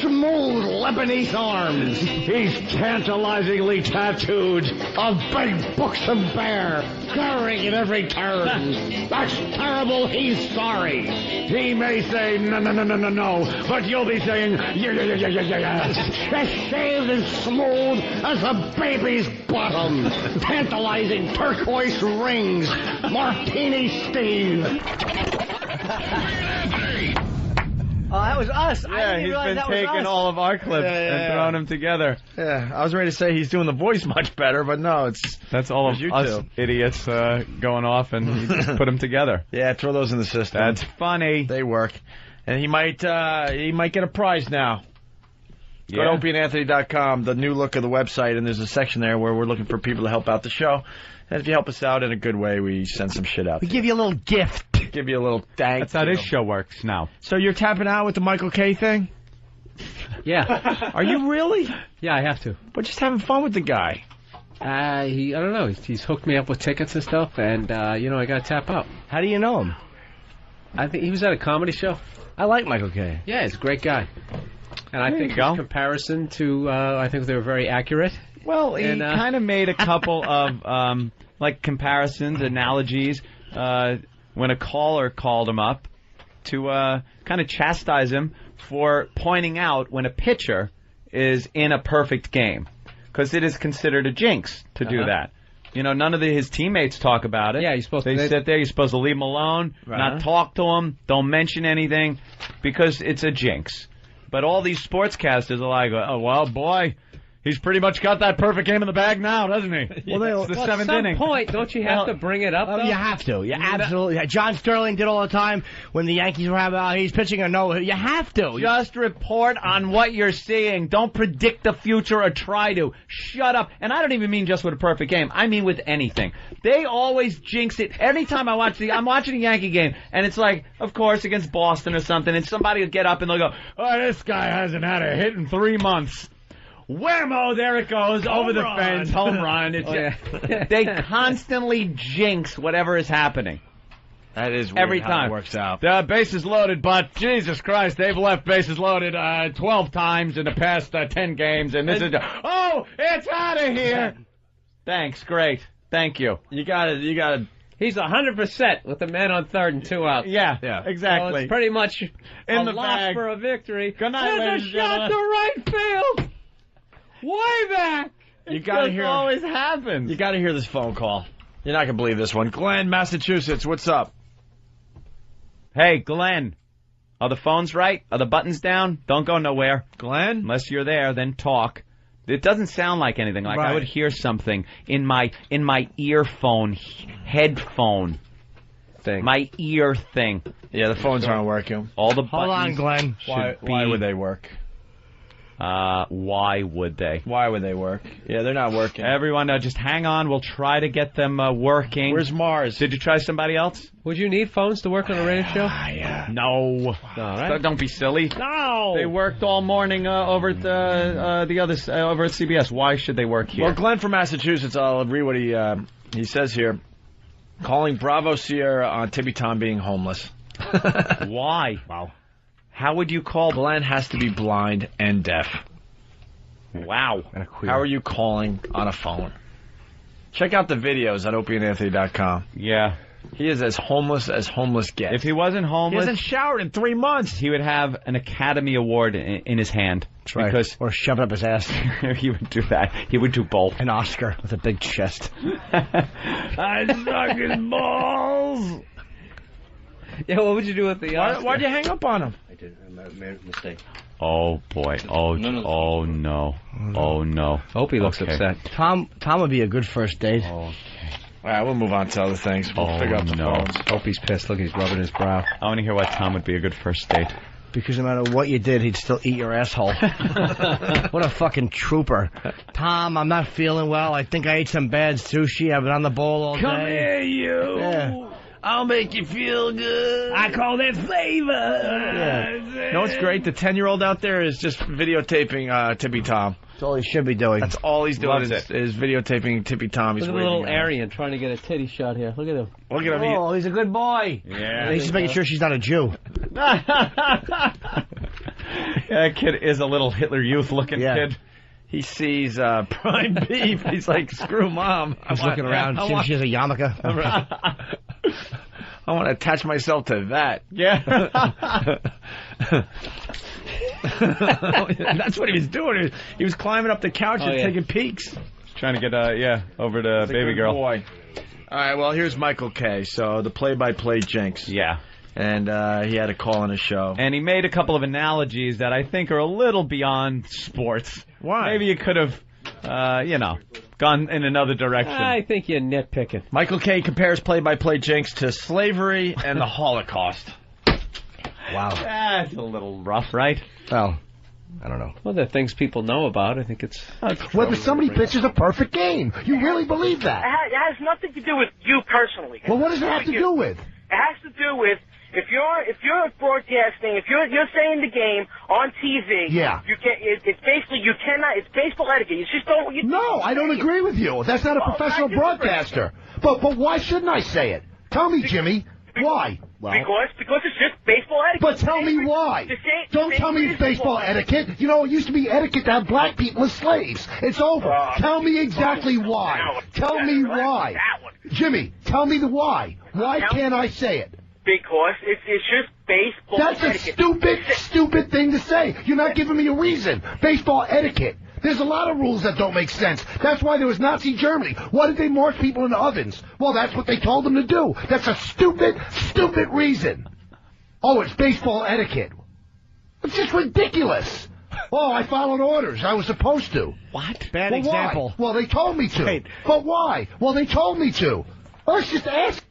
Smooth Lebanese arms. He's tantalizingly tattooed. A big buxom bear. Glaring at every turn. That's terrible. He's sorry. He may say no, but you'll be saying yeah. Chest shaved and smooth as a baby's bottom. Tantalizing turquoise rings. Martini Steve. Oh, that was us. Yeah, he's been taking all of our clips and throwing them together. Yeah, I was ready to say he's doing the voice much better, but no, that's all of you us two idiots going off, and he just put them together. Yeah, throw those in the system. That's funny. They work, and he might get a prize now. Go to opieandanthony.com, the new look of the website, and there's a section there where we're looking for people to help out the show. And if you help us out in a good way, we send some shit out. We give you a little gift. Give you a little thank. That's how this show works now. So you're tapping out with the Michael K thing? Yeah. Are you really? Yeah, I have to. But just having fun with the guy. I don't know. He's hooked me up with tickets and stuff, and I got to tap out. How do you know him? I think he was at a comedy show. I like Michael K. Yeah, he's a great guy. And I think in comparison to, I think they were very accurate. Well, he kind of made a couple of comparisons, analogies, when a caller called him up to kind of chastise him for pointing out when a pitcher is in a perfect game, because it is considered a jinx to do that. You know, none of his teammates talk about it. Yeah, you're supposed to. They sit there. You're supposed to leave him alone, not talk to him, don't mention anything, because it's a jinx. But all these sportscasters are like, oh, well, boy, he's pretty much got that perfect game in the bag now, doesn't he? Well, it's the seventh inning. At some point, don't you have to bring it up, though? You have to. You absolutely. John Sterling did all the time when the Yankees were having, he's pitching or no. You have to. Just report on what you're seeing. Don't predict the future or try to. Shut up. And I don't even mean just with a perfect game. I mean with anything. They always jinx it. Anytime I'm watching a Yankee game, and it's like, of course, against Boston or something, and somebody will get up and they'll go, oh, this guy hasn't had a hit in 3 months. Whammo, there it goes, over the fence, home run. They constantly jinx whatever is happening. That is weird every how time it works out. The bases loaded, but Jesus Christ, they've left bases loaded 12 times in the past 10 games, and this is it's out of here. Thanks, great, thank you. You got it. He's 100% with the man on third and 2 out. Yeah, exactly. So it's pretty much in the loss bag for a victory. Good night, There's ladies a and shot gentlemen. to right field. Way back. You gotta hear. Always happens. You got to hear this phone call. You're not gonna believe this one. Glenn, Massachusetts. What's up? Hey, Glenn. Are the phones right? Are the buttons down? Don't go nowhere. Glenn? Unless you're there, then talk. It doesn't sound like anything. Like I would hear something in my earphone, headphone thing. My ear thing. Yeah, the phones aren't working. All the Hold on, Glenn. Why would they work? Why would they? Why would they work? Yeah, they're not working. Everyone, just hang on. We'll try to get them working. Where's Mars? Did you try somebody else? Would you need phones to work on a radio show? Yeah. No. Right. Don't be silly. No. They worked all morning over at the other over at CBS. Why should they work here? Well, Glenn from Massachusetts. I'll read what he says here. Calling Bravo Sierra on Tippy Tom being homeless. Why? Wow. How would you call? Glenn has to be blind and deaf. Wow. How are you calling on a phone? Check out the videos at opieandanthony.com. Yeah. He is as homeless gets. If he wasn't homeless... He hasn't showered in 3 months. He would have an Academy Award in his hand. That's right. Because or shove it up his ass. He would do that. He would do both. An Oscar with a big chest. I suck his balls. Yeah, what would you do with the Oscar? Why'd you hang up on him? I did. I made a mistake. Oh, boy. Oh, no. Oh, no. Opie looks upset. Tom would be a good first date. All right, we'll move on to other things. We'll figure out the phones. Opie's pissed. Look, he's rubbing his brow. I want to hear why Tom would be a good first date. Because no matter what you did, he'd still eat your asshole. What a fucking trooper. Tom, I'm not feeling well. I think I ate some bad sushi. I've been on the bowl all day. Come here, you. Yeah. I'll make you feel good. I call that flavor. Yeah. You know what's great? The 10-year-old out there is just videotaping Tippy Tom. That's all he should be doing. That's all he's doing is videotaping Tippy Tom. He's Look at the little Aryan trying to get a titty shot here. Look at him. Look at him. Oh, he's a good boy. Yeah. He's just making sure she's not a Jew. That kid is a little Hitler Youth looking kid. He sees prime beef. He's like, screw mom. He's looking around, see if she has a yarmulke. I want to attach myself to that. Yeah. That's what he was doing. He was climbing up the couch and taking peeks. Trying to get, over to baby girl. Boy. All right, well, here's Michael K. So, the play-by-play jinx. Yeah. And he had a call on his show. And he made a couple of analogies that I think are a little beyond sports. Why? Maybe you could have, gone in another direction. I think you're nitpicking. Michael K. compares play-by-play jinx to slavery and the Holocaust. Wow. That's a little rough, right? Well, I don't know. Well, there are things people know about. I think it's... Whether somebody pitches a perfect game. You really believe that? It has nothing to do with you personally. Well, what does it have to do with? It has to do with if you're broadcasting, if you're saying the game on TV, yeah, you can. It's basically you cannot. It's baseball etiquette. You just don't. No, I don't agree with you. That's not a professional broadcaster. But why shouldn't I say it? Tell me, Jimmy. Why? Well, because it's just baseball etiquette. But tell me why. Don't tell me it's baseball etiquette. You know, it used to be etiquette to have black people as slaves. It's over. Tell me exactly why. Tell me why. Jimmy, tell me the why. Why can't I say it? Because it's just baseball etiquette. That's a stupid thing to say. You're not giving me a reason. Baseball etiquette. There's a lot of rules that don't make sense. That's why there was Nazi Germany. Why did they march people into ovens? Well, that's what they told them to do. That's a stupid reason. Oh, it's baseball etiquette. It's just ridiculous. Oh, I followed orders. I was supposed to. What? Bad example. Why? Well, they told me to. Wait. But why? Well, they told me to. Let's just ask.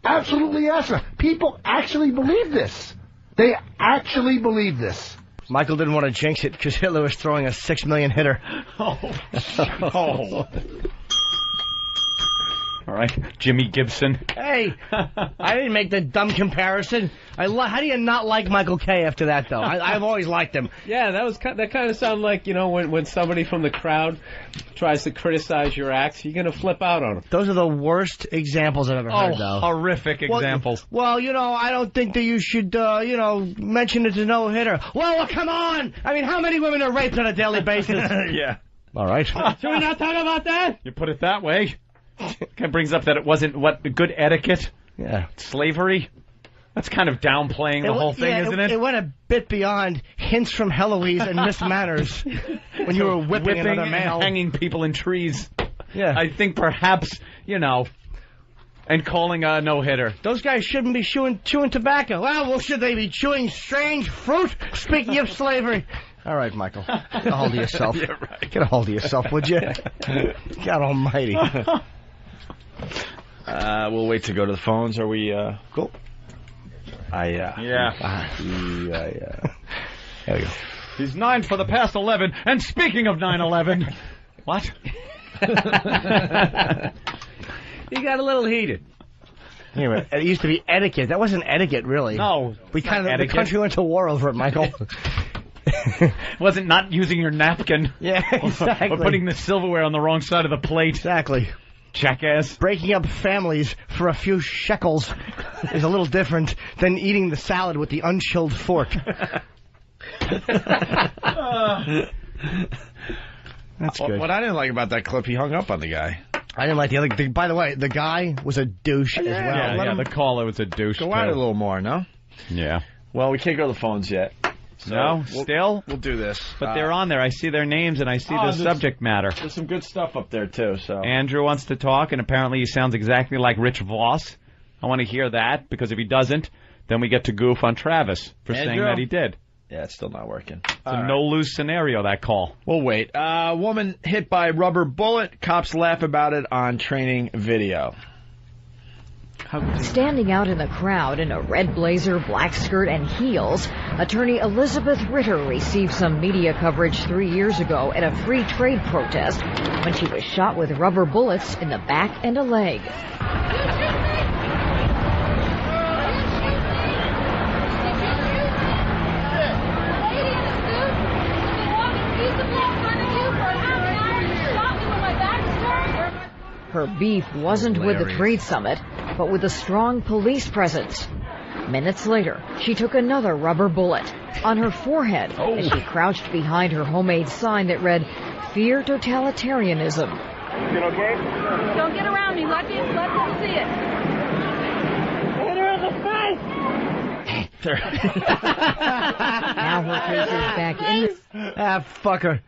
Absolutely ask her. People actually believe this. They actually believe this. Michael didn't want to jinx it because Hitler was throwing a 6 million hitter. Oh. All right, Jimmy Gibson. Hey, I didn't make the dumb comparison. How do you not like Michael K after that, though? I've always liked him. Yeah, that kind of sounded like, when somebody from the crowd tries to criticize your acts, you're going to flip out on them. Those are the worst examples I've ever heard, though. Horrific examples. Well, I don't think that you should, mention it to no-hitter. Well, come on! I mean, how many women are raped on a daily basis? Yeah. All right. Should we not talk about that? You put it that way. Kind of brings up that it wasn't good etiquette. Yeah. Slavery. That's kind of downplaying the whole thing, isn't it? It went a bit beyond hints from Heloise and Miss Manners when you were whipping another male. And hanging people in trees. Yeah. I think perhaps, and calling a no-hitter. Those guys shouldn't be chewing tobacco. Well, should they be chewing strange fruit? Speaking of slavery. All right, Michael. Get a hold of yourself. Yeah, right. Get a hold of yourself, would you? God almighty. We'll wait to go to the phones. Are we, cool? Yeah. There we go. He's 9 for the past 11. And speaking of 9/11, what? He got a little heated. Anyway, it used to be etiquette. That wasn't etiquette, really. No, the country went to war over it, Michael. Wasn't not using your napkin. Yeah, exactly. Or putting the silverware on the wrong side of the plate. Exactly. Jackass. Breaking up families for a few shekels is a little different than eating the salad with the unchilled fork. That's good. What I didn't like about that clip, he hung up on the guy. I didn't like the other. By the way, the guy was a douche as well. Yeah, the caller was a douche. Go at it a little more, no? Yeah. Well, we can't go to the phones yet. So still? We'll do this. But they're on there. I see their names, and I see the subject matter. There's some good stuff up there, too. So Andrew wants to talk, and apparently he sounds exactly like Rich Voss. I want to hear that, because if he doesn't, then we get to goof on Travis for saying that he did. Yeah, it's still not working. It's a no-lose scenario, that call. We'll wait. Woman hit by rubber bullet. Cops laugh about it on training video. Standing out in the crowd in a red blazer, black skirt, and heels, attorney Elizabeth Ritter received some media coverage 3 years ago at a free trade protest when she was shot with rubber bullets in the back and a leg. Her beef wasn't with the trade summit, but with a strong police presence. Minutes later, she took another rubber bullet on her forehead as she crouched behind her homemade sign that read, "Fear totalitarianism." You okay? Don't get around me. Let them see it. Hit her in the face! Now her case is back in. Fucker.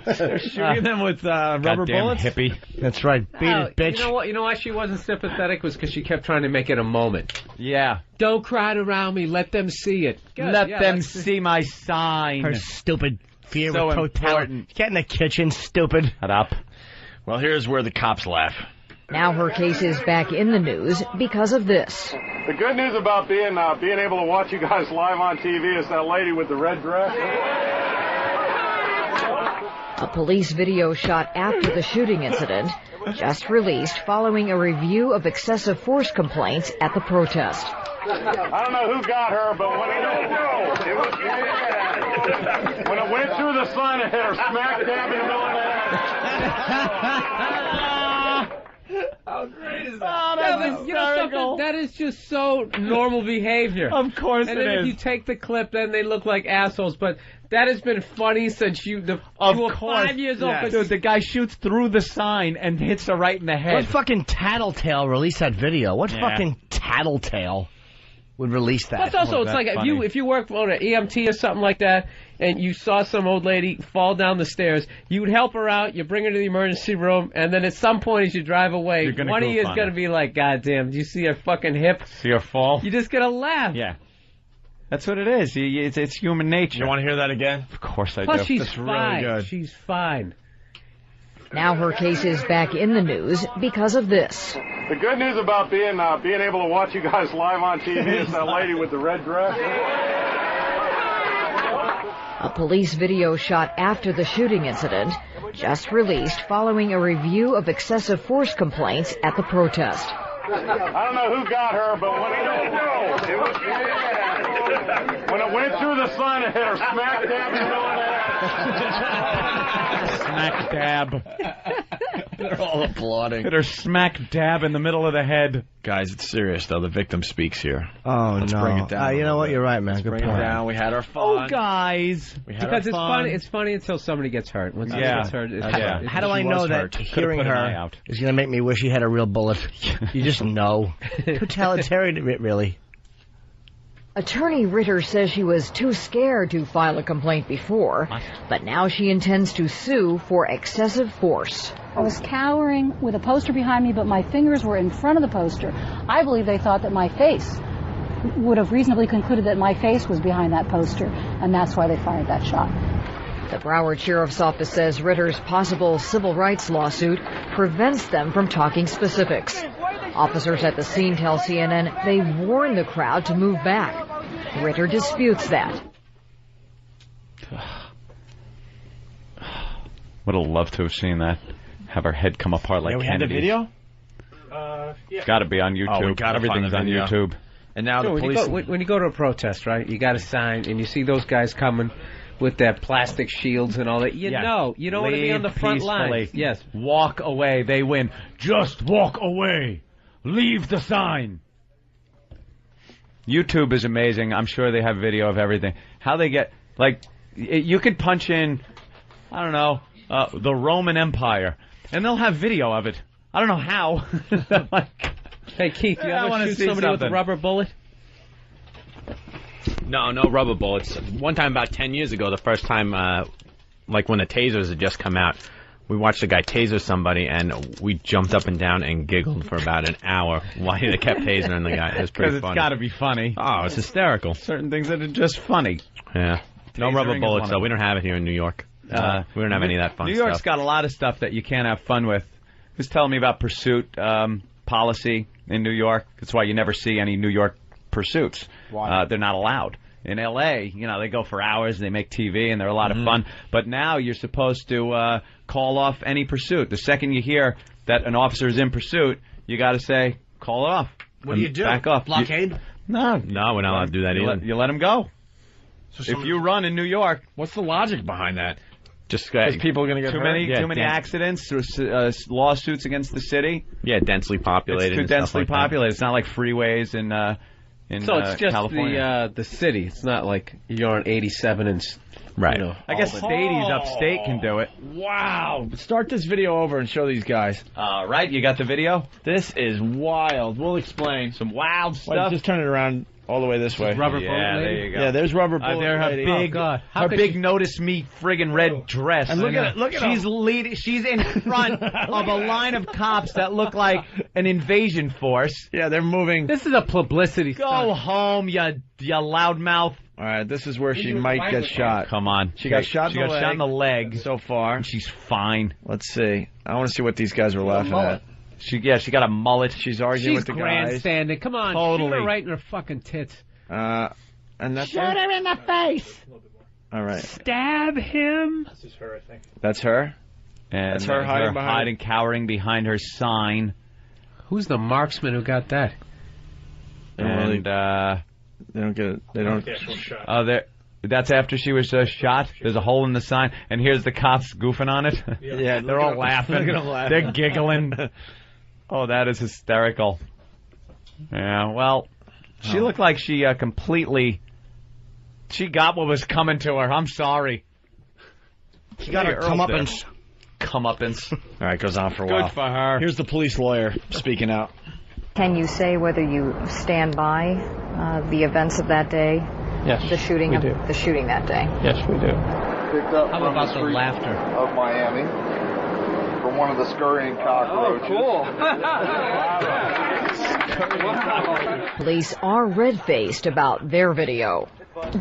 They're shooting them with rubber bullets? Hippie. That's right. Beat it, bitch. You know why she wasn't sympathetic was because she kept trying to make it a moment. Yeah. Don't crowd around me. Let them see it. Good. Let them see my sign. Her stupid fear So with important. Get in the kitchen, stupid. Shut up. Well, here's where the cops laugh. Now her case is back in the news because of this. The good news about being able to watch you guys live on TV is that lady with the red dress. A police video shot after the shooting incident, just released following a review of excessive force complaints at the protest. I don't know who got her, but when it went through the sun, it hit her smack dab in the middle of the head. How great is that? Oh, that is just so normal behavior. Of course and it then is. if you take the clip, then they look like assholes. But that has been funny since you were 5 years old. Yes. Dude, the guy shoots through the sign and hits her right in the head. What fucking tattletale released that video? What fucking tattletale would release that? Plus, also, it's like if you work on an EMT or something like that, and you saw some old lady fall down the stairs, you would help her out, you bring her to the emergency room, and then at some point as you drive away, one of you is going to be like, "God damn, do you see her fucking hip? See her fall?" You're just going to laugh. Yeah. That's what it is. It's human nature. You want to hear that again? Of course I Plus, do. she's That's fine. really good. She's fine. Now her case is back in the news because of this. The good news about being able to watch you guys live on TV is that lady with the red dress. A police video shot after the shooting incident, just released following a review of excessive force complaints at the protest. I don't know who got her, but when it went through the sun, it hit her smack dab in the middle of the head. Smack dab. They're all applauding. Hit her smack dab in the middle of the head. Guys, it's serious, though. The victim speaks here. Oh, Let's no. bring it down. You know what? You're right, man. Good Bring point. it down. We had our fun. Oh, guys. We had Because our fun. it's funny until somebody gets hurt. Once somebody gets hurt, it's fun. How do I know that hearing put an eye her out. is going to make me wish he had a real bullet? You just know. Totalitarian, really. Attorney Ritter says she was too scared to file a complaint before, but now she intends to sue for excessive force. I was cowering with a poster behind me, but my fingers were in front of the poster. I believe they thought that my face would have reasonably concluded that my face was behind that poster, and that's why they fired that shot. The Broward Sheriff's Office says Ritter's possible civil rights lawsuit prevents them from talking specifics. Officers at the scene tell CNN they warned the crowd to move back. Ritter disputes that. Would have loved to have seen that. Have her head come apart like we had the Kennedy's. video? It's got to be on YouTube. Oh, we gotta find Everything's the on video. YouTube. And now the when police... when you go to a protest, right, you got a sign, and you see those guys coming with their plastic shields and all that. You know you don't want to be on the front line. Yes. Walk away. They win. Just walk away. Leave the sign. YouTube is amazing. I'm sure they have video of everything. How they get, like, you could punch in, I don't know, the Roman Empire, and they'll have video of it. I don't know how. Hey, Keith, you I ever wanna shoot see somebody with a something. rubber bullet? No rubber bullets. One time about 10 years ago, the first time, like when the tasers had just come out, we watched a guy taser somebody, and we jumped up and down and giggled for about an hour while they kept tasering the guy. It was pretty funny. Because it's got to be funny. Oh, it's hysterical. Certain things that are just funny. Yeah. No Tasering rubber is bullets, one though. of We don't have it here in New York. We don't have any of that fun New stuff. York's got a lot of stuff that you can't have fun with. He was telling me about pursuit policy in New York. That's why you never see any New York pursuits. Why? They're not allowed. In L.A., they go for hours, they make TV, and they're a lot of fun. But now you're supposed to call off any pursuit. The second you hear that an officer is in pursuit, you got to say, call it off. What do you do? Back off. Blockade? No, we're not allowed to do that either. You let them go. So if you run in New York, what's the logic behind that? Just because people are going to get too hurt? many accidents, lawsuits against the city. Yeah, densely populated. It's too densely populated. It's not like freeways in so it's just California. the city. It's not like you're on 87 and right. I guess Stadies upstate can do it. Wow! Start this video over and show these guys. Right, you got the video. This is wild. We'll explain some wild stuff. Wait, just turn it around all the way this way. Rubber bullet lady? There you go. Yeah, there's rubber bullet Her lady. big, God. her big notice me friggin' red dress. And look at she's leading. She's in front of a line of cops that look like an invasion force. Yeah, they're moving. This is a publicity Go stunt. home, you loudmouth. All right, this is where she might get shot. Come on. She got shot in the leg so far. And she's fine. Let's see. I want to see what these guys were laughing at. She got a mullet. She's arguing with the guys. Grandstanding. Come on, Totally. shoot her right in her fucking tits. And that's Shoot her in the face. All right. Stab him. This is her, I think. That's her? And that's her hiding cowering behind her sign. Who's the marksman who got that? And they don't get it. They don't. That's after she was shot. There's a hole in the sign, and here's the cops goofing on it. Yeah, they're all laughing. Look at them laughing. They're giggling. Oh, that is hysterical. Yeah, well, she looked like she completely. She got what was coming to her. I'm sorry. She got her comeuppance. Comeuppance. All right, goes on for a while. Good for her. Here's the police lawyer speaking out. Can you say whether you stand by the events of that day? Yes, the shooting we of do. The shooting that day. Yes, we do. Picked up How from about the the street laughter? of Miami from one of the scurrying cockroaches. Police are red-faced about their video.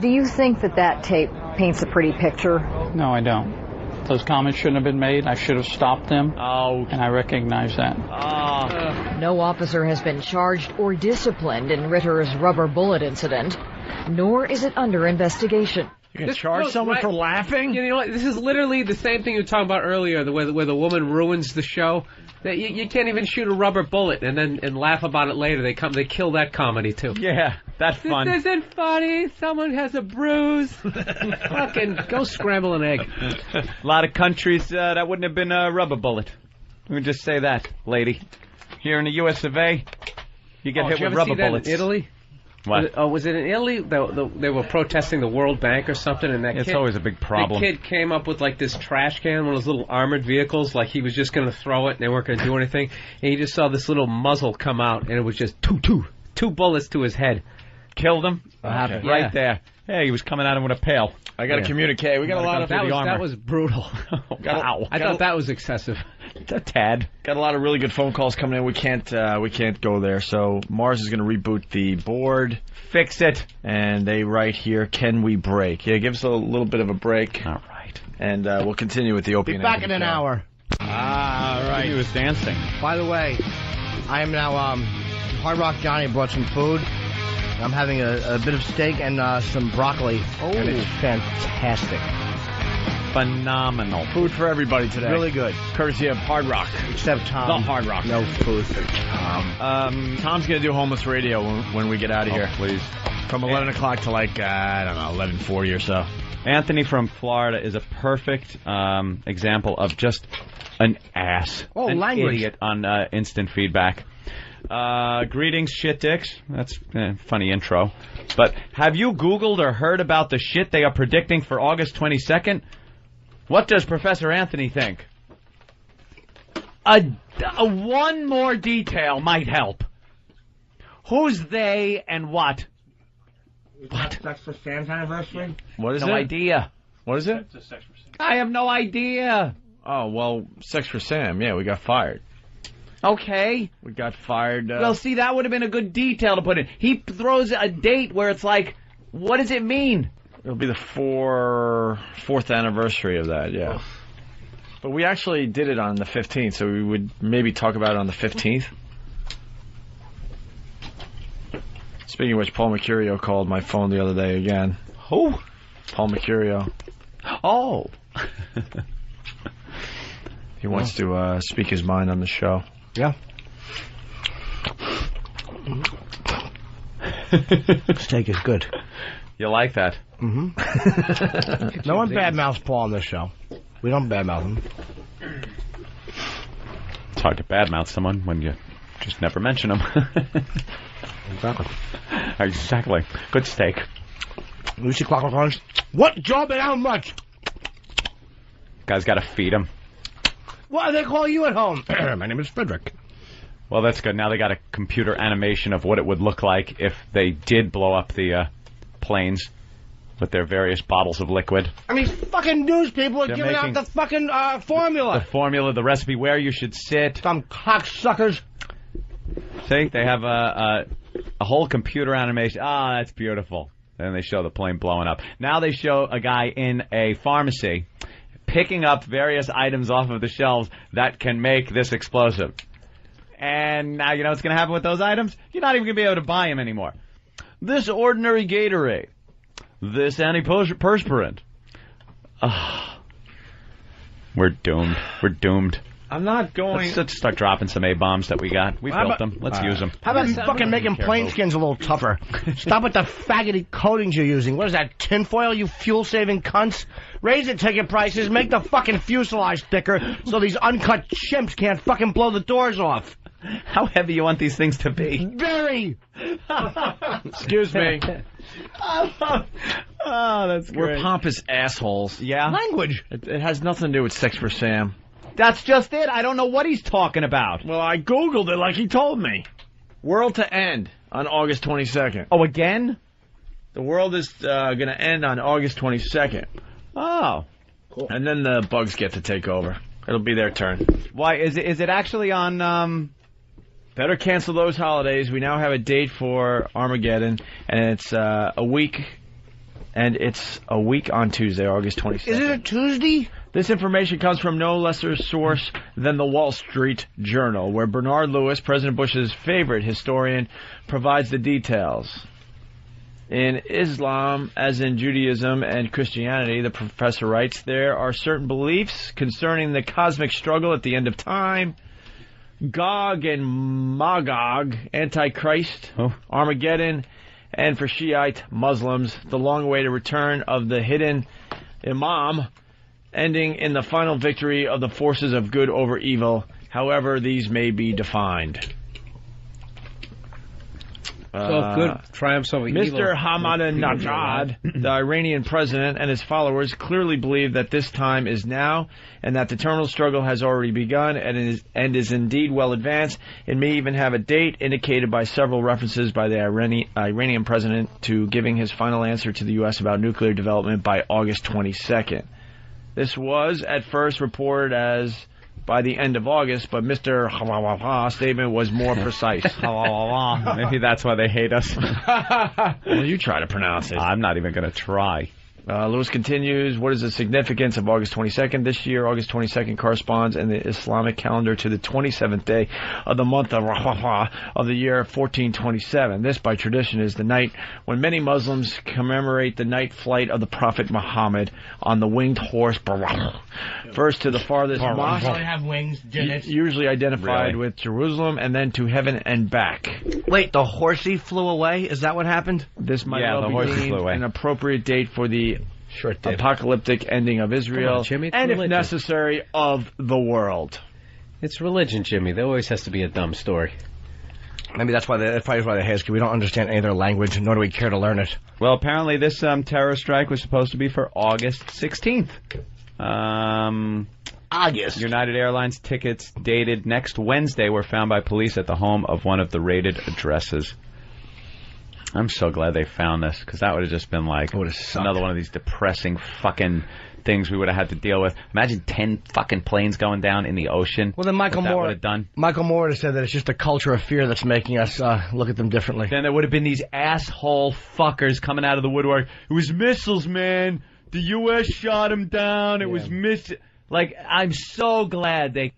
Do you think that tape paints a pretty picture? No, I don't. Those comments shouldn't have been made. I should have stopped them. Oh. And I recognize that. No officer has been charged or disciplined in Ritter's rubber bullet incident, nor is it under investigation. You can charge someone for laughing? You know what? This is literally the same thing you were talking about earlier, where the woman ruins the show. That you can't even shoot a rubber bullet and laugh about it later. They kill that comedy too. Yeah, that's fun. This isn't funny. Someone has a bruise. Fucking go scramble an egg. A lot of countries that wouldn't have been a rubber bullet. Let me just say that, lady. Here in the U.S. of A., you get hit with rubber bullets. In Italy? What? Was it in Italy? They were protesting the World Bank or something, and it's always a big problem. The kid came up with like this trash can, one of those little armored vehicles, like he was just going to throw it, and they weren't going to do anything. And he just saw this little muzzle come out, and it was just two bullets to his head. Killed him right there. Hey, he was coming at him with a pail. I got to communicate. We got a lot of that was brutal. Wow. I thought that was excessive. A tad. Got a lot of really good phone calls coming in. We can't go there. So Mars is going to reboot the board, fix it, and they write here, "Can we break?" Yeah, give us a little bit of a break. All right, and we'll continue with the Opie. Be back in an hour. All right. He was dancing. By the way, I am now Hard Rock Johnny brought some food. I'm having a bit of steak and some broccoli, and it's fantastic. Phenomenal. Food for everybody today. Really good. Courtesy of Hard Rock. Except Tom. The Hard Rock. No food for Tom. Tom's going to do Homeless Radio when we get out of here. Please. From 11 o'clock to 11:40 or so. Anthony from Florida is a perfect example of just an ass. An language. Idiot on instant feedback. Greetings, shit dicks. That's a funny intro. But have you Googled or heard about the shit they are predicting for August 22nd? What does Professor Anthony think? One more detail might help. Who's they and what? What? That's for Sam's anniversary? What is no it? idea. What is it? I have no idea. Oh, well, Sex for Sam. Yeah, we got fired. Okay. We got fired. Well, see, that would have been a good detail to put in. He throws a date where it's like, what does it mean? It'll be the fourth anniversary of that, yeah. But we actually did it on the 15th, so we would maybe talk about it on the 15th. Speaking of which, Paul Mercurio called my phone the other day again. Who? Paul Mercurio. Oh. He wants to speak his mind on the show. Yeah. Steak is good. You like that? Mm-hmm. No one badmouths Paul on this show. We don't badmouth him. It's hard to badmouth someone when you just never mention them. Exactly. Exactly. Good steak. Lucy Clockwork Orange. What job and how much? Guy's got to feed him. What do they call you at home? My name is Frederick. Well, that's good. Now they got a computer animation of what it would look like if they did blow up the planes with their various bottles of liquid. I mean, fucking news people are giving out the fucking formula. The formula, the recipe, where you should sit. Some cocksuckers. See, they have a whole computer animation. Ah, that's beautiful. Then they show the plane blowing up. Now they show a guy in a pharmacy picking up various items off of the shelves that can make this explosive. And now you know what's going to happen with those items? You're not even going to be able to buy them anymore. This ordinary Gatorade. This antiperspirant. We're doomed. We're doomed. I'm not going... Let's start dropping some A-bombs that we got. We built them. Let's use them. How about fucking making plane skins a little tougher? Stop with the faggoty coatings you're using. What is that, tinfoil, you fuel-saving cunts? Raise the ticket prices, make the fucking fuselage thicker so these uncut chimps can't fucking blow the doors off. How heavy you want these things to be? Very! Excuse me. Oh, that's great. We're pompous assholes. Yeah? Language. It has nothing to do with Sex for Sam. That's just it. I don't know what he's talking about. Well, I Googled it like he told me. World to end on August 22nd. Oh, again? The world is going to end on August 22nd. Oh. Cool. And then the bugs get to take over. It'll be their turn. Why? Is it actually on... Better cancel those holidays. We now have a date for Armageddon, and it's a week. And it's a week on Tuesday, August 22nd. Is it a Tuesday? This information comes from no lesser source than the Wall Street Journal, where Bernard Lewis, President Bush's favorite historian, provides the details. In Islam, as in Judaism and Christianity, the professor writes, there are certain beliefs concerning the cosmic struggle at the end of time, Gog and Magog, Antichrist, Armageddon, and for Shiite Muslims, the long-awaited return of the hidden Imam, ending in the final victory of the forces of good over evil, however these may be defined. So if good triumphs over evil. Mr. Ahmadinejad, the Iranian president, and his followers clearly believe that this time is now, and that the terminal struggle has already begun and is indeed well advanced. It may even have a date indicated by several references by the Iranian president to giving his final answer to the U.S. about nuclear development by August 22nd. This was at first reported as by the end of August, but Mr. statement was more precise. Maybe that's why they hate us. Well, you try to pronounce it. I'm not even going to try. Lewis continues, what is the significance of August 22nd? This year, August 22nd corresponds in the Islamic calendar to the 27th day of the month of the year 1427. This, by tradition, is the night when many Muslims commemorate the night flight of the Prophet Muhammad on the winged horse, first to the farthest mosque, have wings, usually identified with Jerusalem, and then to heaven and back. Wait, the horsey flew away? Is that what happened? This might well be deemed an appropriate date for the apocalyptic ending of Israel, Jimmy, and religion. if necessary, of the world. It's religion, Jimmy. There always has to be a dumb story. Maybe that's why they hate us, because we don't understand any of their language, nor do we care to learn it. Well, apparently this terror strike was supposed to be for August 16th. August. United Airlines tickets dated next Wednesday were found by police at the home of one of the raided addresses. I'm so glad they found this, because that would have just been like another one of these depressing fucking things we would have had to deal with. Imagine 10 fucking planes going down in the ocean. Well, then Michael Moore would have done. Michael Moore would have said that it's just a culture of fear that's making us look at them differently. Then there would have been these asshole fuckers coming out of the woodwork. It was missiles, man. The U.S. shot them down. It was missiles. Like, I'm so glad they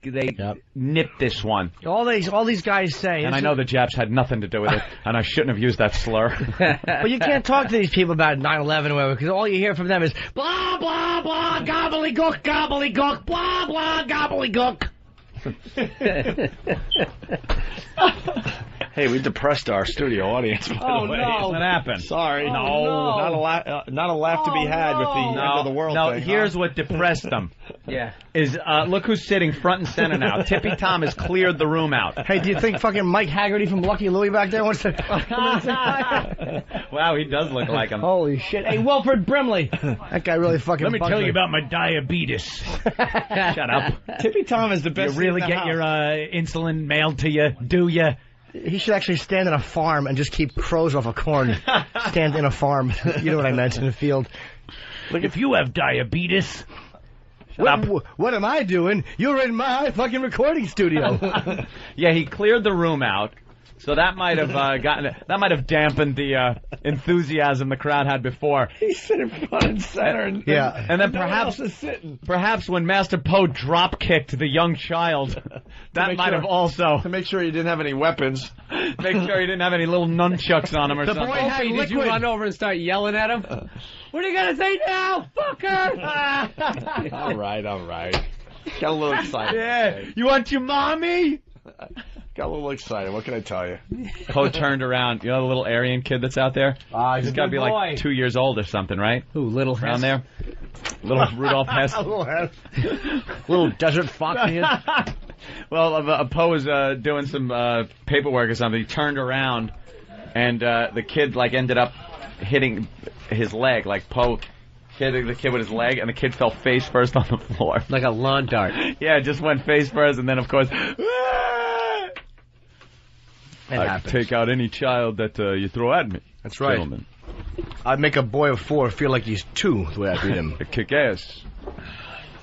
nipped this one. All these guys say. And I know the Japs had nothing to do with it, and I shouldn't have used that slur. But you can't talk to these people about 9/11 or whatever, because all you hear from them is blah, blah, blah, gobbledygook, gobbledygook, blah, blah, gobbledygook. Hey, we depressed our studio audience, by the way. No. What happened? Sorry. No. Not a laugh to be had with the end of the world thing. Here's what depressed them. Yeah. Is look who's sitting front and center now. Tippy Tom has cleared the room out. Hey, do you think fucking Mike Haggerty from Lucky Louie back there wants to come inside? Wow, he does look like him. Holy shit. Hey, Wilford Brimley. That guy really fucking Let me tell you about my diabetes. Shut up. Tippy Tom is the best. You really get your insulin mailed to you, do you? He should actually stand in a farm and just keep crows off a corn. Stand in a farm. You know what I meant, in the field. Look, if you have diabetes... What am I doing? You're in my fucking recording studio. Yeah, he cleared the room out. So that might have dampened the enthusiasm the crowd had before. He's sitting front and center. And then perhaps when Master Poe drop kicked the young child, that might have also to make sure he didn't have any weapons. Make sure he didn't have any little nunchucks on him or something. Boy had did you run over and start yelling at him? What are you gonna say now, fucker? All right. Got a little excited. Yeah, you want your mommy? Got a little excited. What can I tell you? Poe turned around. You know the little Aryan kid that's out there? He's got to be like 2 years old or something, right? Who, Little Hess? Around there? Little Rudolph Hess. Little desert fox he is. Well, Poe was doing some paperwork or something. He turned around, and the kid ended up hitting his leg. Like Poe hit the kid with his leg, and the kid fell face first on the floor. Like a lawn dart. Yeah, just went face first, and then, of course... I take out any child that you throw at me. That's right. Gentlemen. I'd make a boy of 4 feel like he's 2 the way I beat him. Kick ass.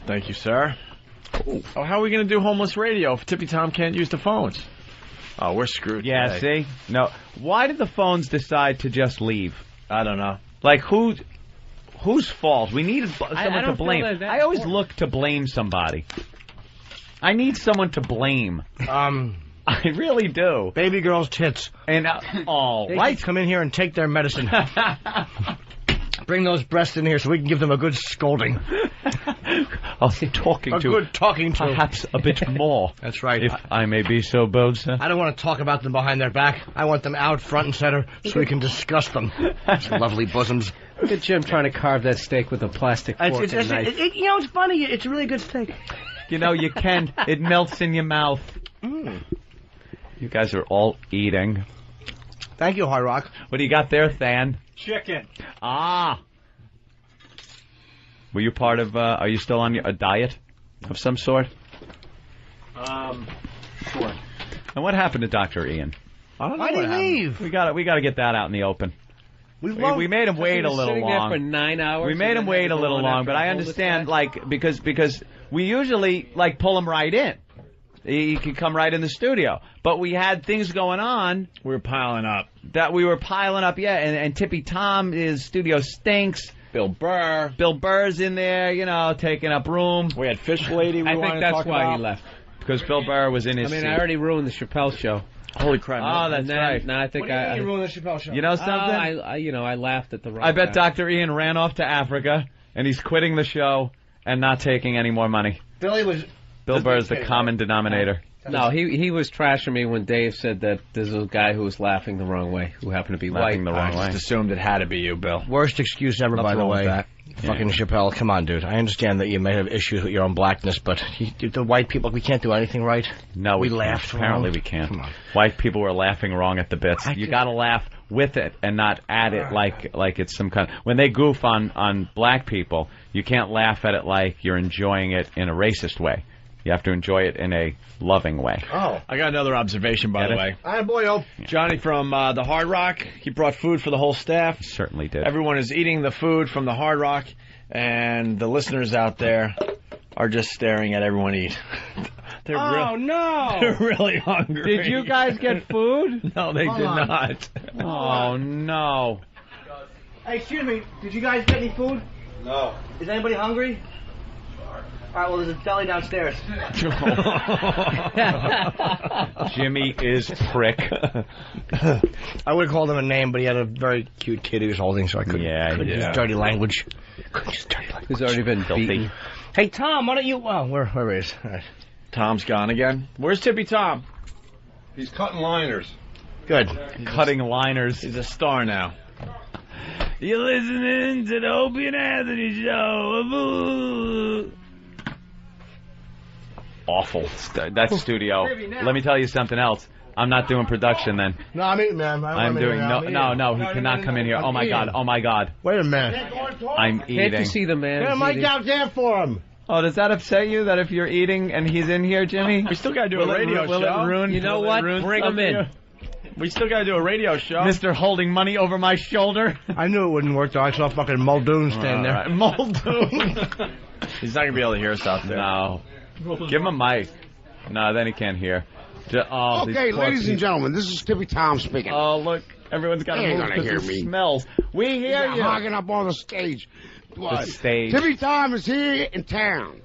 Thank you, sir. Oh, how are we going to do homeless radio if Tippy Tom can't use the phones? Oh, we're screwed. Yeah, today. see? No. Why did the phones decide to just leave? I don't know. Like, whose fault? We needed someone to blame. I always look to blame somebody. I need someone to blame. I really do. Baby girls' tits. And, right? Come in here and take their medicine. Bring those breasts in here so we can give them a good scolding. I'll be talking a good talking to. Perhaps a bit more. That's right. If I may be so bold, sir. I don't want to talk about them behind their back. I want them out front and center so we can discuss them. Those lovely bosoms. Look at Jim trying to carve that steak with a plastic fork and knife. You know, it's funny. It's a really good steak. You know, you can. It melts in your mouth. You guys are all eating. Thank you, Hard Rock. What do you got there, Than? Chicken. Ah. Were you part of, are you still on a diet of some sort? Sure. And what happened to Dr. Ian? I don't know. Why did he leave? We got to get that out in the open. We made him wait a little long. There for 9 hours. We made him wait a little long, but I understand, because we usually, pull him right in. He could come right in the studio. But we had things going on. We were piling up. Yeah. And Tippy Tom, his studio stinks. Bill Burr's in there, taking up room. We had Fish Lady I think that's why he left. Because Bill Burr was in his seat. I already ruined the Chappelle show. Holy crap. Oh, that's right. No, I think I ruined the Chappelle show. You know something? I laughed at the wrong I bet guy. Dr. Ian ran off to Africa, and he's quitting the show and not taking any more money. Bill Burr is the common denominator. No, he was trashing me when Dave said that there's a guy who was laughing the wrong way, who happened to be laughing the wrong way. I just assumed it had to be you, Bill. Worst excuse ever, by the way. Fucking Chappelle, come on, dude. I understand that you may have issues with your own blackness, but the white people, we can't do anything right. No, we laughed Apparently wrong. We can't. Come on. White people were laughing wrong at the bits. You got to laugh with it and not at it like it's some kind. When they goof on black people, you can't laugh at it like you're enjoying it in a racist way. You have to enjoy it in a loving way. Oh. I got another observation, by the way. Hi, boyo. Johnny from the Hard Rock, he brought food for the whole staff. Certainly did. Everyone is eating the food from the Hard Rock, and the listeners out there are just staring at everyone eat. No! They're really hungry. Did you guys get food? No, they did not. Oh, no. Hey, excuse me. Did you guys get any food? No. Is anybody hungry? All right, well, there's a deli downstairs. Jimmy is prick. I would have called him a name, but he had a very cute kid he was holding, so I couldn't use dirty language. Who's already been beaten. Hey, Tom, why don't you... Oh, where is? All right. Tom's gone again. Where's Tippy Tom? He's cutting liners. Good. Cutting liners. He's a star now. You're listening to the Opie and Anthony show. Awful. That studio. Let me tell you something else. I'm not doing production then. No, I'm eating, man. I'm doing no. He cannot come in here. Oh my god. Wait a minute. I'm eating. Can't you see the man? Get a mic out there for him. Oh, does that upset you that if you're eating and he's in here, Jimmy? We still got to do a radio show. Will it ruin? You know what? Bring him in. We still got to do a radio show. Mr. holding money over my shoulder. I knew it wouldn't work, though. I saw fucking Muldoon stand there. Right. Muldoon. He's not going to be able to hear us out there. No. Give him a mic. No, then he can't hear. Okay, ladies and gentlemen, this is Tippy Tom speaking. Oh, look. Everyone's got to move gonna hear me. Smells. We hear you. Hogging up on the stage. The stage. Tippy Tom is here in town.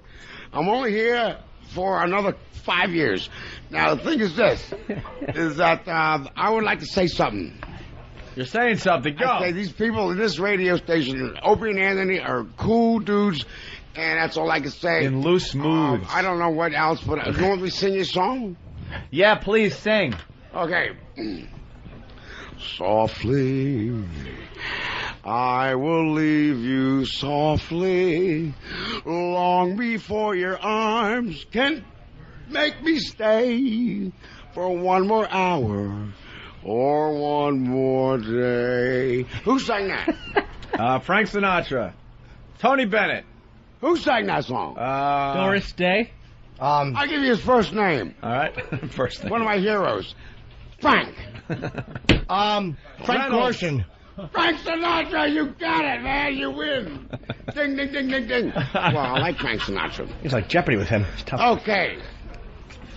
I'm only here for another 5 years. Now, the thing is this, is that I would like to say something. You're saying something. Go. Okay, these people in this radio station, Opie and Anthony, are cool dudes, and that's all I can say. In loose moods. I don't know what else, but you want me to sing your song? Yeah, please sing. Okay. Softly, I will leave you softly, long before your arms can make me stay for one more hour or one more day. Who sang that? Frank Sinatra. Tony Bennett. Who sang that song? Doris Day. I'll give you his first name. All right. First name. One of my heroes. Frank. Frank Gorshin. Frank Sinatra, you got it, man. You win. Ding, ding, ding, ding, ding. Well, I like Frank Sinatra. It's like Jeopardy with him. It's tough. Okay.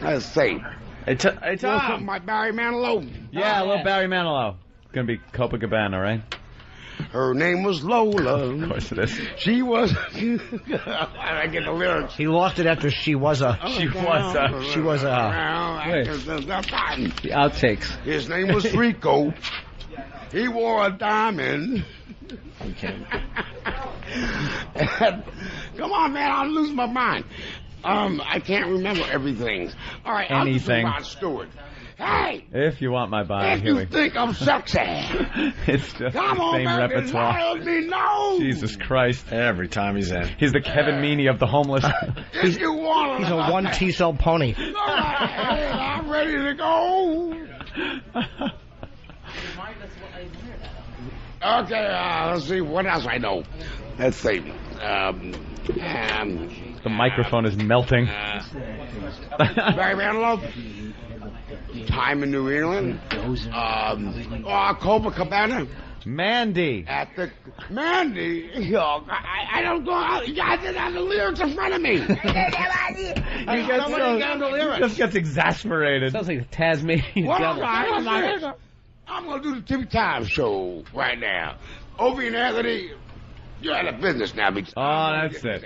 Let's see. Hey, Tom. My Barry Manilow. Yeah, little Barry Manilow. It's going to be Copacabana, right? Her name was Lola. Of course it is. She was... I get the lyrics. He lost it after she was a... She was a... The outtakes. His name was Rico. He wore a diamond. Come on, man, I'll lose my mind. I can't remember everything. All right, anything. I'll just Rod Stewart. Hey! If you want my body, if you think I'm sexy, it's just come the on, same baby, repertoire. let me know. Jesus Christ! Every time he's in, he's the Kevin Meaney of the homeless. If you want, he's a 1 T-cell pony. All right, I'm ready to go. Okay, let's see what else I know. Let's see. The microphone is melting. Barry Manilow. Time in New England. Copacabana. Mandy. At the Mandy. I don't go. I didn't have the lyrics in front of me. He just gets exasperated. Sounds like a Tasmanian devil. I'm going to do the Tippy Time show right now. Opie and Anthony, you're out of business now. Oh, that's it.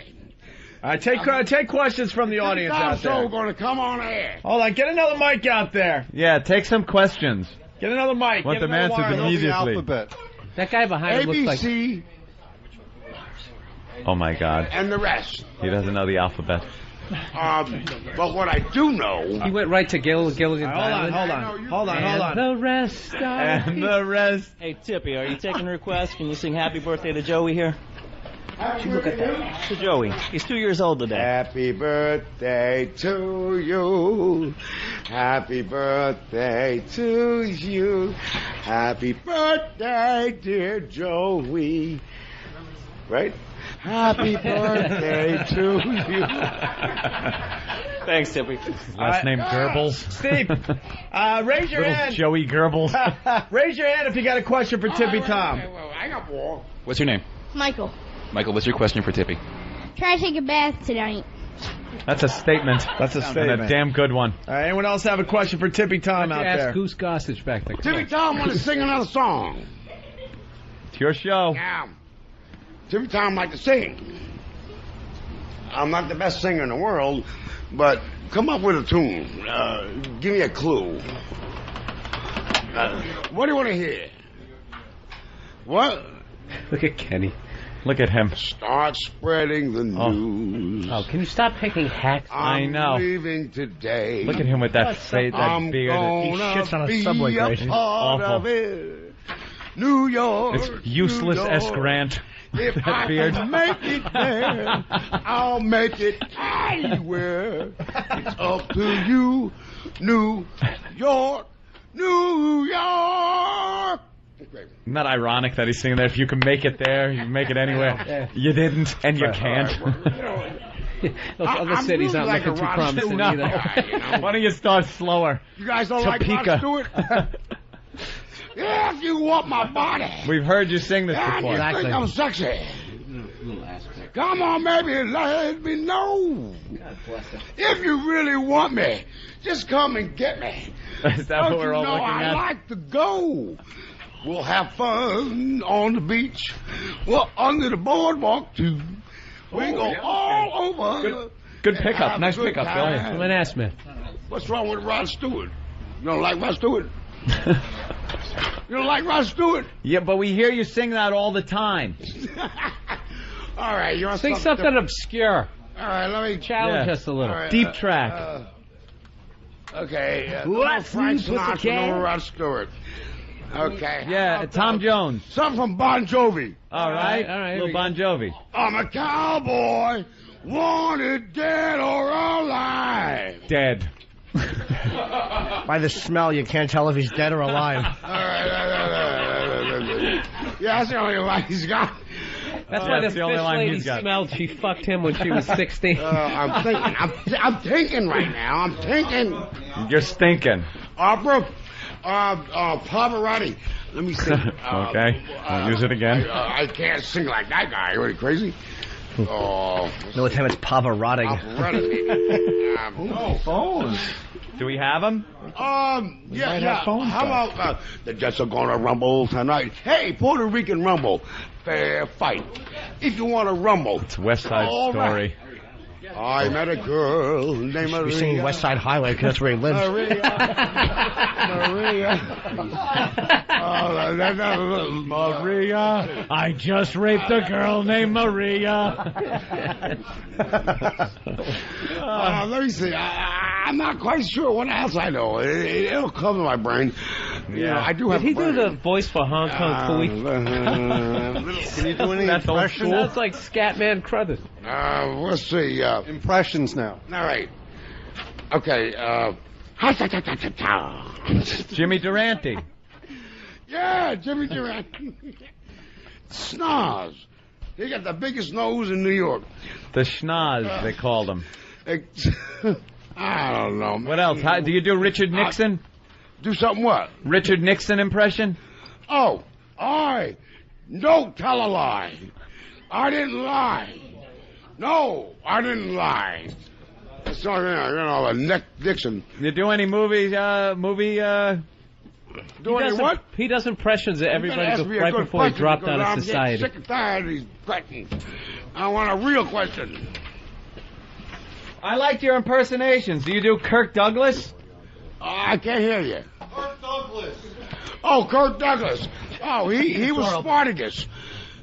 All right, take questions from the audience out there. Show going to come on air. Hold on, get another mic out there. Yeah, take some questions. Get another mic. Want them answered immediately. That guy behind him looks like... ABC. Oh, my God. And the rest. He doesn't know the alphabet. But what I do know... He went right to Gilligan Island. Hold on. The rest And the rest. Hey, Tippy, are you taking requests? Can you sing Happy Birthday to Joey here? Look at that. To Joey. He's 2 years old today. Happy birthday to you. Happy birthday to you. Happy birthday, dear Joey. Right? Happy birthday to you. Thanks, Tippy. Last name Goebbels. Steve, raise your Little hand. Joey Goebbels. Raise your hand if you got a question for Tippy Tom. I got more. What's your name? Michael, Michael, what's your question for Tippy? can I take a bath tonight? That's a statement. That's a statement. And a damn good one. All right, anyone else have a question for Tippy Tom out Ask there? Goose Gossage back there. Tippy Tom want to sing another song. It's your show. Yeah. Tippy Tom like to sing. I'm not the best singer in the world, but come up with a tune. Give me a clue. What do you want to hear? What? Look at Kenny. Look at him. Start spreading the news. Oh, can you stop picking hacks? I know. I'm leaving today. Look at him with that face, that beard. He shits on a subway grate. Awful. New York. It's useless New S. York. Grant. If that I beard. can make it there, I'll make it anywhere. It's up to you, New York, New York. Okay. Isn't that ironic that he's singing that if you can make it there, you can make it anywhere? You didn't, and you can't. Those other cities really aren't looking too promising No. either. Why don't you start slower? You guys don't like Topeka. Rod Stewart? If you want my body. We've heard you sing this And before. you think I'm sexy. Come on, baby, let me know. If you really want me, just come and get me. Is that what we're all looking I at? like to go. We'll have fun on the beach. Well, under the boardwalk, too. We go all over. Good pickup. Have a Nice good pickup, time. Bill. Come on, ask me. What's wrong with Rod Stewart? You don't like Rod Stewart? You don't like Rod Stewart? Yeah, but we hear you sing that all the time. All right, you want Sing something obscure. All right, let me Challenge us a little. All right, Deep track. Okay. Let's Frank see, Sinatra, pussycat. no Rod Stewart. Okay. Yeah, Tom Jones. Something from Bon Jovi. All right. all right, here Little we go. Bon Jovi. I'm a cowboy, wanted dead or alive. Dead. By the smell, you can't tell if he's dead or alive. All right. Yeah, that's the only line he's got. That's why that's the the only fish line lady he's got. smelled she fucked him when she was 16. I'm thinking. I'm thinking right now. I'm thinking. You're stinking. Opera. Pavarotti. Let me see. Okay. Don't use it again. I can't sing like that guy. Are you crazy? Oh. No, it's him. It's Pavarotti. Pavarotti. Phones. Do we have them? Yeah. How about the Jets are gonna rumble tonight? Hey, Puerto Rican rumble, fair fight. If you want to rumble, It's West Side all Story. right. I met a girl named You're Maria. singing West Side Highway because that's where he lives. Maria. Maria, I just raped a girl named Maria. Let me see. I'm not quite sure what else I know. It'll come to my brain. You know, I do have. Did he a brain. do the voice for Hong Kong Phooey? Can you do any That's old impressions? school. Sounds like Scatman Crothers. Let's see. Impressions now. All right. Okay. Jimmy Durante. Yeah, Jimmy Durant. Snaz. He got the biggest nose in New York. The schnoz, they called him. I don't know. Man. What else? How, do you do Richard Nixon? Do something what? Richard Nixon impression? Oh, don't tell a lie. I didn't lie. No, I didn't lie. So, the Nick Dixon. You do any movie? Do any what? He does impressions of everybody Ask me a right good before he question dropped because out I'm of society. getting sick and tired of these questions. I want a real question. I liked your impersonations. Do you do Kirk Douglas? I can't hear you. Kirk Douglas. Oh, Kirk Douglas. Oh, he was Spartacus.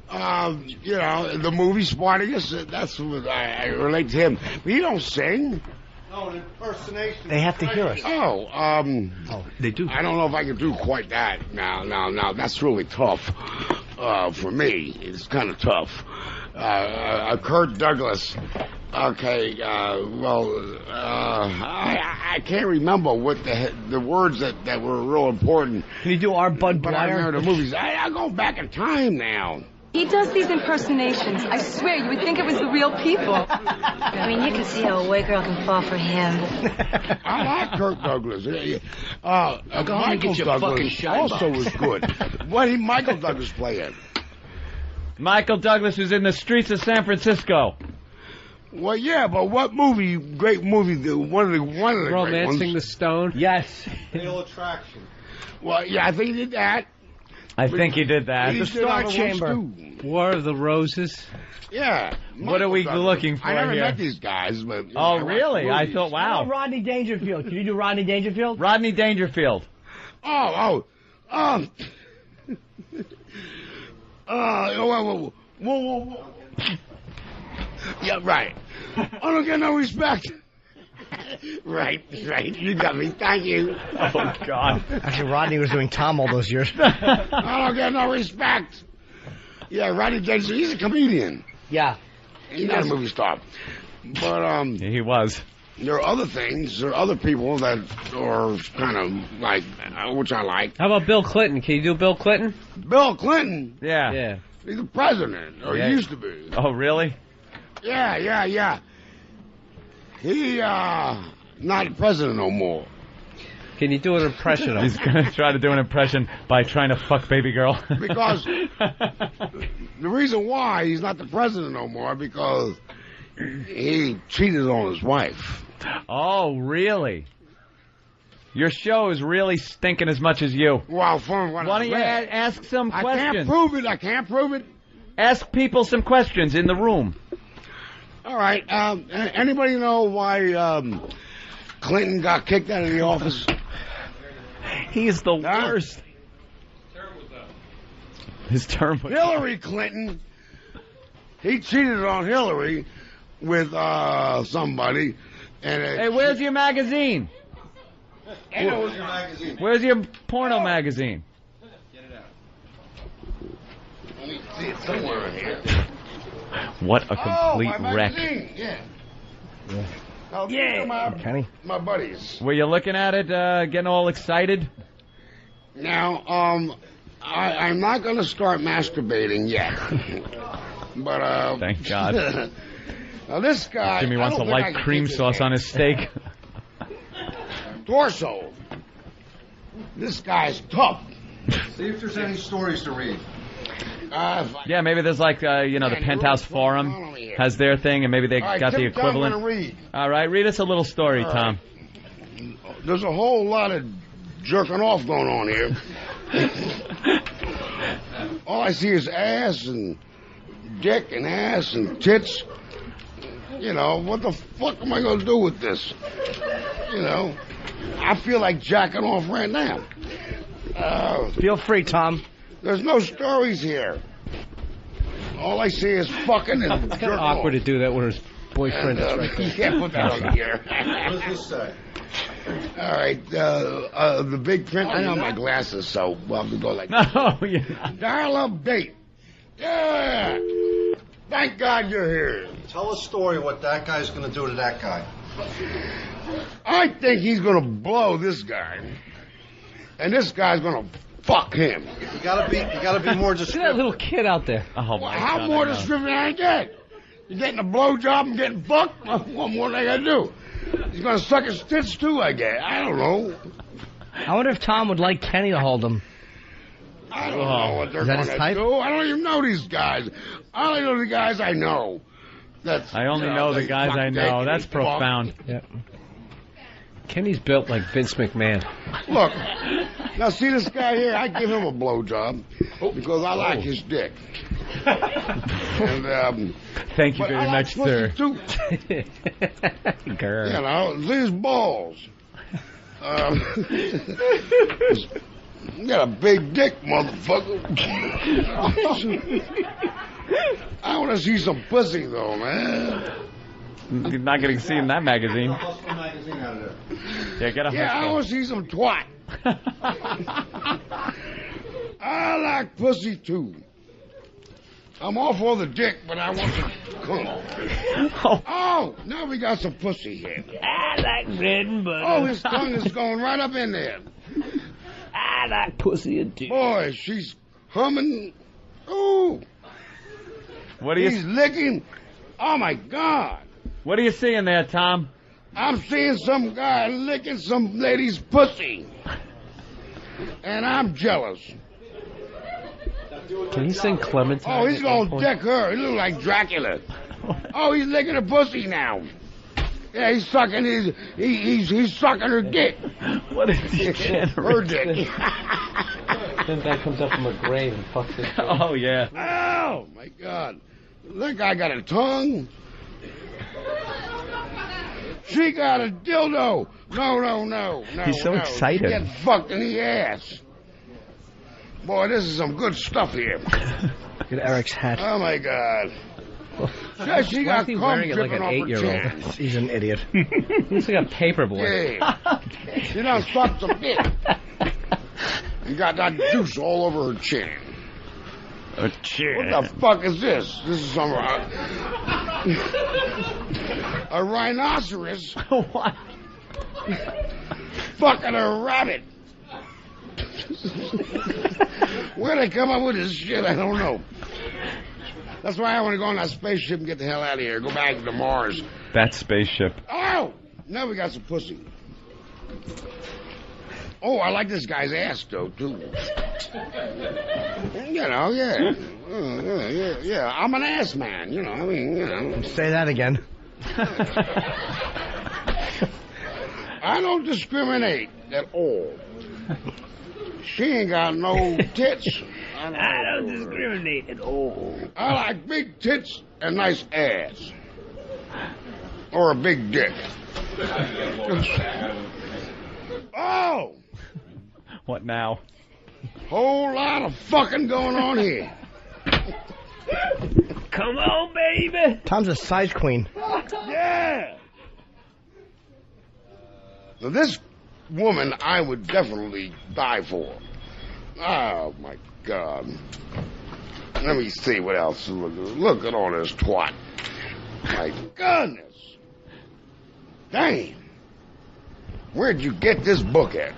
The movie Spartacus. That's what I relate to him. But he don't sing. No, an impersonation. They have to hear us. They do. I don't know if I can do quite that. Now, that's really tough for me. It's kind of tough. Kirk Douglas. Okay. I can't remember what the words that were real important. Can you do our Bud But I Dwyer? remember the movies. I go back in time now. He does these impersonations. I swear, you would think it was the real people. I mean, you can see how a white girl can fall for him. I like Kirk Douglas. Go home and Michael get your fucking Douglas shine also box. was good. What did Michael Douglas play in? Michael Douglas is in the streets of San Francisco. Well, yeah, but what movie? Great movie. One of the great ones. Romancing the Stone. Yes. Fatal Attraction. Well, yeah, I think he did that. I think he did that. He The did Star other ones, Chamber. too. War of the Roses. Yeah. What are we Michael looking Douglas. for I never here? met these guys, but Oh, I watched really? I movies. thought, wow. Rodney Dangerfield. Can you do Rodney Dangerfield? Rodney Dangerfield. Whoa. Yeah, right. I don't get no respect. Right. You got me. Thank you. Oh, God. Actually, Rodney was doing Tom all those years. I don't get no respect. Yeah, Rodney Dangerfield. He's a comedian. Yeah. He's not a movie star. But he was. There are other things. There are other people that are kind of like, which I like. How about Bill Clinton? Can you do Bill Clinton? Bill Clinton. Yeah. He's the president, or Yeah. he used to be. Oh, really? Yeah. He not the president no more. Can you do an impression of him? He's going to try to do an impression by trying to fuck baby girl. Because the reason why he's not the president no more because he cheated on his wife. Oh, really? Your show is really stinking as much as you. Well, from what Why don't you read, ask some I questions? can't prove it. Ask people some questions in the room. All right. Anybody know why Clinton got kicked out of the office? He's the worst. His term was Hillary Clinton. He cheated on Hillary with somebody. And Hey, where's your magazine? Hey, where's your magazine? Where's your porno magazine? Let me see it somewhere in here. What a complete my wreck. magazine. Yeah. Now, Yeah. Kenny. my buddies. Were you looking at it, getting all excited? Now, I'm not going to start masturbating yet. But, Thank God. Now, this guy. Jimmy I wants to don't think I light can cream keep sauce on his steak. torso. This guy's tough. See if there's any stories to read. Yeah, maybe there's like, the Penthouse Forum has their thing, and maybe they All right, got the Tim, I'm equivalent. gonna read. All right, read us a little story, All Tom. There's a whole lot of jerking off going on here. All I see is ass and dick and ass and tits. You know, what the fuck am I going to do with this? You know, I feel like jacking off right now. Feel free, Tom. There's no stories here. All I see is fucking and It's kind jerking of awkward off. to do that when his boyfriend is right You there. can't put that on here. What does this say? All right, the big print. I know my glasses, so we'll have to go like Oh, yeah. dial up date. Yeah. Thank God you're here. Tell a story what that guy's going to do to that guy. I think he's going to blow this guy, and this guy's going to fuck him. You gotta be more See that little kid out there. Oh, my How God, more I know. descriptive can I get? You getting a blowjob and getting fucked? What more do I got to do? He's going to suck his tits too, I guess. I don't know. I wonder if Tom would like Kenny to hold him. I don't know what they're Is that going his to type? do. I don't even know these guys. I only know the guys I know. That's, I only know the they guys fuck I dick know. and That's fuck. profound. Yeah. Kenny's built like Vince McMahon. Look, now see this guy here? I give him a blowjob because I like his dick. And, Thank you but very I like much, pussy sir. too. Grr. You know, these balls. You got a big dick, motherfucker. I want to see some pussy, though, man. You're not going to see in that magazine. Hustler magazine out of there. Yeah, get a Yeah, I hustle. want to see some twat. I like pussy, too. I'm all for the dick, but I want some cum. Oh, now we got some pussy here. I like bread and butter. Oh, his tongue is going right up in there. I like pussy and dick. Boy, she's humming. Ooh, What are you? He's licking. Oh my God! What are you seeing there, Tom? I'm seeing some guy licking some lady's pussy, and I'm jealous. Can you sing Clementine? Oh, he's gonna deck her. He looks like Dracula. Oh, he's licking her pussy now. Yeah, he's sucking he's sucking her dick. What is he? Her dick. Then that comes up from a grave and fucks it. Oh yeah. Oh my God! That guy got a tongue. She got a dildo. No. He's so excited. She get fucked in the ass. Boy, this is some good stuff here. Look at Eric's hat. Oh my God. She Why got is he cum wearing it like dripping an off her 8-year-old? chin. He's an idiot. He's like a paperboy. Yeah. She done sucked some dick. And got that juice all over her chin. A chin. What the fuck is this? This is some a rhinoceros. What? Fucking a rabbit. Where they come up with this shit, I don't know. That's why I want to go on that spaceship and get the hell out of here. Go back to Mars. That spaceship. Oh! Now we got some pussy. Oh, I like this guy's ass, though, too. You know, yeah. I'm an ass man, you know. I mean, you know. Say that again. I don't discriminate at all. She ain't got no tits. I don't discriminate at all. I like big tits and nice ass. Or a big dick. Oh! What now? Whole lot of fucking going on here. Come on, baby. Tom's a size queen. Yeah! Now this woman I would definitely die for. Oh, my God. Let me see what else. Look at all this twat. My goodness. Damn. Where'd you get this book at?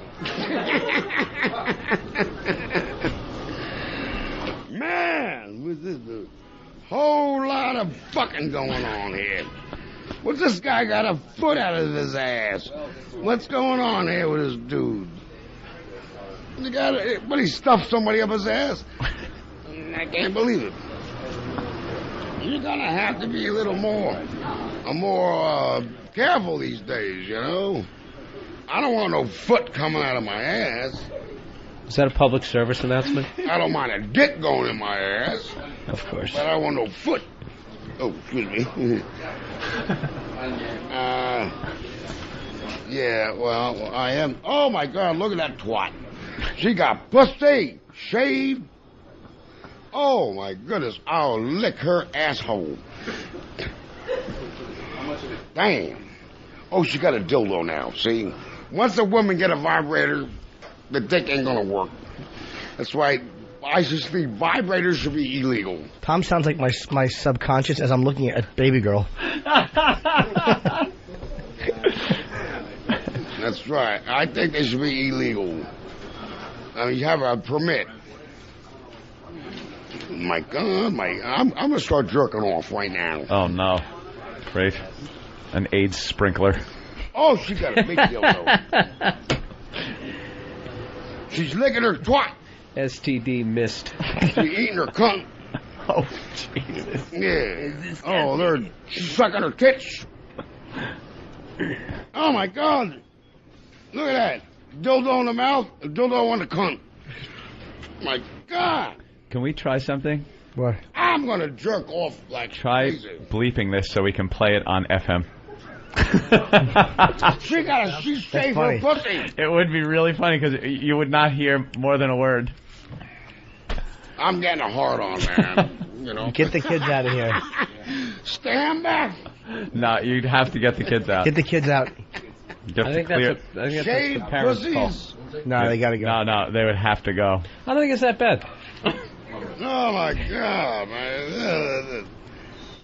Man, with this whole lot of fucking going on here. What's this guy got a foot out of his ass? What's going on here with this dude? But he stuffed somebody up his ass? I can't believe it. You're gonna have to be a little more careful these days, you know? I don't want no foot coming out of my ass. Is that a public service announcement? I don't mind a dick going in my ass. Of course. But I don't want no foot. Oh, excuse me. Yeah, well, I am. Oh, my God, look at that twat. She got pussy, shaved. Oh, my goodness, I'll lick her asshole. Damn. Oh, she got a dildo now, see? Once a woman get a vibrator, the dick ain't gonna work. That's why I just think vibrators should be illegal. Tom sounds like my subconscious as I'm looking at Baby Girl. That's right. I think they should be illegal. I mean, you have a permit. My God, I'm gonna start jerking off right now. Oh no. Great. An AIDS sprinkler. Oh, she got a big dildo. She's licking her twat. STD missed. She's eating her cunt. Oh, Jesus. Yeah. Oh, she's sucking her tits. Oh, my God. Look at that. Dildo in the mouth, a dildo on the cunt. My God. Can we try something? What? I'm going to jerk off like Try crazy. bleeping this so we can play it on FM. She's shaved her pussy. It would be really funny because you would not hear more than a word. I'm getting a hard on, man. You know. Get the kids out of here. Stand back. No, you'd have to get the kids out. Get the kids out. I think that's the parents' call. No, they gotta go. No, they would have to go. I don't think it's that bad. Oh, my God, man.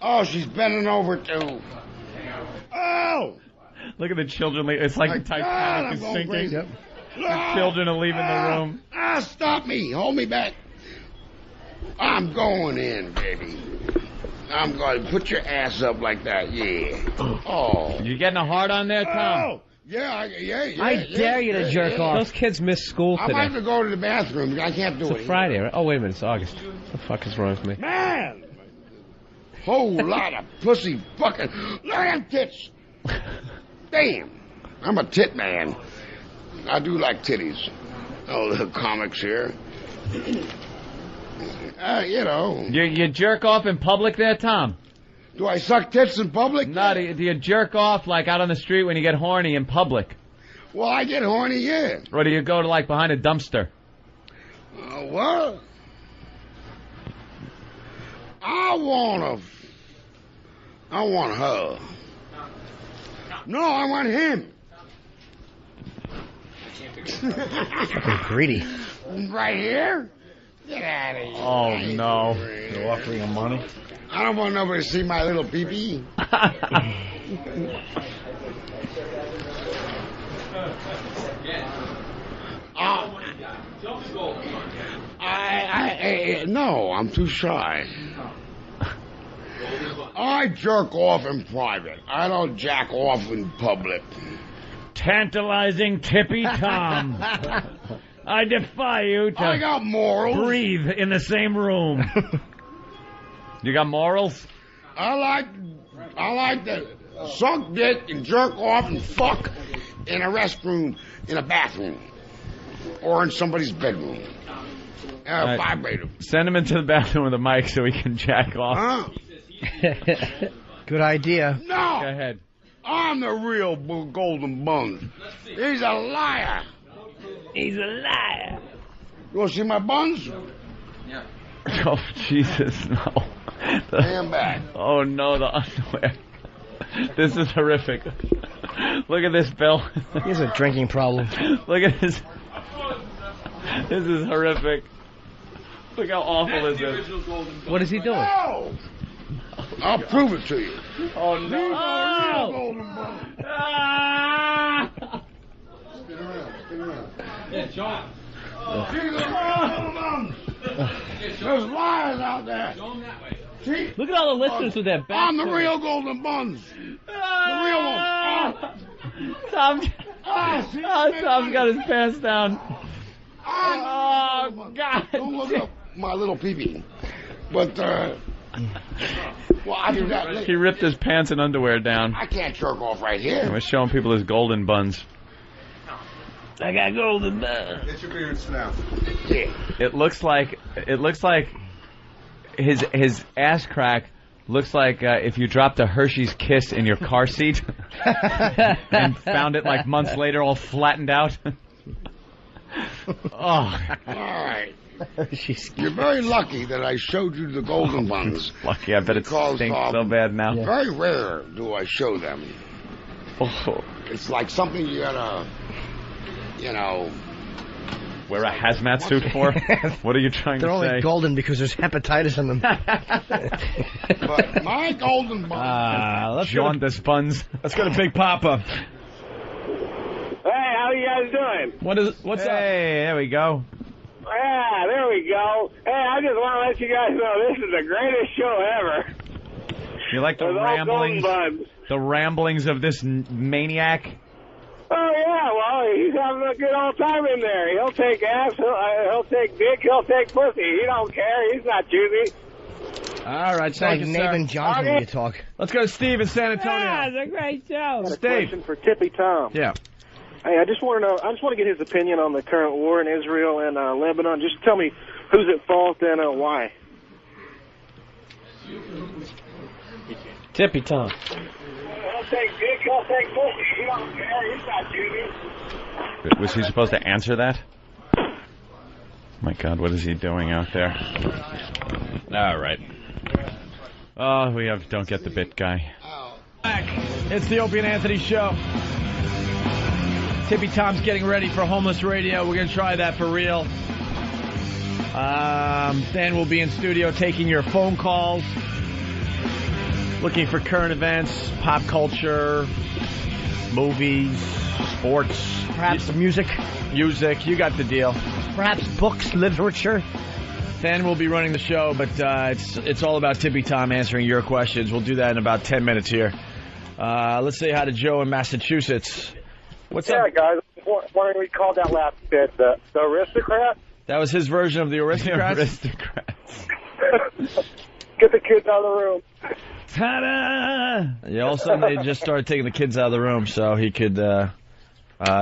Oh, she's bending over, too. Oh! Look at the children. It's like the Titanic is sinking. Yep. The children are leaving the room. Stop me. Hold me back. I'm going in, baby. I'm going to put your ass up like that, yeah. Oh. You getting a hard on there, Tom? Oh, yeah. I dare you to jerk off. Those kids missed school today. I have to go to the bathroom. I can't do it. It's a Friday, right? Oh, wait a minute. It's August. What the fuck is wrong with me? Man! Whole lot of pussy fucking... Look at them tits! Damn. I'm a tit man. I do like titties. Oh, little comics here. You know. You jerk off in public there, Tom? Do I suck tits in public? No, do you jerk off like out on the street when you get horny in public? Well, I get horny, yeah. Or do you go to like behind a dumpster? What? I want her. No, I want him. Fucking greedy. Right here? Get out of here. Oh, no. You're offering him money? I don't want nobody to see my little pee-pee. No, I'm too shy. I jerk off in private. I don't jack off in public. Tantalizing Tippy Tom. I defy you to I got morals. Breathe in the same room. You got morals? I like to suck dick and jerk off and fuck in a restroom, in a bathroom, or in somebody's bedroom. Vibrator. Send him into the bathroom with a mic so he can jack off. Good idea. No! Go ahead. I'm the real golden buns. He's a liar. He's a liar. You want to see my buns? Yeah. Oh, Jesus, no. Stand back. Oh, no, the underwear. This is horrific. Look at this, Bill. He has a drinking problem. Look at this. This is horrific. Look how awful this is. What is he doing? No! I'll prove it to you. Oh, no. Spin around. Yeah, John. There's liars out there. See? Look at all the listeners with their back. I'm the real golden buns. The real one. Tom's got his pants down. Oh, God. Don't look up my little pee-pee. But, well, I do that. He ripped his pants and underwear down. I can't jerk off right here. He was showing people his golden buns. I got golden buns. Get your beard now. Yeah. It looks like his ass crack looks like if you dropped a Hershey's Kiss in your car seat and found it like months later all flattened out. Oh. All right. You're very lucky that I showed you the golden buns. Lucky, I bet it stinks so bad now. Yeah. Very rare do I show them. Oh. It's like something you gotta, wear a hazmat suit for? What are you trying to say? They're only golden because there's hepatitis in them. But my golden buns. Jaundice buns. Let's go to Big Papa. Hey, how you guys doing? What's up? Hey, there we go. Yeah, there we go. Hey, I just want to let you guys know this is the greatest show ever. You like the ramblings of this maniac? Oh, yeah, well, he's having a good old time in there. He'll take ass, he'll take dick, he'll take pussy. He don't care. He's not choosy. All right, it's like Nathan Johnson when you talk. Let's go to Steve in San Antonio. Yeah, it's a great show. Steve. Question for Tippy Tom. Yeah. Hey, I just want to get his opinion on the current war in Israel and Lebanon. Just tell me who's at fault and why. Tippy Tom. He'll take dick, he'll take pussy. He don't care. He's not choosy. Was he supposed to answer that? My God, what is he doing out there? All right. Oh, we don't get the bit guy. It's the Opie and Anthony show. Tippy Tom's getting ready for Homeless Radio. We're going to try that for real. Dan will be in studio taking your phone calls, looking for current events, pop culture, movies, sports. Perhaps music. Music, you got the deal. Perhaps books, literature. Fan will be running the show, but it's all about Tippy Tom answering your questions. We'll do that in about 10 minutes here. Let's say hi to Joe in Massachusetts. What's up? Yeah, guys. Wondering we called that last bit the aristocrat. That was his version of the aristocrats? Aristocrats. Get the kids out of the room. Ta-da! Yeah, all of a sudden they just started taking the kids out of the room so he could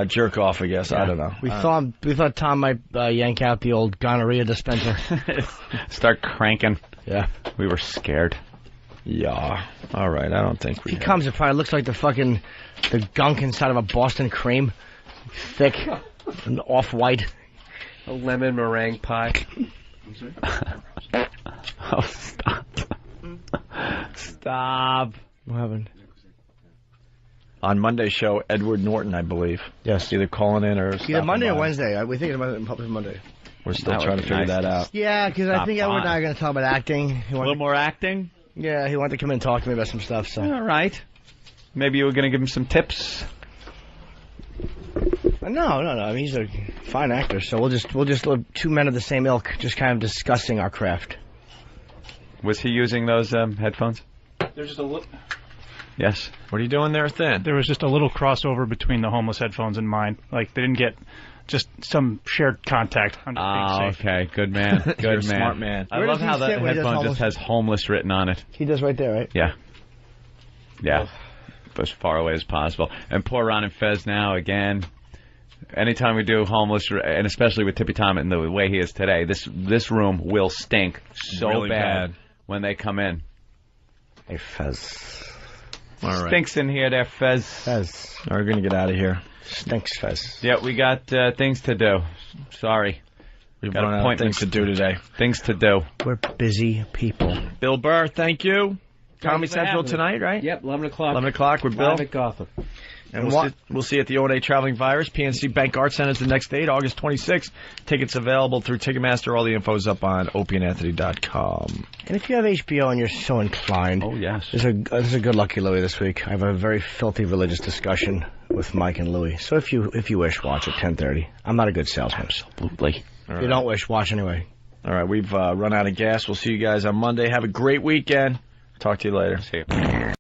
jerk off, I guess. Yeah. I don't know. We thought Tom might yank out the old gonorrhea dispenser. Start cranking. Yeah. We were scared. Yeah. All right, I don't think we... He comes, it probably looks like the gunk inside of a Boston cream. Thick and off-white. A lemon meringue pie. Oh, stop. Stop. What happened? On Monday's show, Edward Norton, I believe. Yes. Either calling in or either Monday or Wednesday. We think about it in Monday. We're still trying to figure that out. Yeah, because I think Edward and I are going to talk about acting. A little more acting? Yeah, he wanted to come in and talk to me about some stuff. So. All right. Maybe you were going to give him some tips. No. I mean, he's a fine actor, so we'll just two men of the same ilk, just kind of discussing our craft. Was he using those headphones? There's just a little. Yes. What are you doing there, Thin? There was just a little crossover between the homeless headphones and mine. Like they didn't get just some shared contact. I'm just being safe. Okay. Good man. Good You're man. a smart man. I love how the headphone just has homeless written on it. He does right there, right? Yeah. Yeah. As far away as possible. And poor Ron and Fez now again. Anytime we do homeless, and especially with Tippy Tom and the way he is today, this room will stink so really bad when they come in. Hey, Fez. All right. Stinks in here there, Fez. Fez. We're going to get out of here. Stinks, Fez. Yeah, we got things to do. Sorry. We've got run out of things to do today. Things to do. We're busy people. Bill Burr, thank you. Comedy Central tonight, right? Yep, 11 o'clock. 11 o'clock with Bill. Live at Gotham. And we'll see you at the O&A Traveling Virus. PNC Bank Art Center is the next date, August 26th. Tickets available through Ticketmaster. All the info is up on opieandanthony.com. And if you have HBO and you're so inclined, oh yes, there's a good Lucky Louie this week. I have a very filthy religious discussion with Mike and Louie. So if you wish, watch at 10:30. I'm not a good salesman. Absolutely. If you don't wish, watch anyway. All right, we've run out of gas. We'll see you guys on Monday. Have a great weekend. Talk to you later. See you.